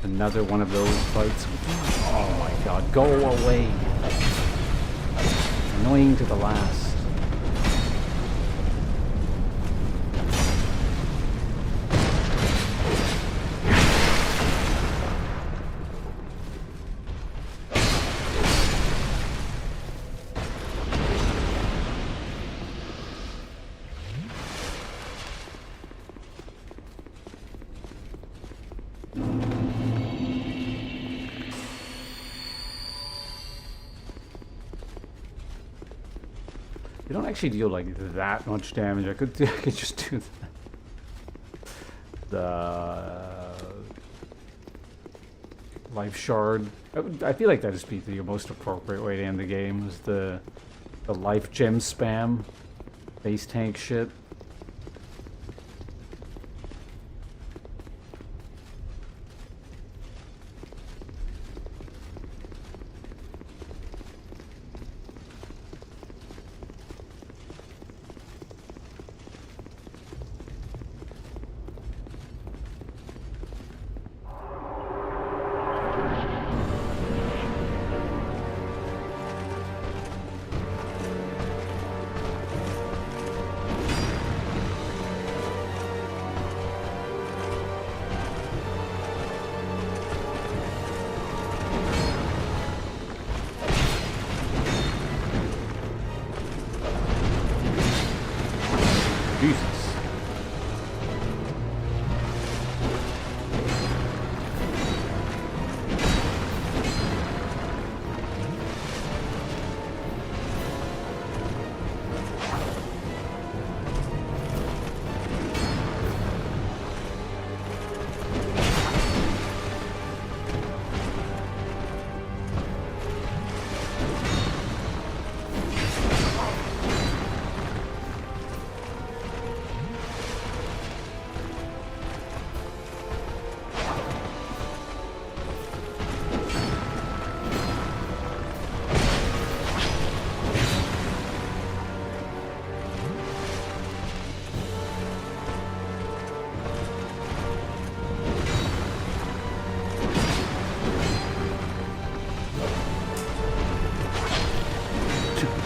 Another one of those fights. Oh my god, go away! Annoying to the last. don't actually deal like that much damage. I could just do the life shard. I feel like that'd just be the most appropriate way to end the game, is the life gem spam, base tank shit. Jesus.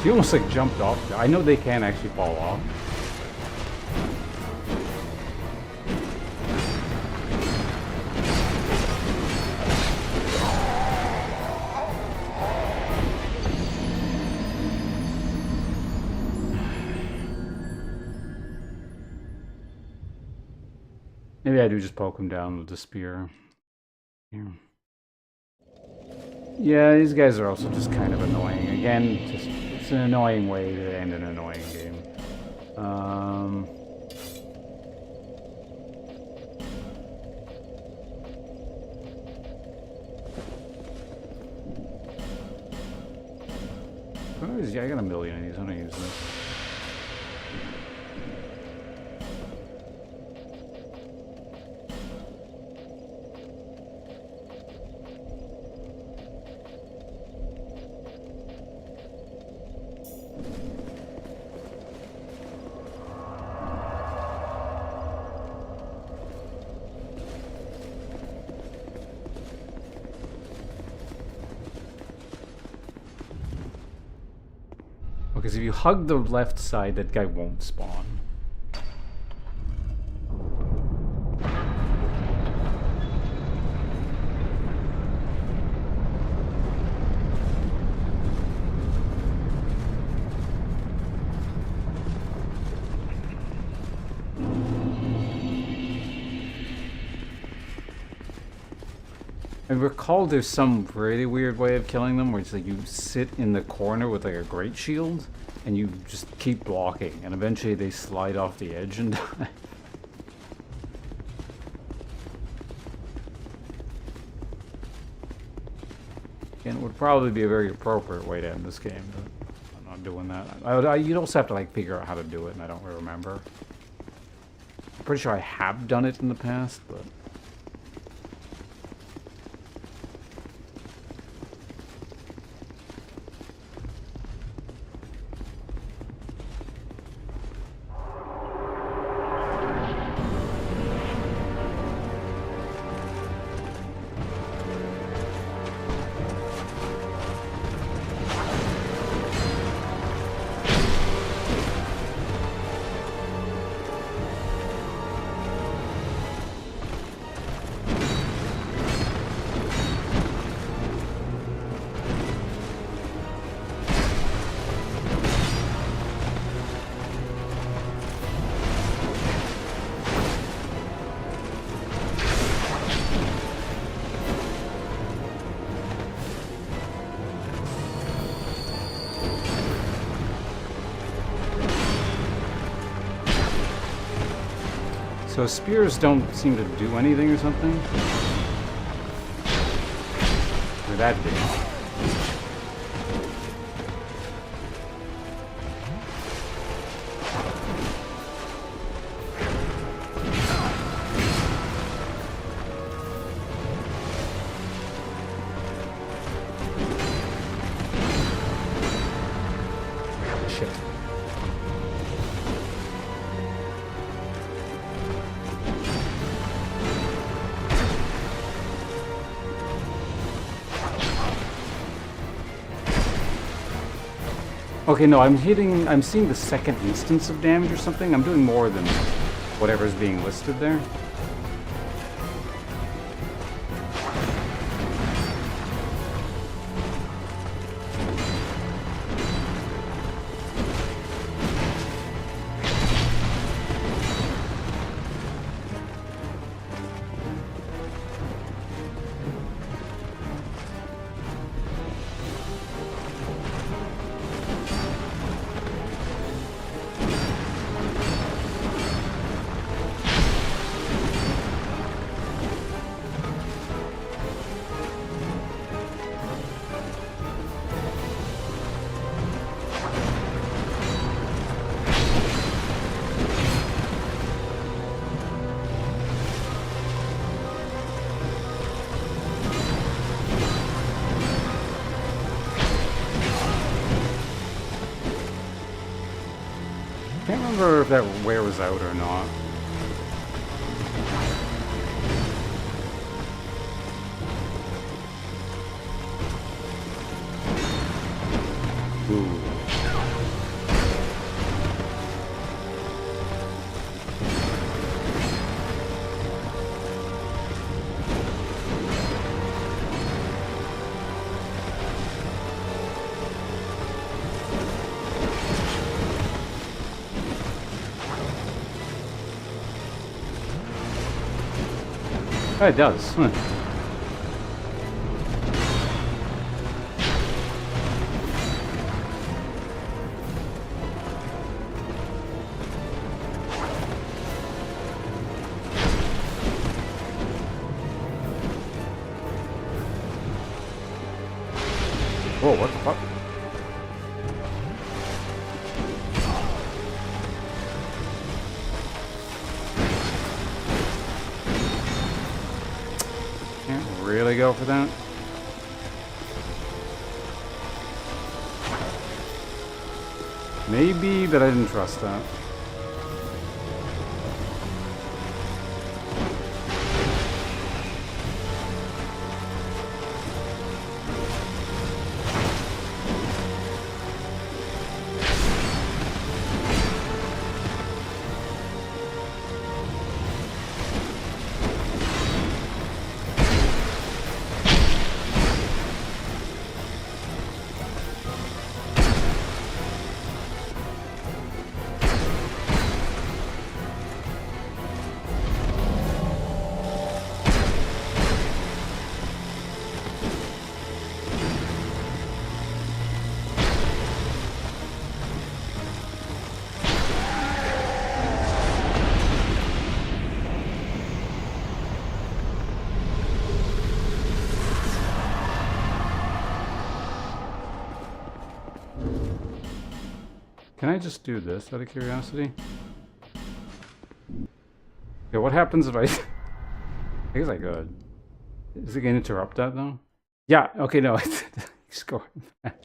He almost like jumped off. I know they can actually fall off. Maybe I do just poke him down with the spear. Here. Yeah, these guys are also just kind of annoying. Again, just it's an annoying way to end an annoying game. Yeah, I got a million of these. I'm gonna use this. Because if you hug the left side, that guy won't spawn. I recall there's some really weird way of killing them where it's like you sit in the corner with like a great shield and you just keep blocking and eventually they slide off the edge and die. And it would probably be a very appropriate way to end this game, but I'm not doing that. You'd also have to like figure out how to do it and I don't really remember. I'm pretty sure I have done it in the past, but... So spears don't seem to do anything or something? Or that big. Shit. Okay, no, I'm seeing the second instance of damage or something. I'm doing more than whatever's being listed there. Can't remember if that wear was out or not. Ooh. Oh, it does. Huh. Whoa, what the fuck? Really go for that? Maybe, but I didn't trust that. Can I just do this out of curiosity? Okay, what happens if I... I guess I could. Is it going to interrupt that though? Yeah, okay, no. He's going back.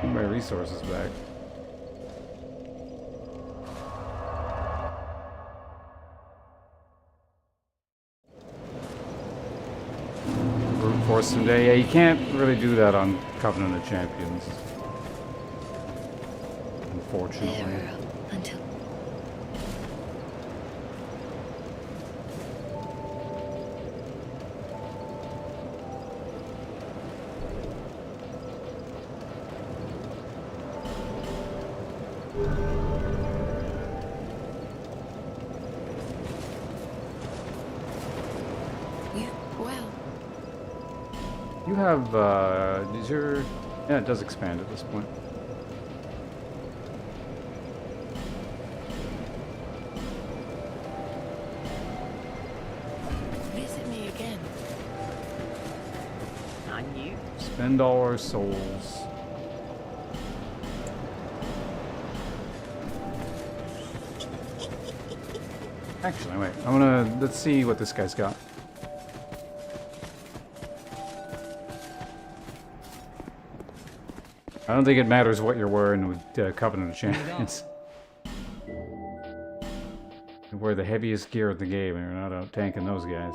Need my resources back. Brute force today. Yeah, you can't really do that on Covenant of Champions. Unfortunately. There until You have, is your... Yeah, it does expand at this point. Spend all our souls. Actually, wait. Let's see what this guy's got. I don't think it matters what you're wearing with Covenant of Champions. You wear the heaviest gear in the game and you're not out tanking those guys.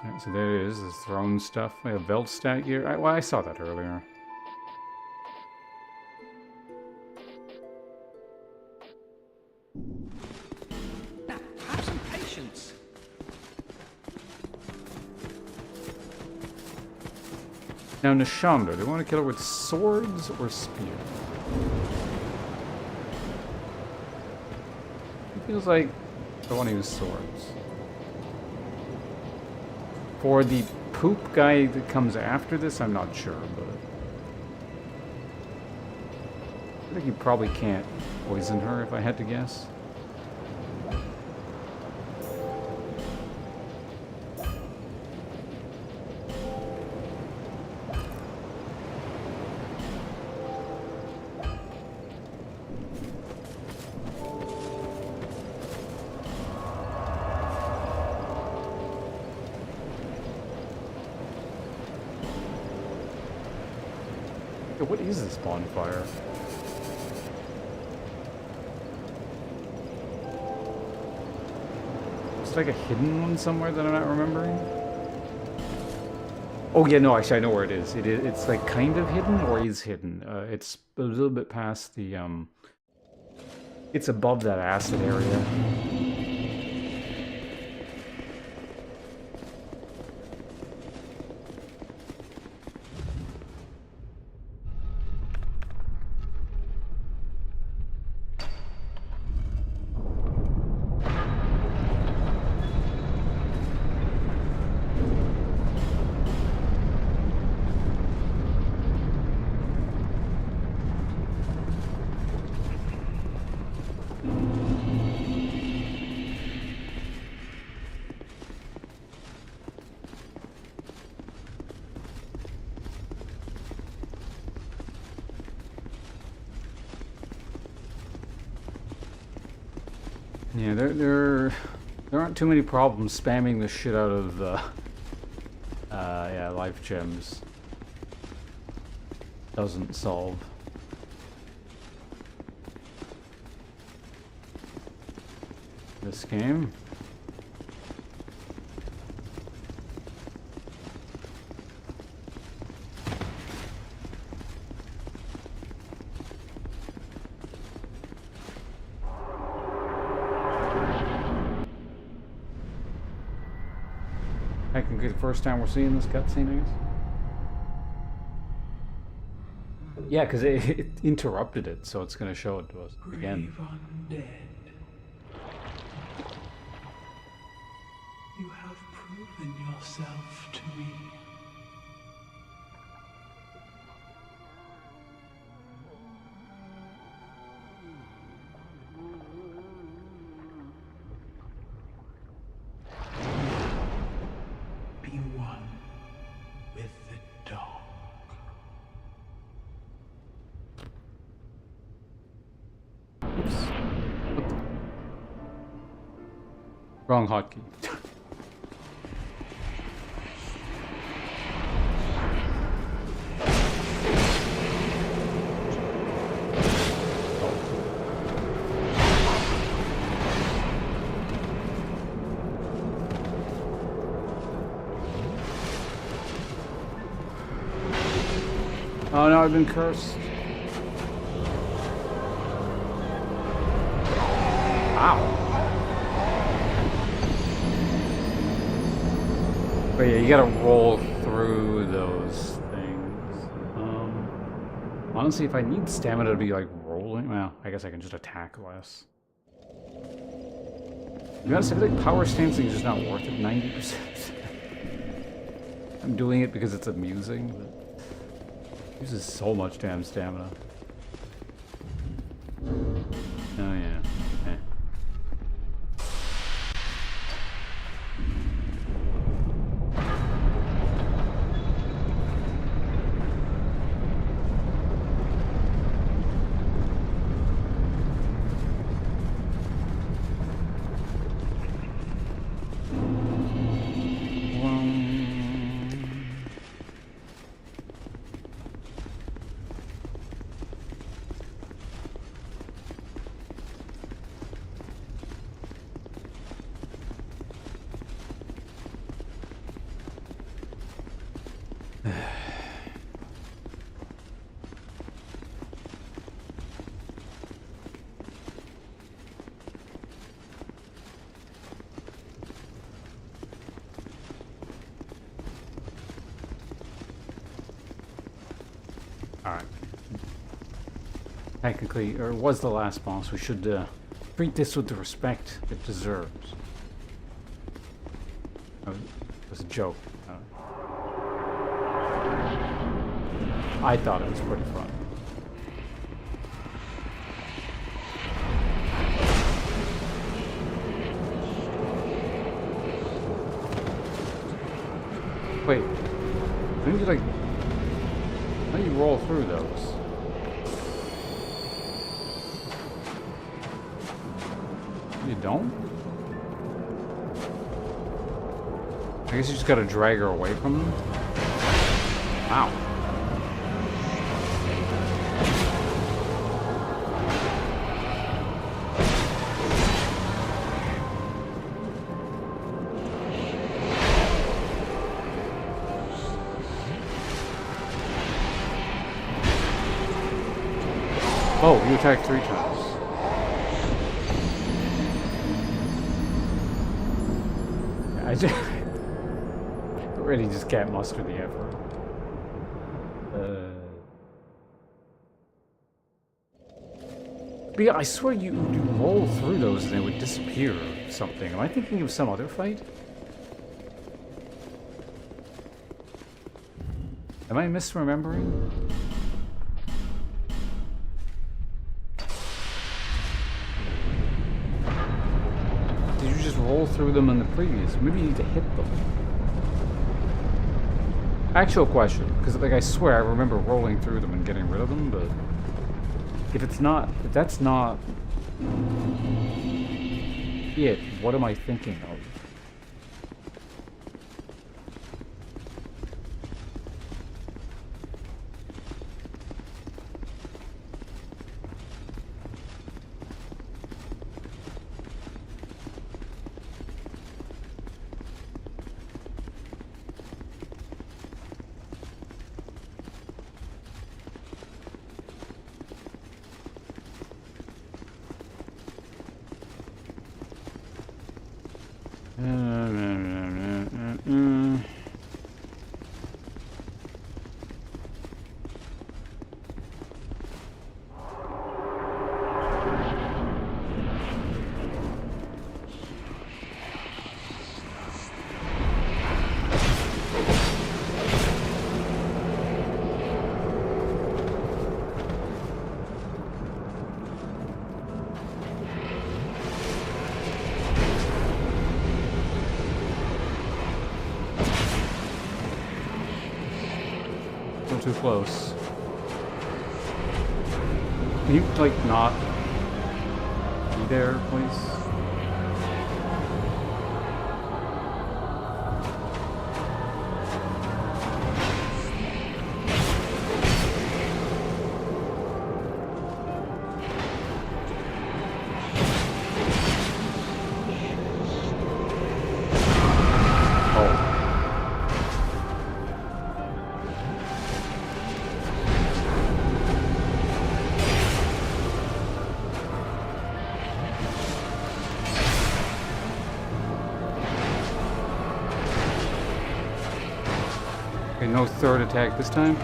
Yeah, so there it is, the throne stuff. We have Veldstat gear. Well, I saw that earlier. Now, have some patience. Now, Nishandra, do you want to kill her with swords or spear? It feels like I want to use swords. For the poop guy that comes after this, I'm not sure, but I think you probably can't poison her if I had to guess. What is this bonfire? It's like a hidden one somewhere that I'm not remembering. Oh yeah, no, actually I know where it is. It's like kind of hidden or is hidden. It's a little bit past the it's above that acid area. Yeah, there aren't too many problems spamming the shit out of yeah, life gems. Doesn't solve. This game. I can get the first time we're seeing this cutscene, I guess. Yeah, because it interrupted it, so it's going to show it to us again. Brave undead. You have proven yourself to me. Be one with the dog. Oops. What the? Wrong hotkey. Oh no, I've been cursed. Ow. But yeah, you gotta roll through those things. Honestly, if I need stamina to be like rolling, well, I guess I can just attack less. To be honest, I feel like power stancing is just not worth it 90%. I'm doing it because it's amusing, but it uses so much damn stamina. Oh yeah. Eh. Alright. Technically, or was the last boss. We should treat this with the respect it deserves. It was a joke. I thought it was pretty fun. Wait, don't you like... How do you roll through those? You don't? I guess you just gotta drag her away from them? Wow. Oh, you attacked 3 times. I just really just can't muster the effort. But yeah, I swear you roll through those and they would disappear or something. Am I thinking of some other fight? Am I misremembering? Did you just roll through them in the previous? Maybe you need to hit them. Actual question, because like I swear I remember rolling through them and getting rid of them, but if that's not it, what am I thinking of? Too close. Can you, like, not be there, please? Okay, no third attack this time.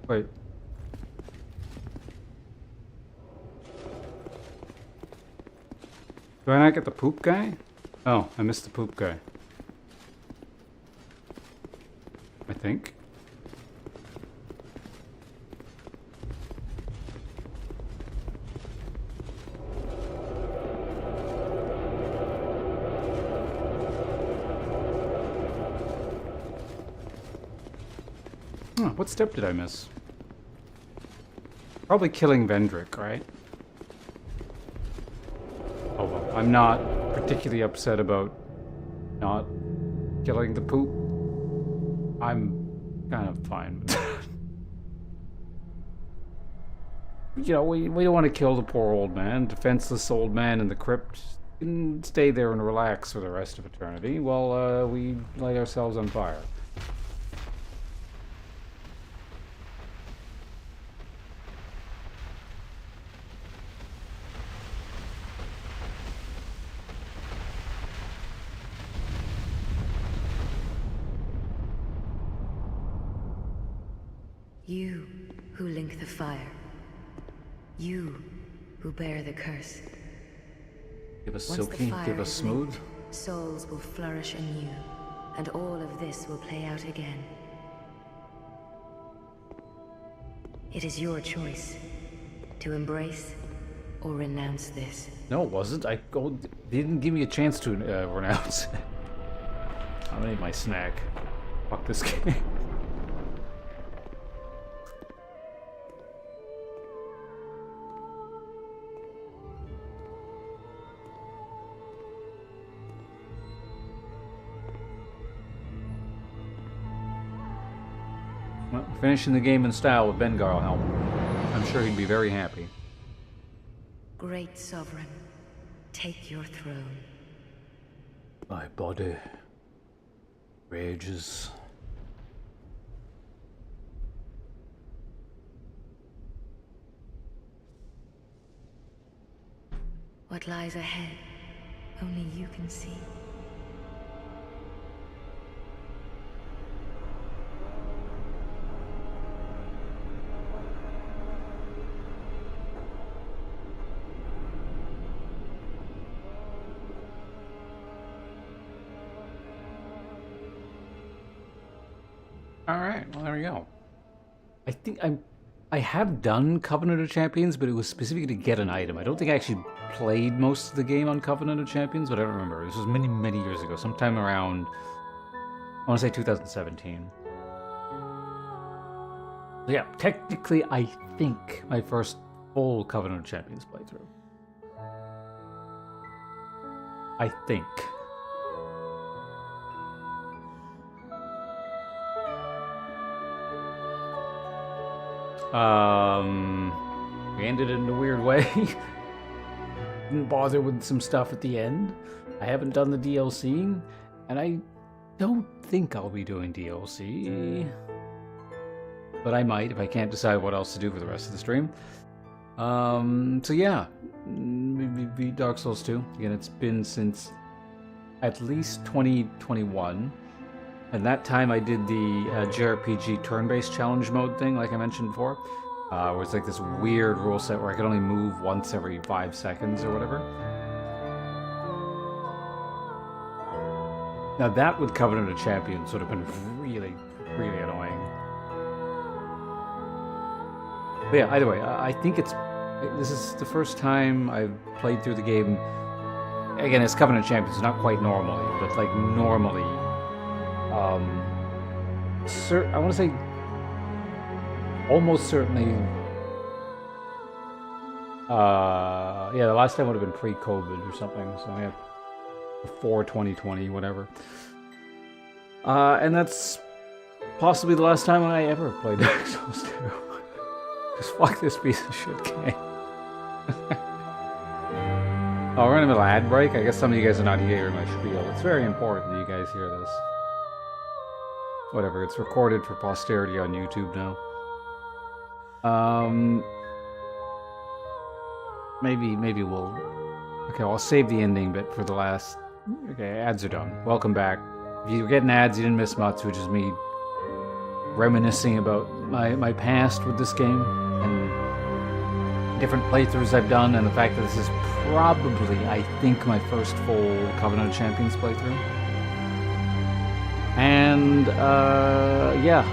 Wait. Do I not get the poop guy? Oh, I missed the poop guy. I think. Huh, what step did I miss? Probably killing Vendrick, right? I'm not particularly upset about not killing the poop. I'm kind of fine with that. You know, we don't want to kill the poor old man, defenseless old man in the crypt. He can stay there and relax for the rest of eternity while we light ourselves on fire. You who link the fire. You who bear the curse. Give us Once the silky, fire give us is smooth. linked, souls will flourish anew, and all of this will play out again. It is your choice to embrace or renounce this. No, it wasn't. They didn't give me a chance to renounce it. I'm gonna eat my snack. Fuck this game. Well, finishing the game in style with Bengal helm. I'm sure he'd be very happy. Great Sovereign, take your throne. My body rages. What lies ahead, only you can see. Alright, well there we go. I think I have done Covenant of Champions, but it was specifically to get an item. I don't think I actually played most of the game on Covenant of Champions, but I don't remember. This was many, many years ago, sometime around, I want to say 2017. So yeah, technically I think my first full Covenant of Champions playthrough. I think. We ended it in a weird way. Didn't bother with some stuff at the end. I haven't done the DLC, and I don't think I'll be doing DLC. But I might if I can't decide what else to do for the rest of the stream. So yeah, we beat Dark Souls 2. Again, it's been since at least 2021. And that time I did the JRPG turn-based challenge mode thing, like I mentioned before, where it's like this weird rule set where I could only move once every 5 seconds or whatever. Now that with Covenant of Champions would have been really, really annoying. But yeah, either way, I think this is the first time I've played through the game. Again, it's Covenant of Champions, not quite normally, but like normally. I want to say almost certainly. Yeah, the last time would have been pre-COVID or something. So yeah, before 2020, whatever. And that's possibly the last time I ever played Dark Souls 2. Just fuck this piece of shit game. Oh, we're in the middle of ad break. I guess some of you guys are not hearing my spiel. It's very important that you guys hear this. Whatever, it's recorded for posterity on YouTube now. Maybe we'll... Okay, I'll save the ending bit for the last... Okay, ads are done. Welcome back. If you're getting ads, you didn't miss much, which is me reminiscing about my past with this game and different playthroughs I've done, and the fact that this is probably, I think, my first full Covenant of Champions playthrough. And, yeah,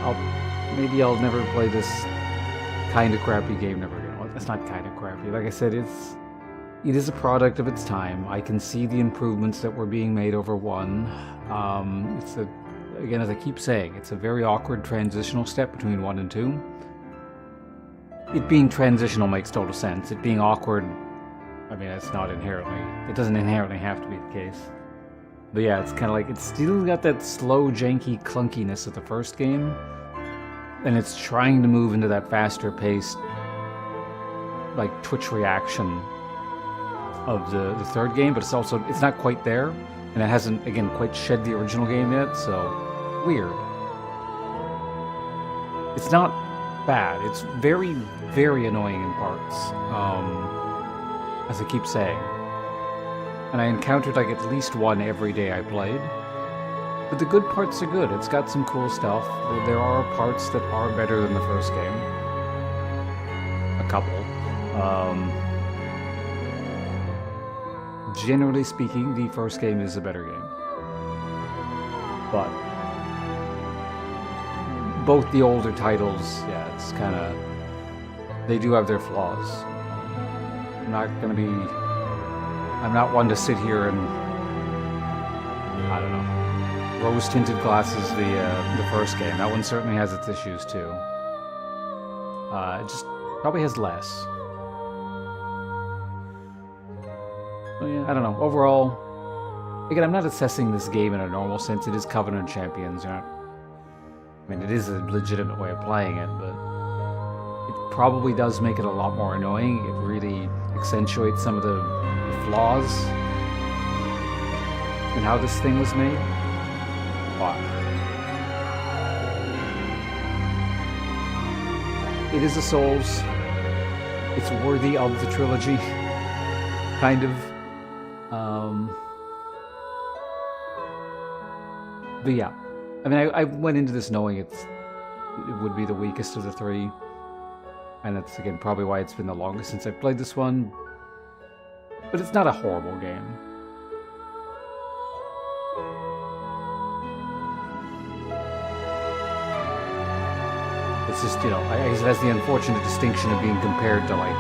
maybe I'll never play this kind of crappy game never again. Well, it's not kind of crappy. Like I said, it is a product of its time. I can see the improvements that were being made over 1. Again, as I keep saying, it's a very awkward transitional step between 1 and 2. It being transitional makes total sense. It being awkward I mean, it's not inherently, it doesn't inherently have to be the case. But yeah, it's kind of like, it's still got that slow, janky clunkiness of the first game, and it's trying to move into that faster paced, like, Twitch reaction of the third game, but it's not quite there, and it hasn't, again, quite shed the original game yet, so, weird. It's not bad, it's very, very annoying in parts, as I keep saying. And I encountered like at least one every day I played. But the good parts are good. It's got some cool stuff. There are parts that are better than the first game. A couple. Generally speaking, the first game is a better game. But both the older titles, yeah, it's kind of... They do have their flaws. I'm not one to sit here and, I don't know, rose-tinted glasses the first game. That one certainly has its issues too. It just probably has less. But yeah, I don't know. Overall, again, I'm not assessing this game in a normal sense. It is Covenant Champions. I mean, it is a legitimate way of playing it, but it probably does make it a lot more annoying. It really accentuates some of the flaws in how this thing was made. But it is a Souls. It's worthy of the trilogy, kind of. But yeah, I mean, I went into this knowing it would be the weakest of the three, and that's again probably why it's been the longest since I've played this one. But it's not a horrible game. It's just, you know, I guess it has the unfortunate distinction of being compared to, like,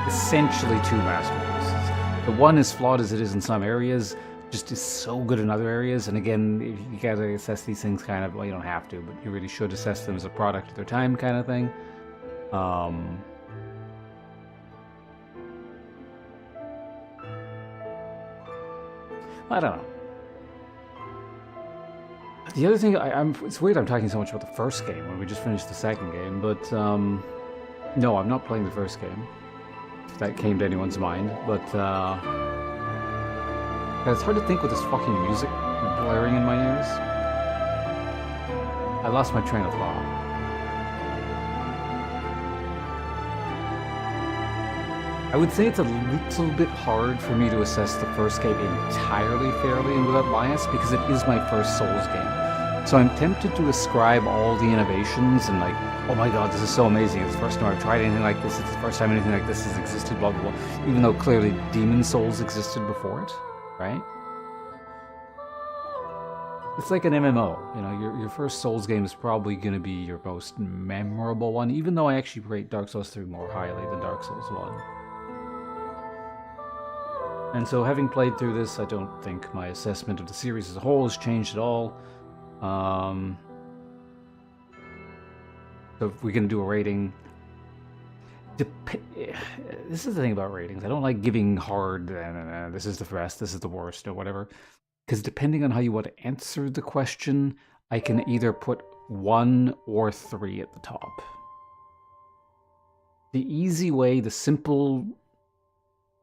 essentially two masterpieces. The one, as flawed as it is in some areas, just is so good in other areas. And again, you gotta assess these things kind of, well, you don't have to, but you really should assess them as a product of their time kind of thing. I don't know. The other thing, it's weird I'm talking so much about the first game when we just finished the second game, but no, I'm not playing the first game. If that came to anyone's mind, but it's hard to think with this fucking music blaring in my ears. I lost my train of thought. I would say it's a little bit hard for me to assess the first game entirely fairly and without bias because it is my first Souls game. So I'm tempted to ascribe all the innovations and like, oh my god, this is so amazing. It's the first time I've tried anything like this. It's the first time anything like this has existed, blah, blah, blah. Even though clearly Demon Souls existed before it, right? It's like an MMO, you know, your first Souls game is probably going to be your most memorable one, even though I actually rate Dark Souls 3 more highly than Dark Souls 1. And so having played through this, I don't think my assessment of the series as a whole has changed at all. So if we can do a rating... This is the thing about ratings. I don't like giving hard, this is the best, this is the worst, or whatever. Because depending on how you want to answer the question, I can either put 1 or 3 at the top. The easy way, the simple...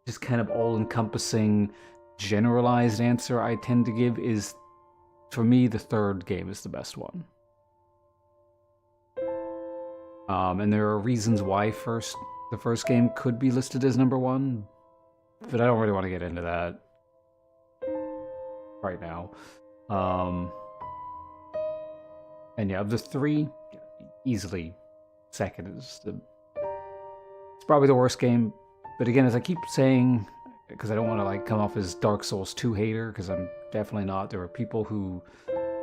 just kind of all-encompassing, generalized answer I tend to give is, for me, the third game is the best one. And there are reasons why the first game could be listed as number 1, but I don't really want to get into that right now. And yeah, of the 3, easily second is it's probably the worst game. But again, as I keep saying, because I don't want to like come off as Dark Souls 2 hater, because I'm definitely not. There are people who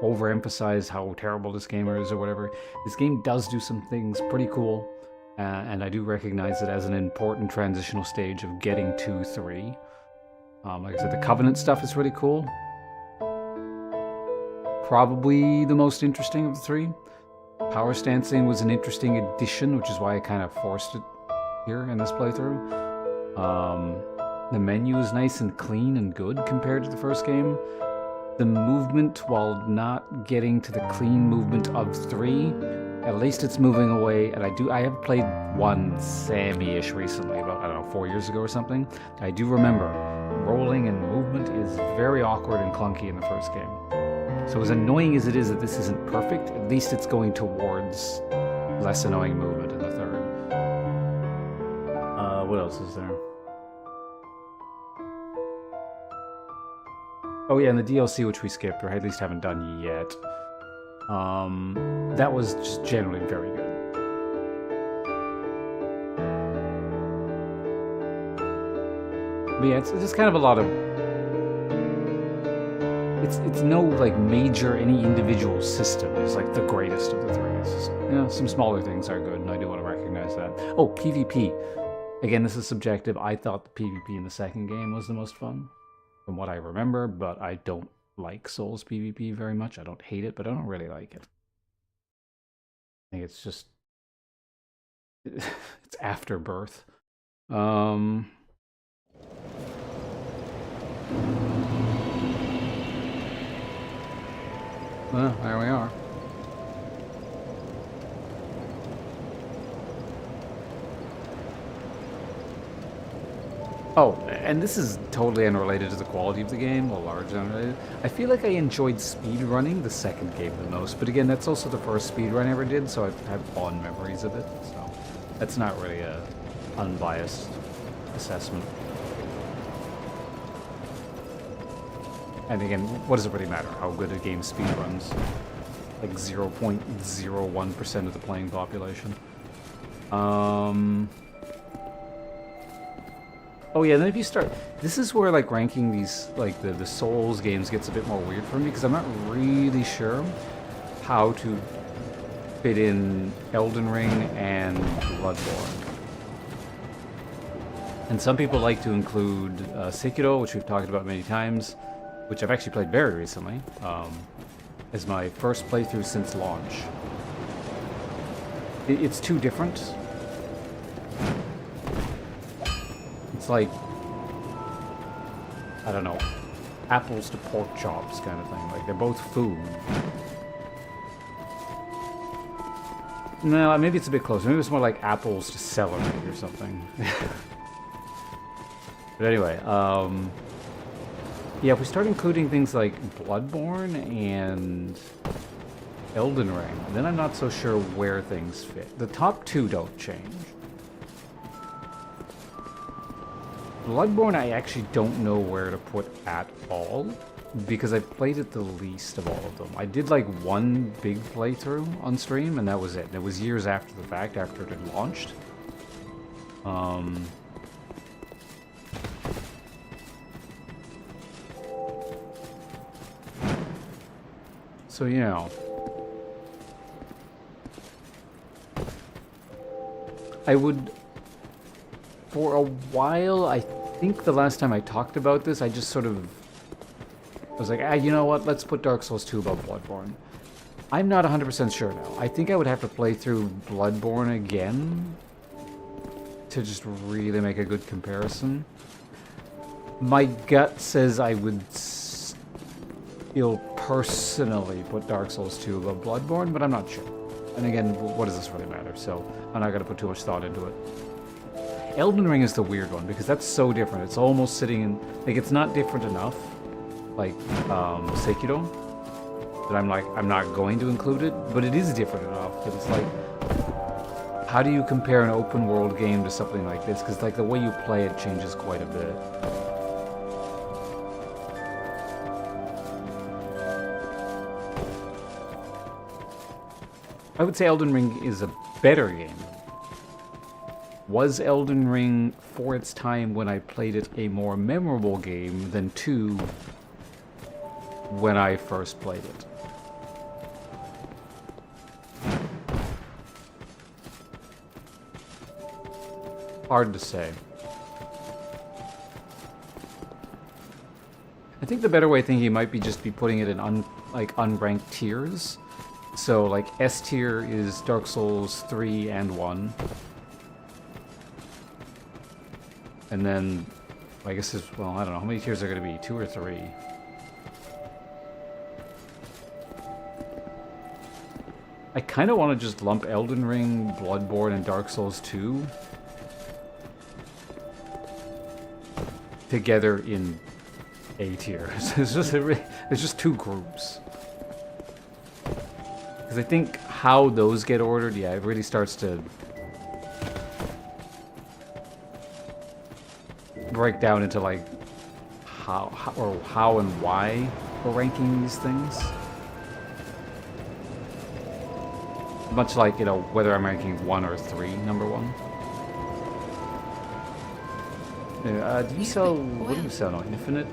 overemphasize how terrible this game is or whatever. This game does do some things pretty cool, and I do recognize it as an important transitional stage of getting to 3. Like I said, the Covenant stuff is really cool. Probably the most interesting of the 3. Power Stancing was an interesting addition, which is why I kind of forced it here in this playthrough. The menu is nice and clean and good compared to the first game. The movement, while not getting to the clean movement of 3, at least it's moving away. And I have played 1 Sammy-ish recently, about, I don't know, 4 years ago or something. I do remember rolling and movement is very awkward and clunky in the first game. So as annoying as it is that this isn't perfect, at least it's going towards less annoying movement in the third. What else is there? Oh yeah, and the DLC, which we skipped, or at least haven't done yet. That was just generally very good. But yeah, it's just kind of a lot of... It's no, like, major, any individual system is, like, the greatest of the three. It's just, you know, some smaller things are good, and I do want to recognize that. Oh, PvP. Again, this is subjective. I thought the PvP in the second game was the most fun, from what I remember, but I don't like Souls PvP very much. I don't hate it, but I don't really like it. I think it's just... it's afterbirth. Well, there we are. Oh, and this is totally unrelated to the quality of the game, or largely unrelated. I feel like I enjoyed speedrunning the second game the most, but again, that's also the first speedrun I ever did, so I have fond memories of it, so that's not really a unbiased assessment. And again, what does it really matter how good a game speedruns? Like 0.01% of the playing population. Oh yeah, then if you start... This is where, like, ranking these, like, the Souls games gets a bit more weird for me, because I'm not really sure how to fit in Elden Ring and Bloodborne. And some people like to include Sekiro, which we've talked about many times, which I've actually played very recently, as my first playthrough since launch. It's too different. It's like, I don't know, apples to pork chops kind of thing. Like, they're both food. No, maybe it's a bit closer. Maybe it's more like apples to celery or something. But anyway, yeah, if we start including things like Bloodborne and Elden Ring, then I'm not so sure where things fit. The top two don't change. Bloodborne I actually don't know where to put at all, because I've played it the least of all of them. I did like one big playthrough on stream, and that was it. And it was years after the fact, after it had launched. So, you know, I would, for a while, I think the last time I talked about this, I just sort of was like, you know what, let's put Dark Souls 2 above Bloodborne. I'm not 100% sure now. I think I would have to play through Bloodborne again to just really make a good comparison. My gut says I would still personally put Dark Souls 2 above Bloodborne, but I'm not sure. And again, what does this really matter? So I'm not going to put too much thought into it. Elden Ring is the weird one, because that's so different. It's almost sitting in... Like, it's not different enough, like Sekiro, that I'm not going to include it, but it is different enough that it's like... How do you compare an open world game to something like this? Because, like, the way you play it changes quite a bit. I would say Elden Ring is a better game. Was Elden Ring, for its time when I played it, a more memorable game than 2 when I first played it? Hard to say. I think the better way of thinking might be just be putting it in unranked tiers. So, like, S tier is Dark Souls 3 and 1. And then I guess there's, well, I don't know. How many tiers are going to be? 2 or 3? I kind of want to just lump Elden Ring, Bloodborne, and Dark Souls 2 together in A tier. It's just 2 groups. Because I think how those get ordered, yeah, it really starts to break down into like how and why we're ranking these things. Much like, you know, whether I'm ranking 1 or 3, number 1. Do you sell, what do you sell now? Infinite?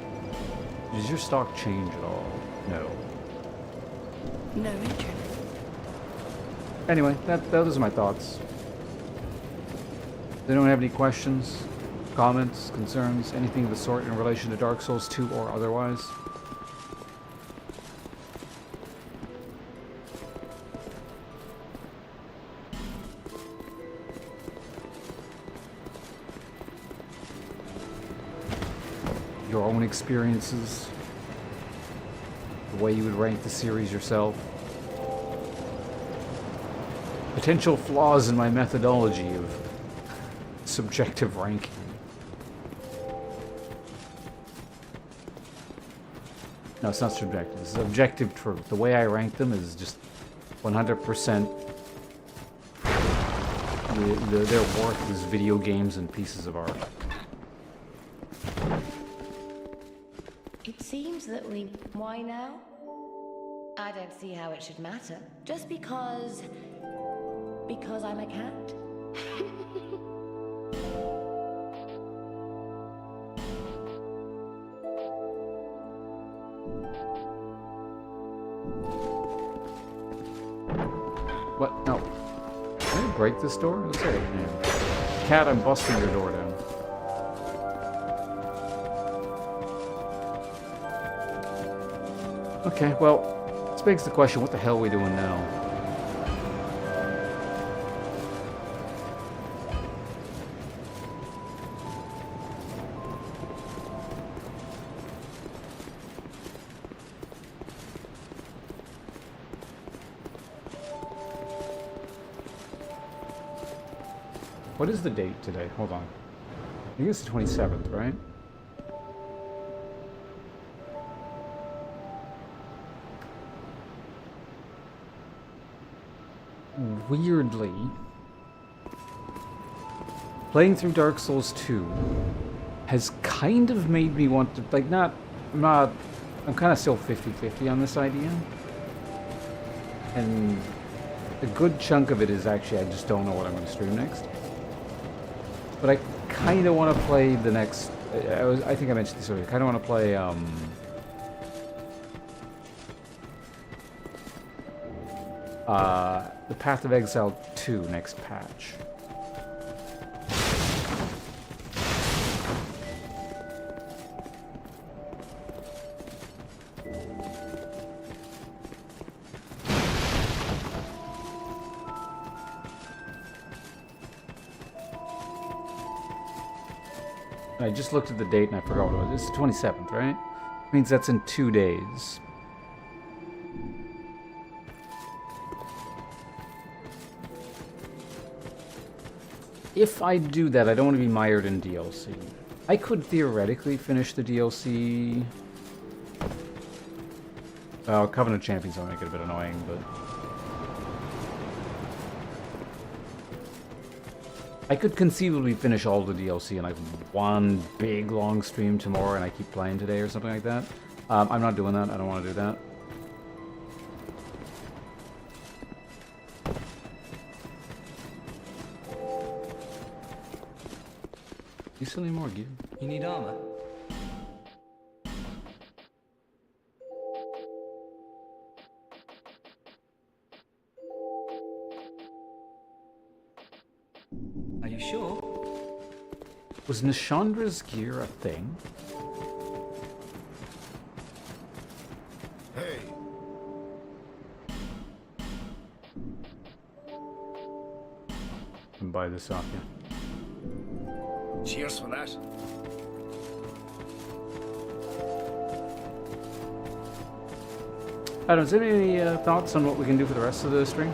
Does your stock change at all? No. No interest. Anyway, those are my thoughts. They don't have any questions, comments, concerns, anything of the sort in relation to Dark Souls 2 or otherwise? Your own experiences, the way you would rank the series yourself, potential flaws in my methodology of subjective ranking. No, it's not subjective. It's objective truth. The way I rank them is just 100% their worth as video games and pieces of art. It seems that we... Why now? I don't see how it should matter. Just because... Because I'm a cat? What? No. Can I break this door? Let's say it. Yeah. Cat, I'm busting your door down. Okay, well, this begs the question, what the hell are we doing now? What is the date today? Hold on. I think it's the 27th, right? Weirdly, playing through Dark Souls 2 has kind of made me want to, like, I'm kind of still 50-50 on this idea. And a good chunk of it is actually, I just don't know what I'm going to stream next. But I kind of want to play the next, I think I mentioned this earlier, I kind of want to play, the Path of Exile 2 next patch. I just looked at the date and I forgot what it was. It's the 27th, right? Means that's in 2 days. If I do that, I don't want to be mired in DLC. I could theoretically finish the DLC. Well, Covenant Champions will make it a bit annoying, but... I could conceivably finish all the DLC in like one big long stream tomorrow and I keep playing today or something like that. I'm not doing that. I don't want to do that. You still need more gear? You need armor? Are you sure? Was Nishandra's gear a thing? Hey, And buy this off you. cheers for that. I don't know, any thoughts on what we can do for the rest of the stream?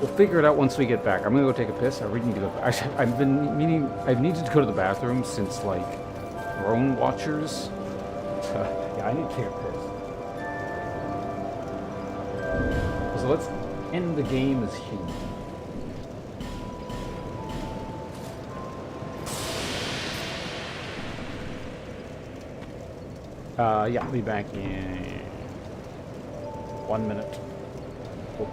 We'll figure it out once we get back. I'm gonna go take a piss. I really need to go. Actually, I've needed to go to the bathroom since like Throne Watchers. Yeah, I need to take a piss. So let's end the game as human. Yeah, I'll be back in 1 minute. Cool.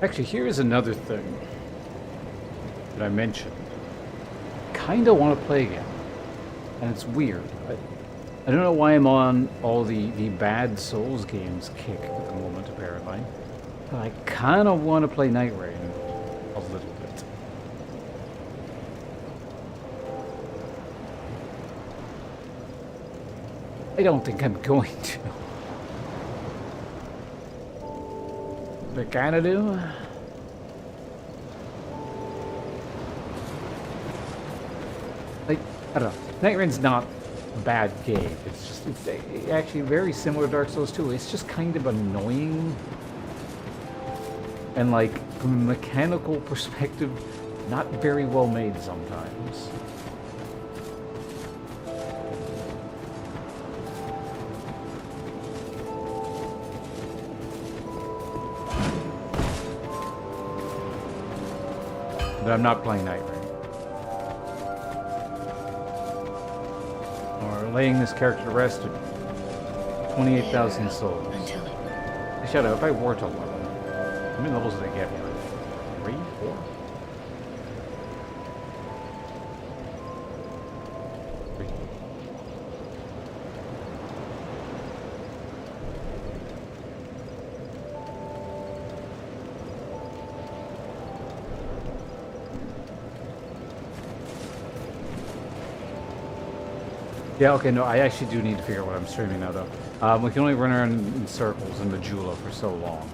Actually, here's another thing that I mentioned. Kinda want to play again. And it's weird. I don't know why I'm on all the bad Souls games kick at the moment, apparently. But I kinda want to play Night Rain a little bit. I don't think I'm going to. But I kinda do. Like, I don't know. Night Rain's not a bad game. It's actually very similar to Dark Souls 2. It's just kind of annoying. And like, from a mechanical perspective, not very well made sometimes. But I'm not playing Night Rain. Or laying this character to rest at 28,000 souls. Until it Shut up, I wore to level. How many levels did they get me? Like 3? 4? 3. Yeah, okay, no, I actually do need to figure out what I'm streaming now, though. We can only run around in circles in Majula for so long.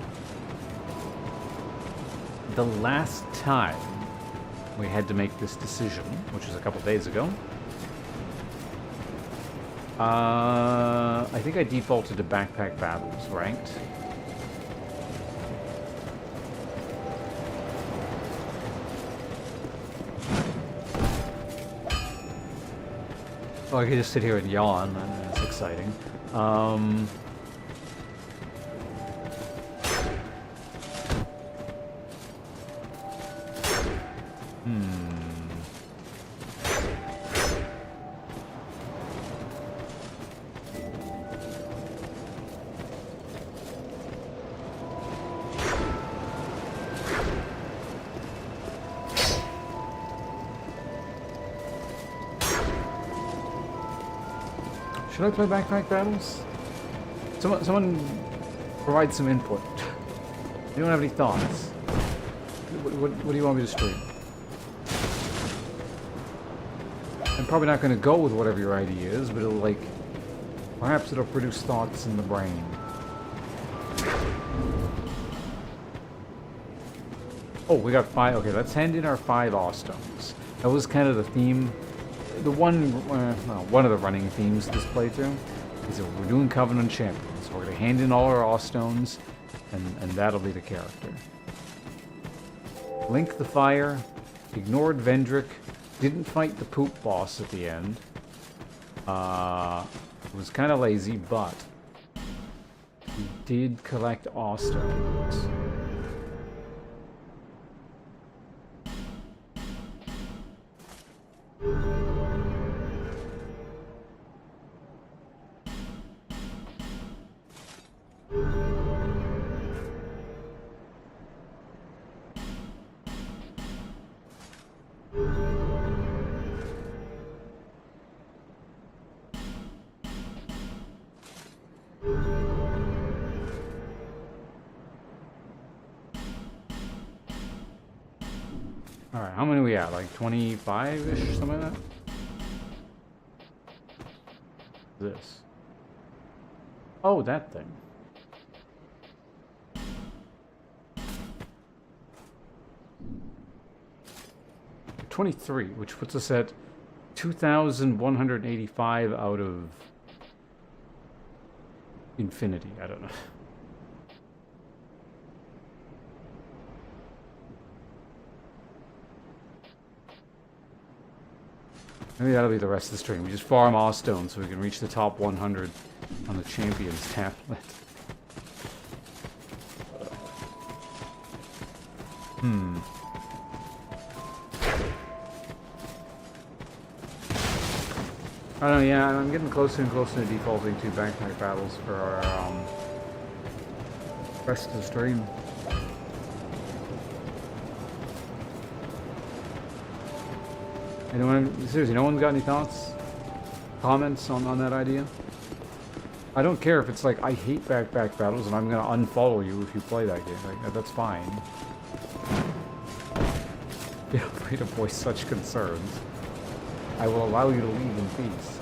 The last time we had to make this decision, which was a couple days ago, I think I defaulted to Backpack Battles, ranked. Oh, I could just sit here and yawn, and that's exciting. Should I play Backpack Battles? Someone provide some input. You don't have any thoughts? What do you want me to stream? I'm probably not going to go with whatever your idea is, but it'll like... Perhaps it'll produce thoughts in the brain. Oh, we got 5. Okay, let's hand in our 5 Awestones. That was kind of the theme. The one of the running themes of this playthrough is that we're doing Covenant Champions. So we're going to hand in all our Awestones, and that'll be the character. Link the Fire, ignored Vendrick, didn't fight the poop boss at the end. Was kind of lazy, but he did collect Awestones. Alright, how many are we at? Like 25-ish? Something like that? This. Oh, that thing. 23, which puts us at 2,185 out of infinity. I don't know. Maybe that'll be the rest of the stream. We just farm Awestones so we can reach the top 100 on the Champions tablet. I don't know, yeah, I'm getting closer and closer to defaulting to Backpack Battles for our rest of the stream. Anyone, seriously, no one's got any thoughts? Comments on that idea? I don't care if it's like, I hate back-to-back battles and I'm gonna unfollow you if you play that game. Like, that's fine. Feel free to voice such concerns. I will allow you to leave in peace.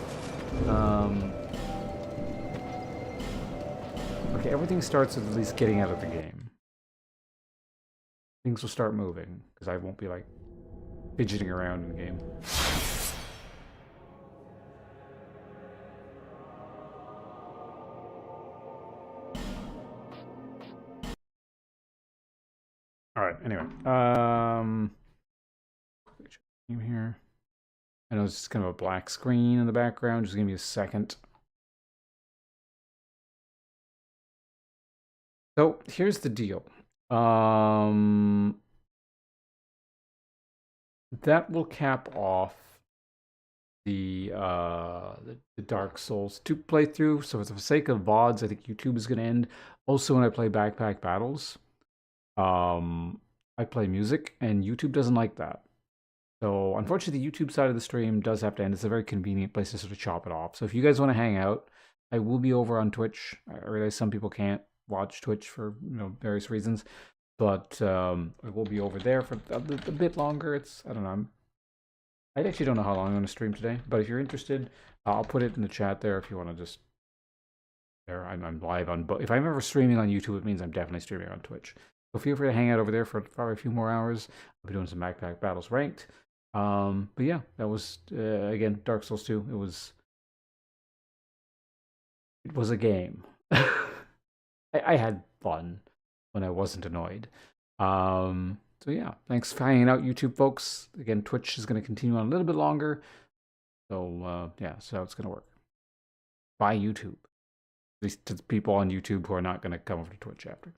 Okay, everything starts with at least getting out of the game. Things will start moving, because I won't be like fidgeting around in the game. Alright, anyway. Here. I know it's just kind of a black screen in the background. Just give me a second. So here's the deal. That will cap off the Dark Souls 2 playthrough. So for the sake of VODs, I think YouTube is going to end. Also, when I play backpack battles, I play music, and YouTube doesn't like that. So unfortunately, the YouTube side of the stream does have to end. It's a very convenient place to sort of chop it off. So if you guys want to hang out, I will be over on Twitch. I realize some people can't watch Twitch for various reasons, but I will be over there for a bit longer. I don't know. I actually don't know how long I'm going to stream today, but if you're interested, I'll put it in the chat there if you want to just. There, I'm live on. But if I'm ever streaming on YouTube, it means I'm definitely streaming on Twitch. So feel free to hang out over there for probably a few more hours. I'll be doing some backpack battles ranked. But yeah, that was again Dark Souls 2. It was a game. I had fun when I wasn't annoyed. So yeah, thanks for hanging out, YouTube folks. Again, Twitch is going to continue on a little bit longer. So yeah, so it's going to work. Bye, YouTube. At least to the people on YouTube who are not going to come over to Twitch after.